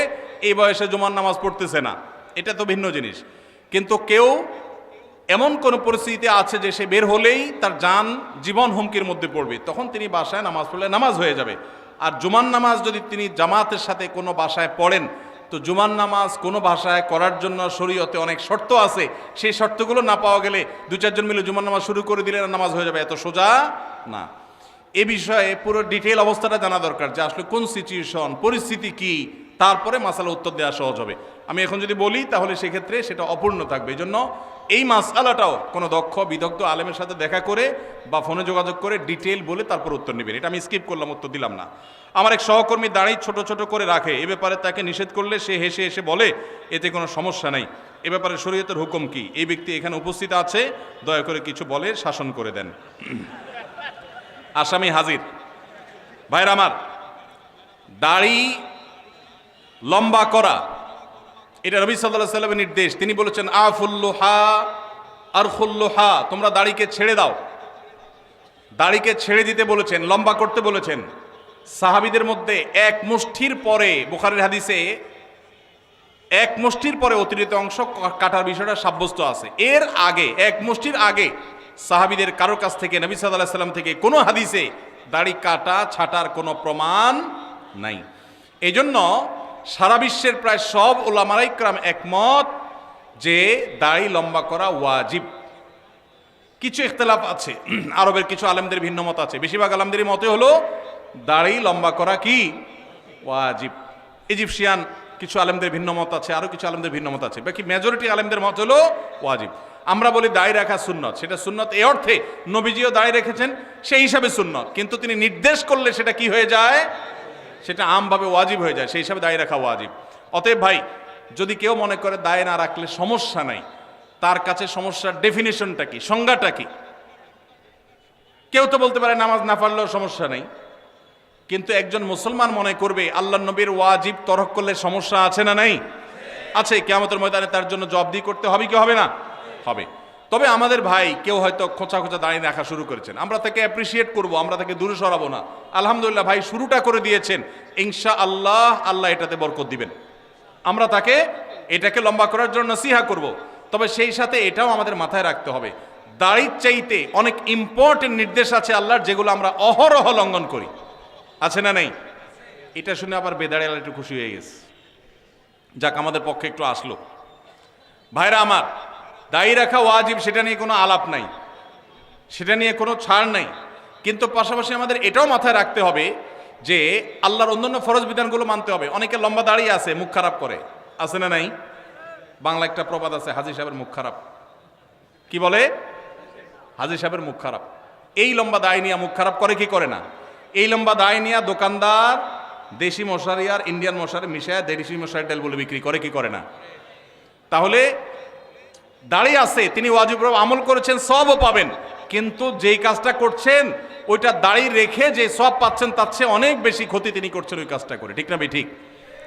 এই বয়সে জুমার নামাজ পড়তেছে না, এটা তো ভিন্ন জিনিস। কিন্তু কেউ এমন কোন পরিস্থিতিতে আছে যে সে বের হলেই তার জীবন হুমকির মধ্যে পড়বে, তখন তিনি বাসায় নামাজ পড়লে নামাজ হয়ে যাবে। আর জুমার নামাজ যদি তিনি জামাতের সাথে কোনো বাসায় পড়েন, তো জুমার নামাজ কোনো ভাষায় করার জন্য শরীয়তে অনেক শর্ত আছে। সেই শর্তগুলো না পাওয়া গেলে 2-4 জন মিলে জুমার নামাজ শুরু করে দিলে নামাজ হয়ে যাবে, এত সোজা না। এ বিষয়ে পুরো ডিটেইল অবস্থাটা জানা দরকার, যে আসলে কোন সিচুয়েশন, পরিস্থিতি কি, তারপরে মাসালা উত্তর দেওয়া সহজ হবে। আমি এখন যদি বলি তাহলে সেক্ষেত্রে সেটা অপূর্ণ থাকবে। এই জন্য এই মাসালাটাও কোনো দক্ষ বিদগ্ধ আলেমের সাথে দেখা করে বা ফোনে যোগাযোগ করে ডিটেইল বলে তারপর উত্তর নেবেন। এটা আমি স্কিপ করলাম, উত্তর দিলাম না। আমার এক সহকর্মী দাঁড়িয়ে ছোট ছোট করে রাখে, এ ব্যাপারে তাকে নিষেধ করলে সে হেসে হেসে বলে এতে কোনো সমস্যা নেই। এ ব্যাপারে শরীয়তের হুকুম কি? এই ব্যক্তি এখানে উপস্থিত আছে, দয়া করে কিছু বলে শাসন করে দেন। আসামি হাজির। ভাইরা আমার, দাড়ি লম্বা করা এটা নবী সাল্লাল্লাহু আলাইহি ওয়াসাল্লামের নির্দেশ। তিনি বলেছেন আফুল্লুহা আরখুল্লুহা, তোমরা দাড়িকে ছেড়ে দাও। দাড়িকে ছেড়ে দিতে বলেছেন, লম্বা করতে বলেছেন। সাহাবীদের মধ্যে এক মুষ্টির পরে, বুখারীর হাদিসে এক মুষ্টির পরে অতিরিক্ত অংশ কাটার বিষয়টা সাব্যস্ত আছে। এর আগে, এক মুষ্টির আগে সাহাবীদের কারোর কাছ থেকে, নবী সাল্লাল্লাহু আলাইহি সাল্লাম থেকে কোনো হাদিসে দাড়ি কাটা ছাটার কোনো প্রমাণ নাই। এজন্য সারা বিশ্বের প্রায় সব উলামায়ে ইকরাম একমত যে দাড়ি লম্বা করা ওয়াজিব। কিছু ইখতিলাফ আছে, আরবের কিছু আলেমদের ভিন্ন মত আছে। বেশিরভাগ আলেমদের মতে হলো দাড়ি লম্বা করা কি ওয়াজিব। ইজিপশিয়ান কিছু আলেমদের ভিন্ন মত আছে, আরো কিছু আলেমদের ভিন্ন মত আছে, বাকি মেজরিটি আলেমদের মত হলো ওয়াজিব। আমরা বলি দাড়ি রাখা সুন্নত, সেটা সুন্নত এই অর্থে নবীজিও দাড়ি রেখেছেন, সেই হিসাবে সুন্নত, কিন্তু তিনি নির্দেশ করলে সেটা কি হয়ে যায়, সেটা আমভাবে ওয়াজিব হয়ে যায়, সেই হিসাবে দাড়ি রাখা ওয়াজিব। অতএব ভাই, যদি কেউ মনে করে দাড়ি না রাখলে সমস্যা নাই, তার কাছে সমস্যার ডেফিনেশনটা কি, সংজ্ঞাটা কি? কেউ তো বলতে পারে নামাজ না পড়লেও সমস্যা নেই, কিন্তু একজন মুসলমান মনে করবে আল্লাহর নবীর ওয়াজিব তরক করলে সমস্যা আছে না নাই? আছে। কিয়ামতের ময়দানে তার জন্য জবাবদিহি করতে হবে কি হবে না? হবে। তবে আমাদের ভাই কেউ হয়তো খোঁচা খোঁচা দাঁড়িয়ে রাখা শুরু করেছেন, আমরা তাকে অ্যাপ্রিসিয়েট করব, আমরা তাকে দূরে সরাবো না। আলহামদুলিল্লাহ ভাই শুরুটা করে দিয়েছেন, ইনশাআল্লাহ আল্লাহ এটাতে বরকত দিবেন। আমরা তাকে এটাকে লম্বা করার জন্য নসিহা করব। তবে সেই সাথে এটাও আমাদের মাথায় রাখতে হবে, দাড়ির চাইতে অনেক ইম্পর্টেন্ট নির্দেশ আছে আল্লাহর, যেগুলো আমরা অহরহ লঙ্ঘন করি। আছে না নাই? এটা শুনে আবার বেদাড়ি আল্লাহ একটু খুশি হয়ে গেছে, যাক আমাদের পক্ষে একটু আসলো। ভাইরা আমার, দাড়ি রাখা ওয়াজিব, সেটা নিয়ে কোনো আলাপ নাই, সেটা নিয়ে কোনো ছাড় নাই। কিন্তু পাশাপাশি আমাদের এটাও মাথায় রাখতে হবে যে আল্লাহর অন্যান্য ফরজ বিধানগুলো মানতে হবে। অনেকে লম্বা দাড়ি আছে, মুখ খারাপ করে, আছে না নাই? বাংলা একটা প্রবাদ আছে, হাজী সাহেবের মুখ খারাপ। কি বলে? হাজী সাহেবের মুখ খারাপ। এই লম্বা দাড়ি নিয়ে মুখ খারাপ করে কি করে না? এই লম্বা দাড়ি নিয়ে দোকানদার দেশি মশারি আর ইন্ডিয়ান মশারি মিশায় দেশি মশারি তেল বলে বিক্রি করে কি করে না? তাহলে দাড়ি আছে, তিনি ওয়াজিব আমল করেছেন, সবও পাবেন, কিন্তু যেই কাজটা করছেন ওইটা দাড়ি রেখে যে সব পাচ্ছেন তার চেয়ে অনেক বেশি ক্ষতি তিনি করছেন ওই কাজটা করে। ঠিক না ভাই? ঠিক।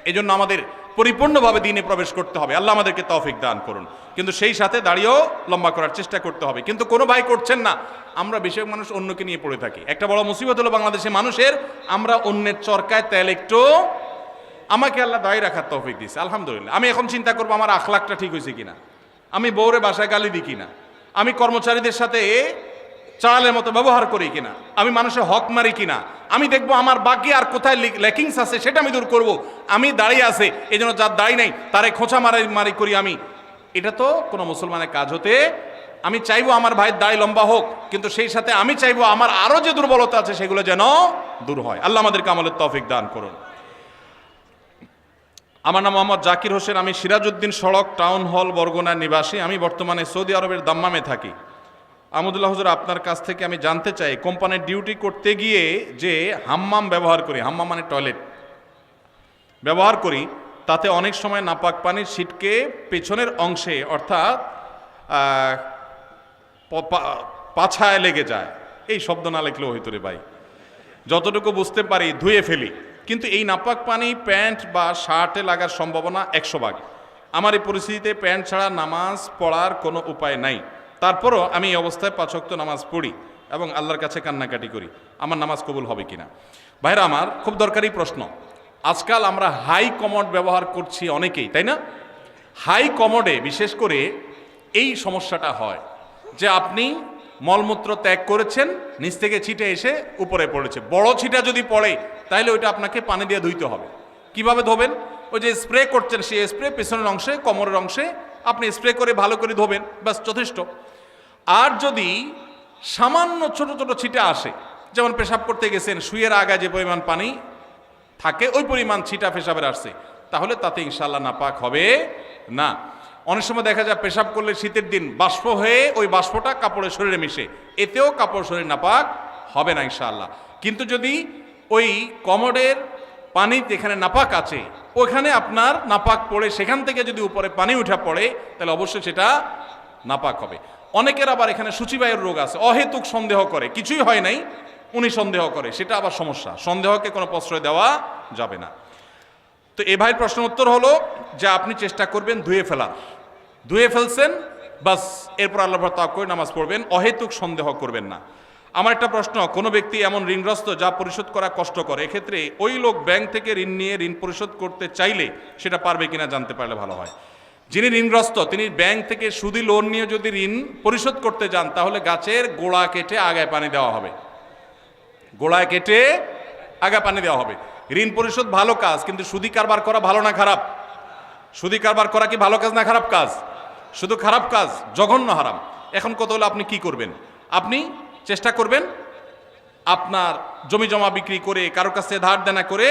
এই জন্য আমাদের পরিপূর্ণভাবে দিনে প্রবেশ করতে হবে, আল্লাহ আমাদেরকে তৌফিক দান করুন। কিন্তু সেই সাথে দাড়িও লম্বা করার চেষ্টা করতে হবে। কিন্তু কোনো ভাই করছেন না, আমরা বেশিরভাগ মানুষ অন্যকে নিয়ে পড়ে থাকি। একটা বড় মুসিবত হলো বাংলাদেশের মানুষের, আমরা অন্যের চরকায় তেল একটু। আমাকে আল্লাহ দাড়ি রাখার তৌফিক দিয়েছে, আলহামদুলিল্লাহ। আমি এখন চিন্তা করবো আমার আখলাকটা ঠিক হয়েছে কিনা, আমি বউরে বাসায় গালি দিই কিনা, আমি কর্মচারীদের সাথে চালের মতো ব্যবহার করি কিনা, আমি মানুষের হক মারি কিনা, আমি দেখবো আমার বাকি আর কোথায় ল্যাকিংস আছে সেটা আমি দূর করব। আমি দাঁড়িয়ে আছে এই জন্য যার দাড়ি নাই তারে খোঁচা মারি করি আমি, এটা তো কোনো মুসলমানের কাজ হতে। আমি চাইবো আমার ভাইয়ের দাড়ি লম্বা হোক, কিন্তু সেই সাথে আমি চাইবো আমার আরো যে দুর্বলতা আছে সেগুলো যেন দূর হয়। আল্লাহ আমাদেরকে আমলের তৌফিক দান করুন। আমার নাম মোহাম্মদ জাকির হোসেন, আমি সিরাজউদ্দিন সড়ক টাউন হল বরগুনার নিবাসী। আমি বর্তমানে সৌদি আরবের দাম্মামে থাকি। আহমদুল্লাহ হুজুর, আপনার কাছ থেকে আমি জানতে চাই, কোম্পানির ডিউটি করতে গিয়ে যে হাম্মাম ব্যবহার করি, হাম্মাম মানে টয়লেট ব্যবহার করি, তাতে অনেক সময় নাপাক পানির ছিটকে পেছনের অংশে অর্থাৎ পাছায় লেগে যায়। এই শব্দ না লিখলেও হইতো রে ভাই, যতটুকু বুঝতে পারি ধুয়ে ফেলি, কিন্তু এই নাপাক পানি প্যান্ট বা শার্টে লাগার সম্ভাবনা 100 ভাগ। আমার এই পরিস্থিতিতে প্যান্ট ছাড়া নামাজ পড়ার কোনো উপায় নাই। তারপরও আমি এই অবস্থায় 5 ওয়াক্ত নামাজ পড়ি এবং আল্লাহর কাছে কান্নাকাটি করি, আমার নামাজ কবুল হবে কিনা? ভাইরা আমার, খুব দরকারি প্রশ্ন। আজকাল আমরা হাই কমোড ব্যবহার করছি অনেকেই, তাই না? হাই কমোডে বিশেষ করে এই সমস্যাটা হয় যে আপনি মলমূত্র ত্যাগ করেছেন, নিচ থেকে ছিটে এসে উপরে পড়েছে। বড় ছিটা যদি পড়ে তাহলে ওইটা আপনাকে পানি দিয়ে ধুইতে হবে। কিভাবে ধোবেন? ওই যে স্প্রে করছেন, সেই স্প্রে পেছনের অংশে, কোমরের অংশে আপনি স্প্রে করে ভালো করে ধোবেন, ব্যাস যথেষ্ট। আর যদি সামান্য ছোট ছোট ছিটা আসে, যেমন পেশাব করতে গেছেন, শুয়ের আগায় যে পরিমাণ পানি থাকে ওই পরিমাণ ছিটা পেশাবের আসছে, তাহলে তাতে ইনশাআল্লাহ নাপাক হবে না। অনেক সময় দেখা যায় পেশাব করলে শীতের দিন বাষ্প হয়ে ওই বাষ্পটা কাপড়ের শরীরে মিশে, এতেও কাপড় শরীর নাপাক হবে না ইনশাআল্লাহ। কিন্তু যদি ওই কমোডের পানি যেখানে নাপাক আছে ওখানে আপনার নাপাক পড়ে সেখান থেকে যদি উপরে পানি উঠা পড়ে তাহলে অবশ্যই সেটা নাপাক হবে। অনেকের আবার এখানে সূচিবায়ুর রোগ আছে, অহেতুক সন্দেহ করে, কিছুই হয় নাই উনি সন্দেহ করে, সেটা আবার সমস্যা। সন্দেহকে কোনো প্রশ্রয় দেওয়া যাবে না। তো এ ভাইয়ের প্রশ্ন উত্তর হলো যে আপনি চেষ্টা করবেন ধুয়ে ফেলার, ধুয়ে ফেলছেন বাস, এরপর আল্লাহর তাওয়াক্কুল করে নামাজ পড়বেন, অহেতুক সন্দেহ করবেন না। আমার একটা প্রশ্ন, কোনো ব্যক্তি এমন ঋণগ্রস্ত যা পরিশোধ করা কষ্টকর, এক্ষেত্রে ওই লোক ব্যাংক থেকে ঋণ নিয়ে ঋণ পরিশোধ করতে চাইলে সেটা পারবে কিনা জানতে পারলে ভালো হয়। যিনি ঋণগ্রস্ত তিনি ব্যাংক থেকে সুদি লোন নিয়ে যদি ঋণ পরিশোধ করতে যান তাহলে গাছের গোড়া কেটে আগায় পানি দেওয়া হবে, গোড়ায় কেটে আগায় পানি দেওয়া হবে। ঋণ পরিশোধ ভালো কাজ, কিন্তু সুদি কারবার করা ভালো না খারাপ? সুদি কারবার করা কি ভালো কাজ না খারাপ কাজ? শুধু খারাপ কাজ, জঘন্য হারাম। এখন কত হলে আপনি কি করবেন? আপনি চেষ্টা করবেন আপনার জমি জমা বিক্রি করে কারো কাছে ধার দেনা করে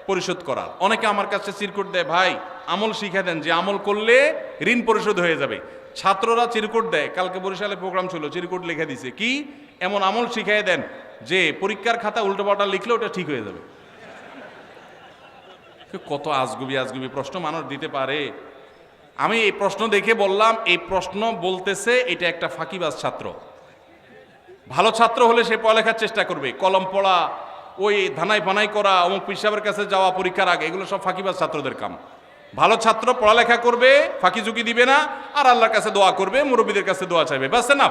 পরিশোধ করার। অনেকে আমার কাছে চিরকুট দেয়, ভাই আমল শিখে দেন যে আমল করলে ঋণ পরিশোধ হয়ে যাবে। ছাত্ররা চিরকুট দেয়, কালকে বরিশালে প্রোগ্রাম ছিল, চিরকুট লিখে দিছে কি এমন আমল শিখিয়ে দেন যে পরীক্ষার খাতা উল্টোপাল্টা লিখলে ওটা ঠিক হয়ে যাবে। কত আজগুবি প্রশ্ন মানুষ দিতে পারে। আমি এই প্রশ্ন দেখে বললাম, এই প্রশ্ন বলতেছে এটা একটা ফাঁকিবাজ ছাত্র। ভালো ছাত্র হলে সে পড়ালেখার চেষ্টা করবে, কলম পড়া, ওই ধানাই ফানাই করা, অমুক পিসাবের কাছে যাওয়া পরীক্ষার আগে, এগুলো সব ফাঁকিবাজ ছাত্রদের কাম। ভালো ছাত্র পড়ালেখা করবে, ফাঁকি ঝুঁকি দিবে না, আর আল্লাহর কাছে দোয়া করবে, মুরব্বীদের কাছে দোয়া চাইবে, বাস না।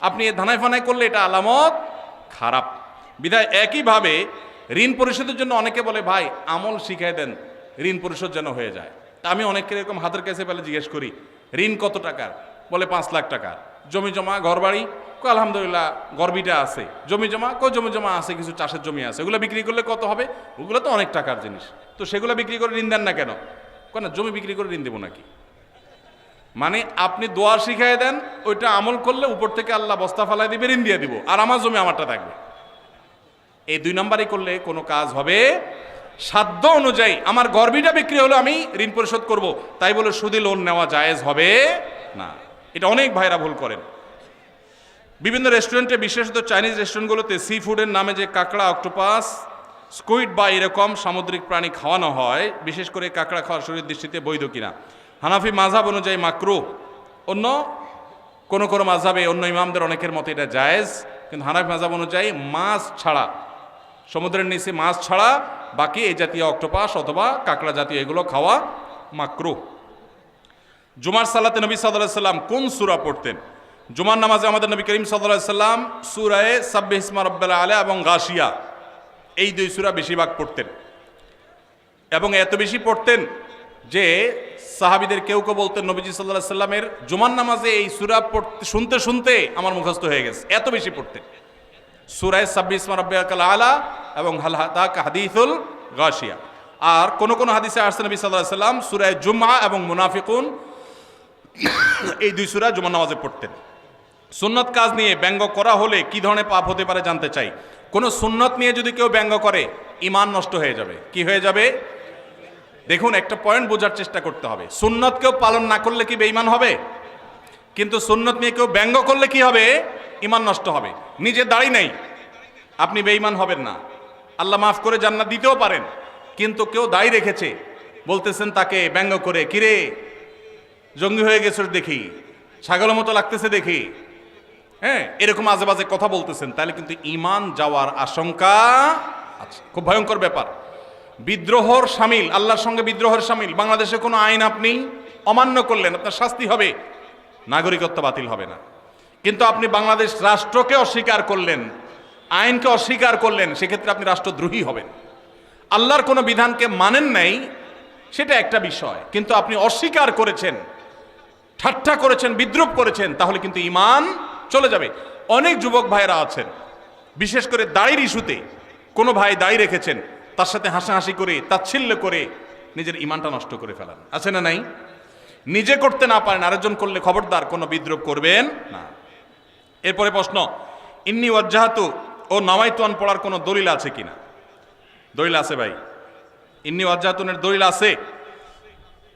আপনি ধানাই ফানাই করলে এটা আলামত খারাপ। বিধায় একইভাবে ঋণ পরিশোধের জন্য অনেকে বলে, ভাই আমল শিখাই দেন ঋণ পরিশোধ যেন হয়ে যায়। তা আমি অনেকের এরকম হাতের কাছে পেলে জিজ্ঞেস করি, ঋণ কত টাকার? বলে 5 লাখ টাকা। জমি জমা ঘর বাড়ি? আলহামদুলিল্লাহ গর্বিটা আছে। জমি জমা? জমি জমা আছে, কিছু চাষের জমি আছে, ওগুলো বিক্রি করলে কত হবে? ওগুলো তো অনেক টাকার জিনিস, তো সেগুলো বিক্রি করে ঋণ দেন না কেন? কেন জমি বিক্রি করে ঋণ দেবো নাকি? মানে আপনি দোয়া শিখাই দেন, ওইটা আমল করলে উপর থেকে আল্লাহ বস্তা ফালাই দিবে, ঋণ দিয়ে দিব, আর আমার জমি আমারটা থাকবে। এই 2 নম্বরই করলে কোনো কাজ হবে? সাধ্য অনুযায়ী আমার গর্বিটা বিক্রি হলো, আমি ঋণ পরিশোধ করব, তাই বলে সুদি লোন নেওয়া জায়েজ হবে না। এটা অনেক ভাইরা ভুল করেন। বিভিন্ন রেস্টুরেন্টে, বিশেষত চাইনিজ রেস্টুরেন্টগুলোতে সি ফুডের নামে যে কাঁকড়া, অক্টোপাস, স্কুইড বা এরকম সামুদ্রিক প্রাণী খাওয়ানো হয়, বিশেষ করে কাঁকড়া খাওয়া শরীর দৃষ্টিতে বৈধ কিনা? হানাফি মাযহাব অনুযায়ী মাকরুহ। অন্য কোন কোন মাযহাবে, অন্য ইমামদের অনেকের মতে এটা জায়েজ, কিন্তু হানাফি মাযহাব অনুযায়ী মাছ ছাড়া, সমুদ্রের নিচে মাছ ছাড়া বাকি এই জাতীয় অক্টোপাস অথবা কাঁকড়া জাতীয় এগুলো খাওয়া মাকরুহ। জুমার সালাতে নবী সাল্লাল্লাহু আলাইহি সাল্লাম কোন সূরা পড়তেন? জুমার নামাজে আমাদের নবী করিম সাল্লাল্লাহু আলাইহি সাল্লাম সূরায়ে সাব্বিহ ইসমা রাব্বিল আলা এবং গাশিয়া, এই 2 সূরা বেশিরভাগ পড়তেন, এবং এত বেশি পড়তেন যে সাহাবীদের কেউ কেউ বলতেন নবীজি সাল্লাল্লাহু আলাইহি সাল্লামের জুমার নামাজে এই সূরা পড়তে শুনতে শুনতে আমার মুখস্থ হয়ে গেছে, এত বেশি পড়তেন। সূরায়ে সাব্বিহ ইসমা রাব্বিল আলা এবং হাল আতাকা হাদিসুল গাশিয়া। আর কোন কোন হাদিসে আসছে নবী সাল্লাল্লাহু আলাইহি সাল্লাম সূরায়ে জুমআ এবং মুনাফিকুন, এই 2 সূরা জুমার নামাজে পড়তেন। সুন্নত কাজ নিয়ে ব্যঙ্গ করা হলে কি ধরনের পাপ হতে পারে জানতে চাই। কোন সুন্নত নিয়ে যদি কেউ ব্যঙ্গ করে, ঈমান নষ্ট হয়ে যাবে। কি হয়ে যাবে? দেখুন, একটা পয়েন্ট বোঝার চেষ্টা করতে হবে। সুন্নত কেউ পালন না করলে কি বেঈমান হবে? কিন্তু সুন্নত নিয়ে কেউ ব্যঙ্গ করলে কি হবে? ঈমান নষ্ট হবে। নিজের দাড়ি নেই, আপনি বেঈমান হবেন না, আল্লাহ মাফ করে জান্নাত দিতেও পারেন। কিন্তু কেউ দাড়ি রেখেছে, বলতেছেন তাকে ব্যঙ্গ করে, কিরে জঙ্গি হয়ে গেছে দেখি, ছাগলের মতো লাগতেছে দেখি, হ্যাঁ, এরকম আজে বাজে কথা বলতেছেন, তাহলে কিন্তু ঈমান যাওয়ার আশঙ্কা আছে। খুব ভয়ঙ্কর ব্যাপার। বিদ্রোহর শামিল, আল্লাহর সঙ্গে বিদ্রোহের শামিল। বাংলাদেশে কোনো আইন আপনি অমান্য করলেন, আপনার শাস্তি হবে, নাগরিকত্ব বাতিল হবে না। কিন্তু আপনি বাংলাদেশ রাষ্ট্রকে অস্বীকার করলেন, আইনকে অস্বীকার করলেন, সেক্ষেত্রে আপনি রাষ্ট্রদ্রোহী হবেন। আল্লাহর কোনো বিধানকে মানেন নাই, সেটা একটা বিষয়, কিন্তু আপনি অস্বীকার করেছেন, ঠাট্টা করেছেন, বিদ্রুপ করেছেন, তাহলে কিন্তু ঈমান চলে যাবে। অনেক যুবক ভাইরা আছেন, বিশেষ করে দাড়ির ইস্যুতে, কোনো ভাই দাড়ি রেখেছেন, তার সাথে হাসাহাসি করে, তাচ্ছিল্য করে নিজের ঈমানটা নষ্ট করে ফেলান, আছে না নাই? নিজে করতে না পারেন, আরেকজন করলে খবরদার কোনো বিদ্রুপ করবেন না। এরপরে প্রশ্ন, ইন্নী ওয়াজ্জাহাতু ও নাওয়াইতুন পড়ার কোনো দলিল আছে কিনা? দলিল আছে ভাই, ইন্নী ওয়াজ্জাহাতুনের দলিল আছে।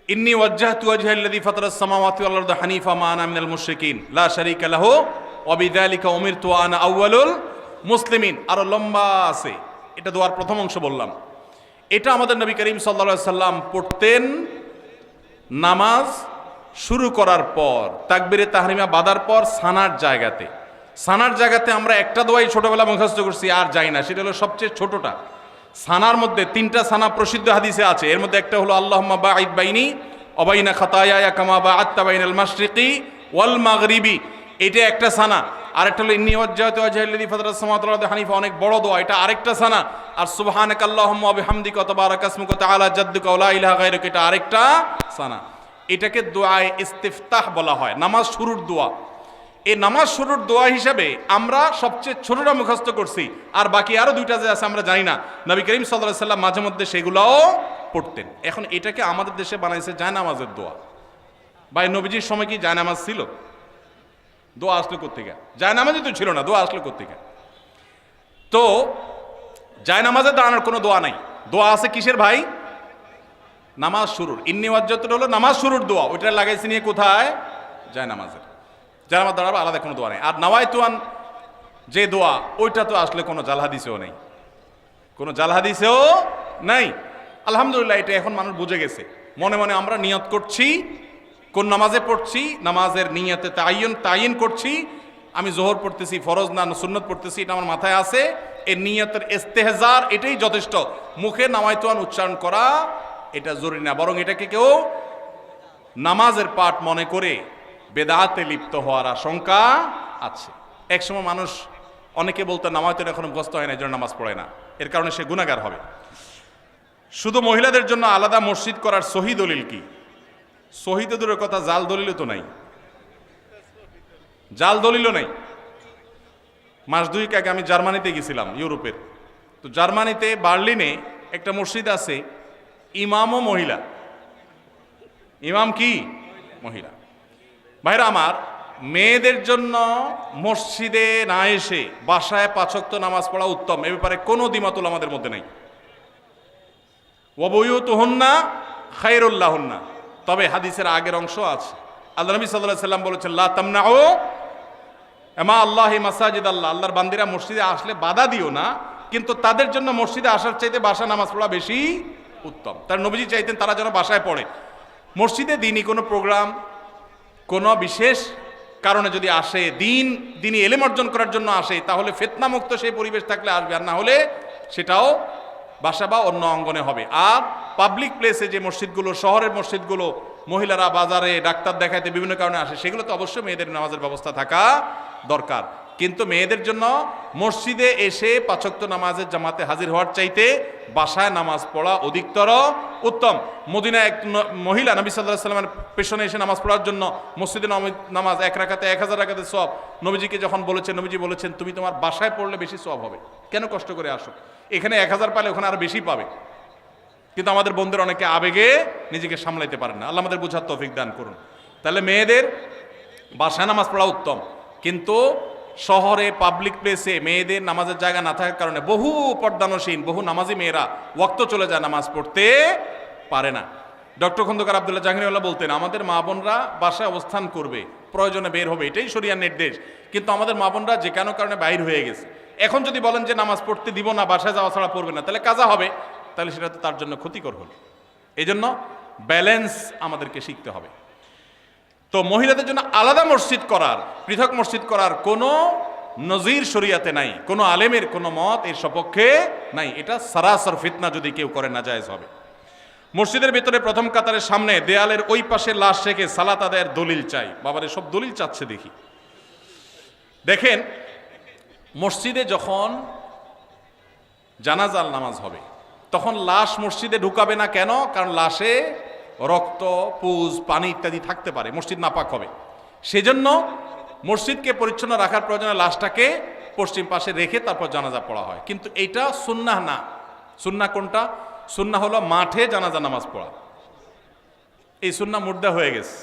ইন্নী ওয়াজ্জাহতু ওয়াজহাল্লাযী ফাতারাস সামাওয়াতি ওয়াল আরদা হানিফা মা আনা মিনাল মুশরিকিন লা শারীকা লাহু ওয়া বিযালিকা উমিরতু ওয়া আনা আউয়ালুল মুসলিমিন। আরো লম্বা আছে, এটা দোয়ার প্রথম অংশ বললাম। এটা আমাদের নবী করিম সাল্লাল্লাহু আলাইহি সাল্লাম পড়তেন নামাজ শুরু করার পর, তাকবীরে তাহরিমা বাঁধার পর সানার জায়গাতে। সানার জায়গাতে আমরা একটা দোয়াই ছোটবেলা মুখস্থ করছি, আর যাই না, সেটা হলো সবচেয়ে ছোটটা। সানার মধ্যে 3টা সানা প্রসিদ্ধ হাদিসে আছে, এর মধ্যে একটা হলো আল্লাহুম্মা বাঈদ বাইনি ওয়া বাইনা খাতায়ায়া কামা বাআদতা বাইনাল মাশরিকি ওয়াল মাগরিবি, এটা একটা সানা। আরেকটা হলো ইন্নী ওয়াজ্জাহতু ওয়াজহিয়া লিল্লাযী ফাতারাস সামাওয়াতি ওয়াল আরদি হানিফা, অনেক বড় দোয়া, এটা আরেকটা সানা। আর সুবহানাকাল্লাহুম্মা ওয়া বিহামদিকা ওয়া তাবারাকা ইসমুকা ওয়া তাআলা জাদ্দুকা ওয়া লা ইলাহা গায়রুকা, এটা আরেকটা সানা। এটাকে দোয়ায়ে ইস্তিফতাহ বলা হয়, নামাজ শুরুর দোয়া। এই নামাজ শুরুর দোয়া হিসাবে আমরা সবচেয়ে ছোটটা মুখস্থ করছি, আর বাকি আরো দুইটা যে আছে আমরা জানি না। নবী করিম সাল্লাল্লাহু আলাইহি সাল্লাম মাঝে মধ্যে সেগুলোও পড়তেন। এখন এটাকে আমাদের দেশে বানাইছে জায়নামাজের দোয়া। ভাই নবীজির সময় কি জায়নামাজ ছিল? দোয়া আসলো কোত্থেকে? জায়নামাজই তো ছিল না, দোয়া আসলো কোত্থেকে? তো জায়নামাজে দাঁড়ানোর কোনো দোয়া নাই। দোয়া আছে কিসের ভাই? নামাজ শুরুর। ইন্নী ওয়াজ্জাহতু হলো নামাজ শুরুর দোয়া, ওইটা লাগাইছি নিয়ে কোথায়? জায়নামাজের। জায়নামাজ দাঁড়াবে আলাদা কোনো দোয়া নেই। আর নাওয়াইতুয়ান যে দোয়া, ওইটা তো আসলে কোনো জাল হাদিসেও নেই, কোনো জাল হাদিসেও নাই। আলহামদুলিল্লাহ, এটা এখন মানুষ বুঝে গেছে। মনে মনে আমরা নিয়ত করছি, কোন নামাজে পড়ছি, নামাজের নিয়তে তাইন করছি। আমি জোহর পড়তেছি, ফরজ না সুন্নত পড়তেছি, এটা আমার মাথায় আছে। এই নিয়তের ইস্তেহজার এটাই যথেষ্ট। মুখে নাওয়াইতুয়ান উচ্চারণ করা এটা জরুরি না, বরং এটাকে কেউ নামাজের পাঠ মনে করে বেদাতে লিপ্ত হওয়ার আশঙ্কা আছে। একসময় মানুষ অনেকে বলতো নামাজের এখনো মুখস্থ হয় না, এই জন্য নামাজ পড়ে না, এর কারণে সে গুনাহগার হবে। শুধু মহিলাদের জন্য আলাদা মসজিদ করার সহি দলিল কি? সহি তো দূরের কথা, জাল দলিলও তো নাই, জাল দলিলও নাই। মাস দুয়েক আগে আমি জার্মানিতে গেছিলাম, ইউরোপের। তো জার্মানিতে বার্লিনে একটা মসজিদ আছে, ইমামও মহিলা। ইমাম কি? মহিলা। ভাইরা আমার, মেয়েদের জন্য মসজিদে না এসে বাসায় 5 ওয়াক্ত নামাজ পড়া উত্তম, এ ব্যাপারে কোনো দ্বিমত আমাদের মধ্যে নাই। ওয়া বুয়ুতুহুন্না খায়রুল লাহুন্না। তবে হাদিসের আগের অংশ আছে। আল্লাহ নবী সাল্লাল্লাহু আলাইহি সাল্লাম বলেছেন, লা তামনাউ মা আল্লাহি মাসাজিদ আল্লাহ, আল্লাহর বান্দিরা মসজিদে আসলে বাধা দিও না, কিন্তু তাদের জন্য মসজিদে আসার চাইতে বাসা নামাজ পড়া বেশি উত্তম। তার নবীজি চাইতেন তারা যেন বাসায় পড়ে। মসজিদে দিনই কোনো প্রোগ্রাম, কোনো বিশেষ কারণে যদি আসে, দিনই এলেম অর্জন করার জন্য আসে, তাহলে ফিতনামুক্ত সেই পরিবেশ থাকলে আসবে, আর না হলে সেটাও বাসা বা অন্য অঙ্গনে হবে। আর পাবলিক প্লেসে যে মসজিদগুলো, শহরের মসজিদগুলো, মহিলারা বাজারে ডাক্তার দেখাইতে বিভিন্ন কারণে আসে, সেগুলো তো অবশ্যই মেয়েদের নামাজের ব্যবস্থা থাকা দরকার। কিন্তু মেয়েদের জন্য মসজিদে এসে 5 ওয়াক্ত নামাজের জামাতে হাজির হওয়ার চাইতে বাসায় নামাজ পড়া অধিকতর উত্তম। মদিনায় এক মহিলা নবী সাল্লাল্লাহু আলাইহি সাল্লামের পেছনে এসে নামাজ পড়ার জন্য, মসজিদে নামাজ 1 রাকাতে 1000 রাকাতের সওয়াব, নবীজিকে যখন বলেছেন, নবীজি বলেছেন তুমি তোমার বাসায় পড়লে বেশি সওয়াব হবে, কেন কষ্ট করে আসো? এখানে 1000 পালে ওখানে আরো বেশি পাবে। কিন্তু আমাদের বন্ধুরা অনেকে আবেগে নিজেকে সামলাইতে পারেন না। আল্লাহ আমাদের বোঝার তৌফিক দান করুন। তাহলে মেয়েদের বাসায় নামাজ পড়া উত্তম, কিন্তু শহরে পাবলিক প্লেসে মেয়েদের নামাজের জায়গা না থাকার কারণে বহু পর্দানসীন, বহু নামাজি মেয়েরা ওয়াক্ত চলে যায়, নামাজ পড়তে পারে না। ডক্টর খন্দকার আব্দুল্লাহ জাহাঙ্গীরউল্লাহ বলতেন, আমাদের মা বোনরা বাসায় অবস্থান করবে, প্রয়োজনে বের হবে, এটাই শরিয়ার নির্দেশ। কিন্তু আমাদের মা বোনরা যে কোনো কারণে বাইর হয়ে গেছে, এখন যদি বলেন যে নামাজ পড়তে দিব না, বাসায় যাওয়া ছাড়া পড়বে না, তাহলে কাজা হবে, তাহলে সেটা তো তার জন্য ক্ষতিকর হল। এই জন্য ব্যালেন্স আমাদেরকে শিখতে হবে। তো মহিলাদের জন্য আলাদা মসজিদ করার, পৃথক মসজিদ করার কোনো নজির শরিয়াতে নাই, কোনো আলেমের কোনো মত এর সপক্ষে নাই। এটা সারাসর ফিতনা, যদি কেউ করে নাজায়েজ হবে। মসজিদের ভিতরে প্রথম কাতারের সামনে দেয়ালের ওই পাশে লাশ রেখে সালাত আদায়ের দলিল চাই। বাবারে সব দলিল চাচ্ছে দেখি। দেখেন, মসজিদে যখন জানাজার নামাজ হবে তখন লাশ মসজিদে ঢুকাবে না, কেন? কারণ লাশে রক্ত, পুজ, পানি ইত্যাদি থাকতে পারে, মসজিদ নাপাক হবে। সেজন্য মসজিদকে পরিচ্ছন্ন রাখার প্রয়োজনে লাশটাকে পশ্চিম পাশে রেখে তারপর জানাজা পড়া হয়। কিন্তু এইটা সুন্নাহ না। সুন্নাহ কোনটা? সুন্নাহ হলো মাঠে জানাজা নামাজ পড়া। এই সুন্নাহ মুর্দা হয়ে গেছে।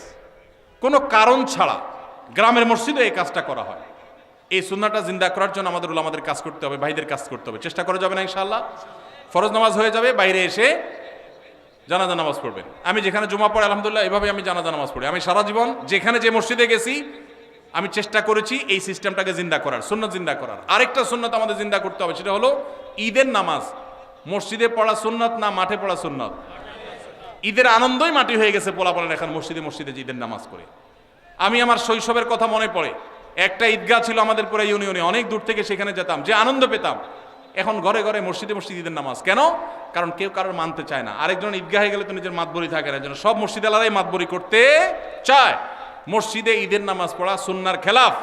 কোনো কারণ ছাড়া গ্রামের মসজিদে এই কাজটা করা হয়। এই সুন্নাহটা জিন্দা করার জন্য আমাদের উলামাদের কাজ করতে হবে, ভাইদের কাজ করতে হবে। চেষ্টা করা যাবে না ইনশাআল্লাহ? ফরজ নামাজ হয়ে যাবে, বাইরে এসে জানাজা নামাজ পড়বেন। আমি যেখানে জুমা পড়ে আলহামদুলিল্লাহ এভাবে আমি জানাজা নামাজ পড়ি। আমি সারা জীবন যেখানে যে মসজিদে গেছি আমি চেষ্টা করেছি এই সিস্টেমটাকে জিন্দা করার, সুন্নাত জিন্দা করার। আরেকটা সুন্নাত আমাদের জিন্দা করতে হবে, সেটা হলো ঈদের নামাজ মসজিদে পড়া সুন্নাত না মাঠে পড়া সুন্নাত? ঈদের আনন্দই মাটি হয়ে গেছে পোলাপালের এখন মসজিদে মসজিদে ঈদের নামাজ করে। আমি আমার শৈশবের কথা মনে পড়ে, একটা ঈদগাহ ছিল আমাদের পুরো ইউনিয়নে, অনেক দূর থেকে সেখানে যেতাম, যে আনন্দ পেতাম। এখন ঘরে ঘরে মসজিদে মসজিদ ঈদের নামাজ, কেন? কারণ কেউ কারোর মানতে চায় না। আরেকজন ঈদগাহে গেলে তো নিজের মাতবরি থাকে না, যেন সব মসজিদ আলাদাই মাতবরি করতে চায়। মসজিদে ঈদের নামাজ পড়া সুন্নার খেলাফ।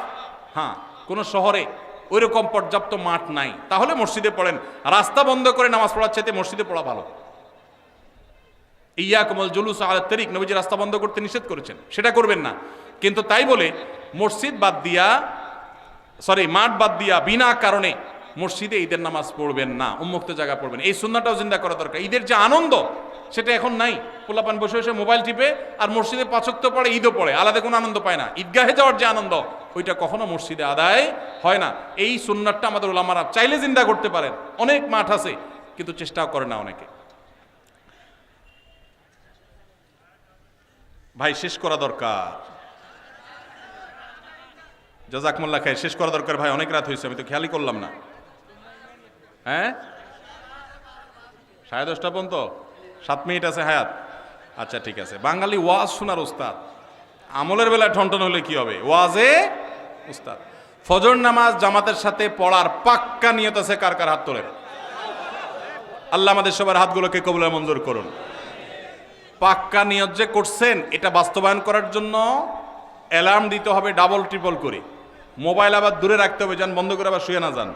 হ্যাঁ, কোনো শহরে ওইরকম পর্যাপ্ত মাঠ নাই, তাহলে মসজিদে পড়েন। রাস্তা বন্ধ করে নামাজ পড়ার চাইতে মসজিদে পড়া ভালো। ইয়াকুমুল জুলুস আলা তারিক, নবীজি রাস্তা বন্ধ করতে নিষেধ করেছেন, সেটা করবেন না। কিন্তু তাই বলে মসজিদ বাদ দিয়া, মাঠ বাদ দিয়া বিনা কারণে মসজিদে ঈদের নামাজ পড়বেন না, উন্মুক্ত জায়গা পড়বেন। এই সুন্নাহটাও জিন্দা করা দরকার। ঈদের যে আনন্দ সেটা এখন নাই। পোলাপান বসে বসে মোবাইল টিপে আর মসজিদে 5 ওয়াক্ত পড়ে, ঈদও পড়ে, আলাদা কোনো আনন্দ পায় না। ঈদগাহে যাওয়ার যে আনন্দ ওইটা কখনো মসজিদে আদায় হয় না। এই সুন্নাহটা আমাদের উলামারা চাইলে জিন্দা করতে পারেন। অনেক মাঠ আছে কিন্তু চেষ্টাও করে না অনেকে। ভাই শেষ করা দরকার, জাযাকুমুল্লাহ খাইর, শেষ করা দরকার ভাই, অনেক রাত হয়েছে, আমি তো খেয়ালই করলাম না। হ্যাঁ 10:30 পর্যন্ত 7 মিনিট আছে হায়াত। আচ্ছা ঠিক আছে। বাঙালি ওয়াজ শোনার উস্তাদ, আমলের বেলায় ঠনঠন হলে কি হবে, ওয়াজে উস্তাদ। ফজর নামাজ জামাতের সাথে পড়ার পাক্কা নিয়ত আছে কার কার? হাত তোলেন। আল্লাহ আমাদের সবার হাতগুলোকে কবুল মঞ্জুর করুন। পাক্কা নিয়ত যে করছেন, এটা বাস্তবায়ন করার জন্য অ্যালার্ম দিতে হবে ডাবল ট্রিপল করে। মোবাইল আবার দূরে রাখতে হবে, যান বন্ধ করে আবার শুয়ে না যান।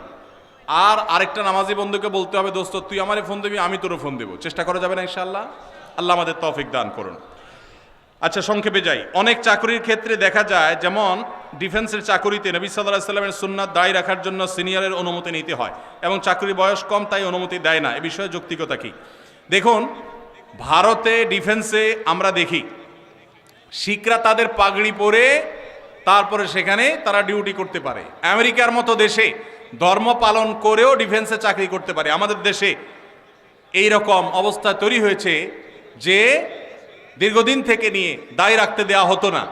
আর আরেকটা নামাজি বন্ধুকে বলতে হবে, দোস্ত তুই আমারে ফোন দিবি, আমি তোর ফোন দেবো। চেষ্টা করা যাবে না ইনশাআল্লাহ? আল্লাহ আমাদের তৌফিক দান করুন। আচ্ছা সংক্ষেপে যাই। অনেক চাকরির ক্ষেত্রে দেখা যায়, যেমন ডিফেন্সের চাকরিতে নবী সাল্লাল্লাহু আলাইহি ওয়াসাল্লামের সুন্নাত দায়ী রাখার জন্য সিনিয়রের অনুমতি নিতে হয় এবং চাকরির বয়স কম তাই অনুমতি দেয় না। এ বিষয়ে যৌক্তিকতা কি? দেখুন, ভারতে ডিফেন্সে আমরা দেখি শিখরা তাদের পাগড়ি পরে তারপরে সেখানে তারা ডিউটি করতে পারে। আমেরিকার মতো দেশে ধর্ম পালন করেও ডিফেন্সে চাকরি করতে পারে। আমাদের দেশে এই রকম অবস্থা তৈরি হয়েছে যে দীর্ঘদিন থেকে নিয়ে দায় রাখতে দেওয়া হতো না,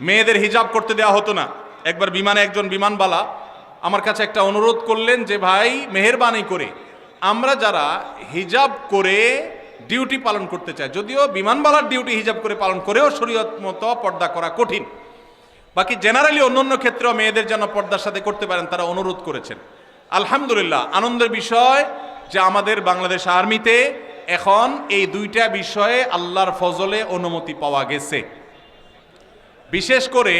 মেয়েদের হিজাব করতে দেওয়া হতো না। একবার বিমানে একজন বিমানবালা আমার কাছে একটা অনুরোধ করলেন যে ভাই মেহেরবানি করে আমরা যারা হিজাব করে ডিউটি পালন করতে চাই, যদিও বিমানবালার ডিউটি হিজাব করে পালন করেও শরীয়ত মতো পর্দা করা কঠিন, বাকি জেনারেলি অন্যান্য ক্ষেত্রেও মেয়েদের যেন পর্দার সাথে করতে পারেন, তারা অনুরোধ করেছেন। আলহামদুলিল্লাহ, আনন্দের বিষয় যে আমাদের বাংলাদেশ আর্মিতে এখন এই দুইটা বিষয়ে আল্লাহর ফজলে অনুমতি পাওয়া গেছে। বিশেষ করে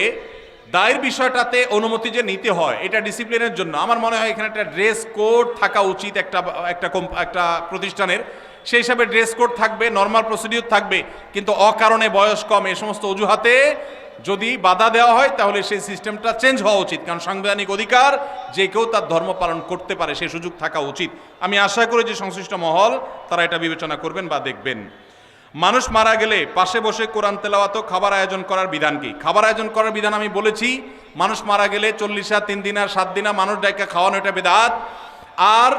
দায়ের বিষয়টাতে অনুমতি যে নিতে হয় এটা ডিসিপ্লিনের জন্য। আমার মনে হয় এখানে একটা ড্রেস কোড থাকা উচিত একটা প্রতিষ্ঠানের। সেই হিসাবে ড্রেস কোড থাকবে, নর্মাল প্রসিডিউর থাকবে, কিন্তু অকারণে বয়স কম এই সমস্ত অজুহাতে যদি বাধা দেওয়া হয় তাহলে সেই সিস্টেমটা চেঞ্জ হওয়া উচিত। কারণ সাংবিধানিক অধিকার, যে কেউ তার ধর্ম পালন করতে পারে, সেই সুযোগ থাকা উচিত। আমি আশা করি যে সংশ্লিষ্ট মহল তারা এটা বিবেচনা করবেন বা দেখবেন। মানুষ মারা গেলে পাশে বসে কোরআন তেলাওয়াত ও খাবার আয়োজন করার বিধান কি? খাবার আয়োজন করার বিধান আমি বলেছি, মানুষ মারা গেলে 40 3 দিন আর 7 দিন মানুষ ডাইকা খাওয়ানো এটা বিদআত। আর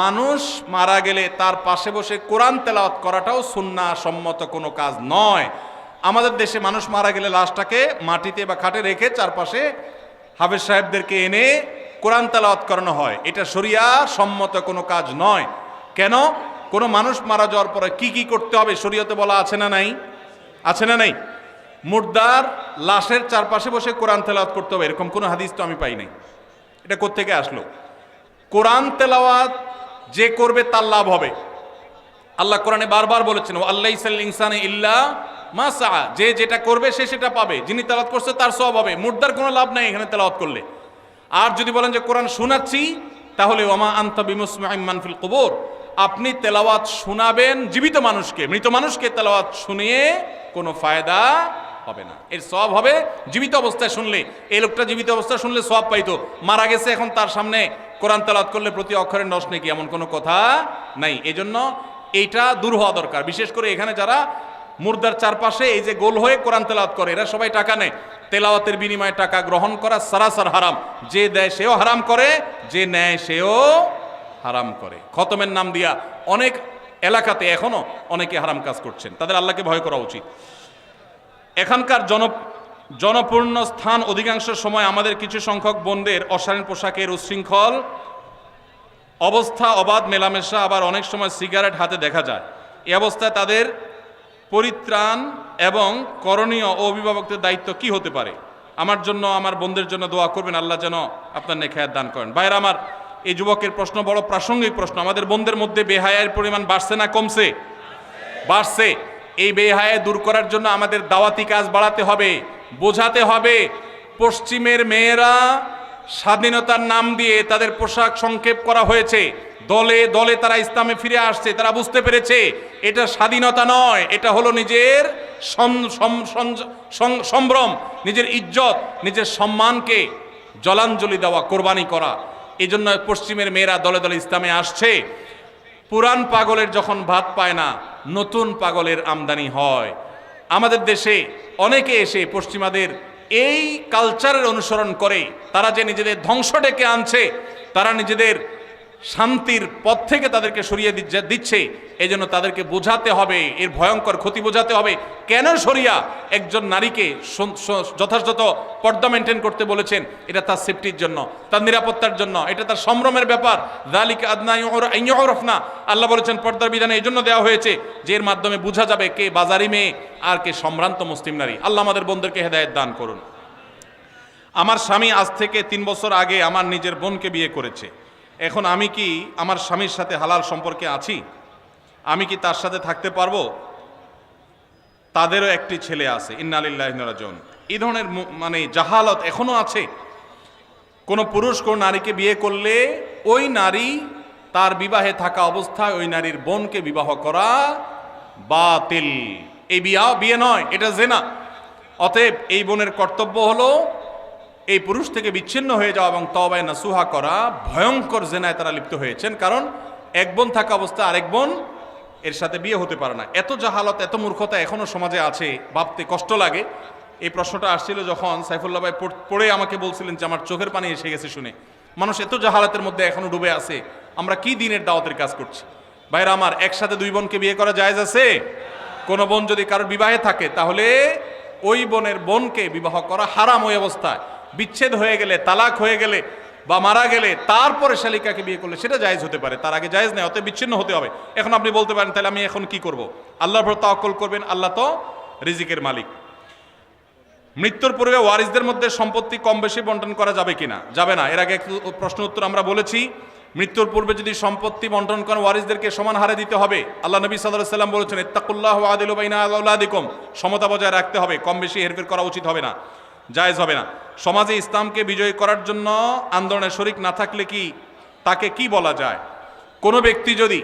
মানুষ মারা গেলে তার পাশে বসে কোরআন তেলাওয়াত করাটাও সুন্নাহ সম্মত কোনো কাজ নয়। আমাদের দেশে মানুষ মারা গেলে লাশটাকে মাটিতে বা খাটে রেখে চারপাশে হাফেজ সাহেবদেরকে এনে কোরআন তেলাওয়াত করানো হয়। এটা শরিয়া সম্মত কোনো কাজ নয়। কেন? কোনো মানুষ মারা যাওয়ার পরে কি কি করতে হবে শরীয়তে বলা আছে না নাই? আছে না নাই? মুর্দার লাশের চারপাশে বসে কোরআন তেলাওয়াত করতে হবে, এরকম কোনো হাদিস তো আমি পাই নাই। এটা কোত্থেকে আসলো? কোরআন তেলাওয়াত যে করবে তার লাভ হবে। আল্লাহ কোরআনে বারবার বলেছেন, ওয়াল্লাইসাল ইনসানে ইল্লা মা সাআ, যে যেটা করবে সে সেটা পাবে। যিনি তেলাওয়াত করছে তার সওয়াব হবে। মুর্দার কোনো লাভ নাই এখানে তেলাওয়াত করলে। আর যদি বলেন যে কোরআন শোনাচ্ছি, তাহলে ওমা আনতা বিমুসমিউম মান ফিল কুবুর, আপনি তেলাওয়াত শোনাবেন জীবিত মানুষকে, মৃত মানুষকে তেলাওয়াত শুনিয়ে কোনো ফায়দা হবে না। এর সওয়াব হবে জীবিত অবস্থায় শুনলে। এই লোকটা জীবিত অবস্থায় শুনলে সওয়াব পাইতো, মারা গেছে এখন তার সামনে কোরআন তেলাওয়াত করলে প্রতি অক্ষরের নষ্ট নেকি, এমন কোনো কথা নাই। এজন্য এইটা দূর হওয়া দরকার। বিশেষ করে এখানে যারা মুর্দার চারপাশে এই যে গোল হয়ে কোরআন তেলাওয়াত করে, এরা সবাই টাকা নেয়। তেলাওয়াতের বিনিময়ে টাকা গ্রহণ করা সারাসার হারাম। যে দেয় সেও হারাম করে, যে নেয় সেও হারাম করে। খতমের নাম দিয়া অনেক এলাকাতে এখনো অনেকে হারাম কাজ করছেন, তাদের আল্লাহকে ভয় করা উচিত। এখানকার জনপূর্ণ স্থান অধিকাংশ সময় আমাদের কিছু সংখ্যক বোনদের অশালীন পোশাকের উচ্ছৃঙ্খল অবস্থা, অবাধ মেলামেশা, আবার অনেক সময় সিগারেট হাতে দেখা যায়। এই অবস্থায় তাদের পরিত্রাণ এবং করণীয় ও অভিভাবকদের দায়িত্ব কি হতে পারে? আমার জন্য, আমার বোনদের জন্য দোয়া করবেন, আল্লাহ যেন আপনার নেখায়াত দান করেন। ভাইরা আমার, এই যুবকের প্রশ্ন বড় প্রাসঙ্গিক প্রশ্ন। আমাদের বোনদের মধ্যে বেহায়ার পরিমাণ বাড়ছে না কমছে? বাড়ছে। এই বেহায়া দূর করার জন্য আমাদের দাওয়াতি কাজ বাড়াতে হবে, বোঝাতে হবে। পশ্চিমের মেয়েরা স্বাধীনতার নাম দিয়ে তাদের পোশাক সংক্ষেপ করা হয়েছে, দলে দলে তারা ইসলামে ফিরে আসছে, তারা বুঝতে পেরেছে এটা স্বাধীনতা নয়, এটা হলো নিজের সম্ভ্রম, নিজের ইজ্জত, নিজের সম্মানকে জলাঞ্জলি দেওয়া, কোরবানি করা। এই জন্য পশ্চিমের মেয়েরা দলে দলে ইসলামে আসছে। পুরান পাগলের যখন ভাত পায় না, নতুন পাগলের আমদানি হয়। আমাদের দেশে অনেকে এসে পশ্চিমাদের এই কালচারের অনুসরণ করে তারা যে নিজেদের ধ্বংস ডেকে আনছে, তারা নিজেদের শান্তির পথ থেকে তাদেরকে সরিয়ে দিচ্ছে। এই জন্য তাদেরকে বোঝাতে হবে, এর ভয়ঙ্কর ক্ষতি বোঝাতে হবে। কেন শরিয়া একজন নারীকে যথাযথ পর্দা মেনটেন করতে বলেছেন? এটা তার সেফটির জন্য, তার নিরাপত্তার জন্য, এটা তার সম্ভ্রমের ব্যাপার। যালিকা আদনা আন ইউরাফনা, আল্লাহ বলেছেন পর্দার বিধান এই জন্য দেওয়া হয়েছে যে এর মাধ্যমে বোঝা যাবে কে বাজারি মেয়ে আর কে সম্ভ্রান্ত মুসলিম নারী। আল্লাহ আমাদের বন্ধুদেরকে হেদায়েত দান করুন। আমার স্বামী আজ থেকে 3 বছর আগে আমার নিজের বোনকে বিয়ে করেছে। এখন আমি কি আমার স্বামীর সাথে হালাল সম্পর্কে আছি? আমি কি তার সাথে থাকতে পারবো? তাদেরও একটি ছেলে আছে। ইন্না লিল্লাহি ওয়া ইন্না ইলাইহি রাজিউন। এই ধরনের মানে জাহালত এখনো আছে। কোন পুরুষ কোন নারীকে বিয়ে করলে ওই নারী তার বিবাহে থাকা অবস্থায় ওই নারীর বোনকে বিবাহ করা বাতিল। এই বিয়ে নয়, এটা জিনা। অতএব এই বোনের কর্তব্য হলো এই পুরুষ থেকে বিচ্ছিন্ন হয়ে যাওয়া এবং তওবায়ে নাসুহা করা। ভয়ঙ্কর জিনায় তারা লিপ্ত হয়েছেন, কারণ এক বোন থাকা অবস্থায় আরেক বোন এর সাথে বিয়ে হতে পারে না। এত জাহালত, এত মূর্খতা এখনো সমাজে আছে, ভাবতে কষ্ট লাগে। এই প্রশ্নটা আসছিল যখন সাইফুল্লাহ ভাই পড়ে আমাকে বলছিলেন যে আমার চোখের পানি এসে গেছে শুনে। মানুষ এত জাহালাতের মধ্যে এখনো ডুবে আছে। আমরা কি দিনের দাওয়াতের কাজ করছি? ভাইরা আমার, একসাথে 2 বোনকে বিয়ে করা জায়েজ আছে? কোন বোন যদি কারোর বিবাহে থাকে তাহলে ওই বোনের বোনকে বিবাহ করা হারাম। ওই অবস্থায় বিচ্ছেদ হয়ে গেলে, তালাক হয়ে গেলে বা মারা গেলে তারপরে শালিকাকে বিয়ে করলে সেটা জায়েজ হতে পারে, তার আগে জায়েজ নেই। অতএব বিচ্ছিন্ন হতে হবে। এখন আপনি বলতে পারেন তাহলে আমি এখন কি করব? আল্লাহর উপর তাওয়াক্কুল করবেন, আল্লাহ তো রিজিকের মালিক। মৃত্যুর পূর্বে ওয়ারিসদের মধ্যে সম্পত্তি কম বেশি বন্টন করা যাবে কিনা? যাবে না। এর আগে একটু প্রশ্ন উত্তর আমরা বলেছি। মৃত্যুর পূর্বে যদি সম্পত্তি বন্টন করেন ওয়ারিসদেরকে সমান হারে দিতে হবে। আল্লাহ নবী সাল্লাল্লাহু আলাইহি ওয়াসাল্লাম বলেছেন ইত্তাকুল্লাহ ওয়া আদিলু বাইনা আওলাদিকুম, সমতা বজায় রাখতে হবে, কম বেশি হেরফের করা উচিত হবে না, জায়েজ হবে না। সমাজে ইসলামকে বিজয়ী করার জন্য আন্দোলনে শরিক না থাকলে কি তাকে কি বলা যায়? কোনো ব্যক্তি যদি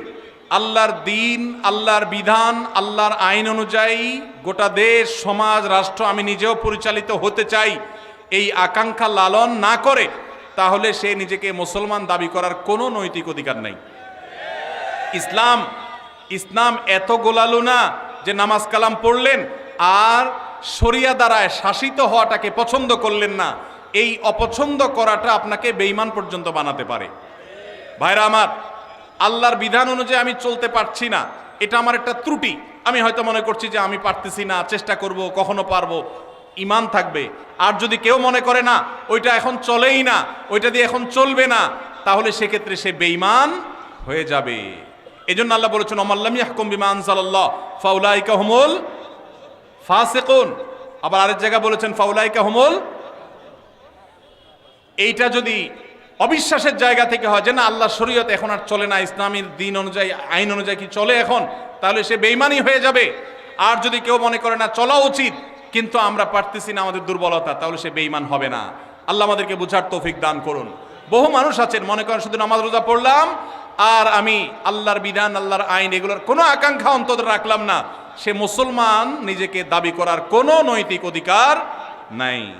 আল্লাহর দিন, আল্লাহর বিধান, আল্লাহর আইন অনুযায়ী গোটা দেশ, সমাজ, রাষ্ট্র আমি নিজেও পরিচালিত হতে চাই, এই আকাঙ্ক্ষা লালন না করে, তাহলে সে নিজেকে মুসলমান দাবি করার কোনো নৈতিক অধিকার নাই। ইসলাম এত গোলালু না যে নামাজ কালাম পড়লেন আর শরিয়া দ্বারায় শাসিত হওয়াটাকে পছন্দ করলেন না। এই অপছন্দ করাটা আপনাকে বেঈমান পর্যন্ত বানাতে পারে। ভাইরা আমার, আল্লাহর বিধান অনুযায়ী আমি চলতে পারছি না, এটা আমার একটা ত্রুটি। আমি হয়তো মনে করছি যে আমি পারতেছি না, চেষ্টা করব, কখনো পারবো, ঈমান থাকবে। আর যদি কেউ মনে করে না ওইটা এখন চলেই না, ওইটা দিয়ে এখন চলবে না, তাহলে সেক্ষেত্রে সে বেঈমান হয়ে যাবে। এজন্য আল্লাহ বলেছেন ওমাল্লাম ইয়াহকুম বিমা আনজালাল্লাহ ফাউলাইকা হুমুল ফাসিকুন। আবার আরেক জায়গায় বলেছেন ফাউলাইকা হুমুল। এইটা যদি অবিশ্বাসের জায়গা থেকে হয় যে না আল্লাহর শরীয়ত এখন আর চলে না, ইসলামের দিন অনুযায়ী, আইন অনুযায়ী কি চলে এখন, তাহলে সে বেঈমানই হয়ে যাবে। আর যদি কেউ মনে করে না চলা উচিত কিন্তু আমরা পারতেছি না, আমাদের দুর্বলতা, তাহলে সে বেঈমান হবে না। আল্লাহ আমাদেরকে বুঝার তৌফিক দান করুন। বহু মানুষ আছেন মনে করেন শুধু নামাজ রোজা পড়লাম আর আমি আল্লাহর বিধান, আল্লাহর আইন এগুলোর কোনো আকাঙ্ক্ষা অন্তত রাখলাম না, সে মুসলমান নিজেকে দাবি করার কোনো নৈতিক অধিকার নাই।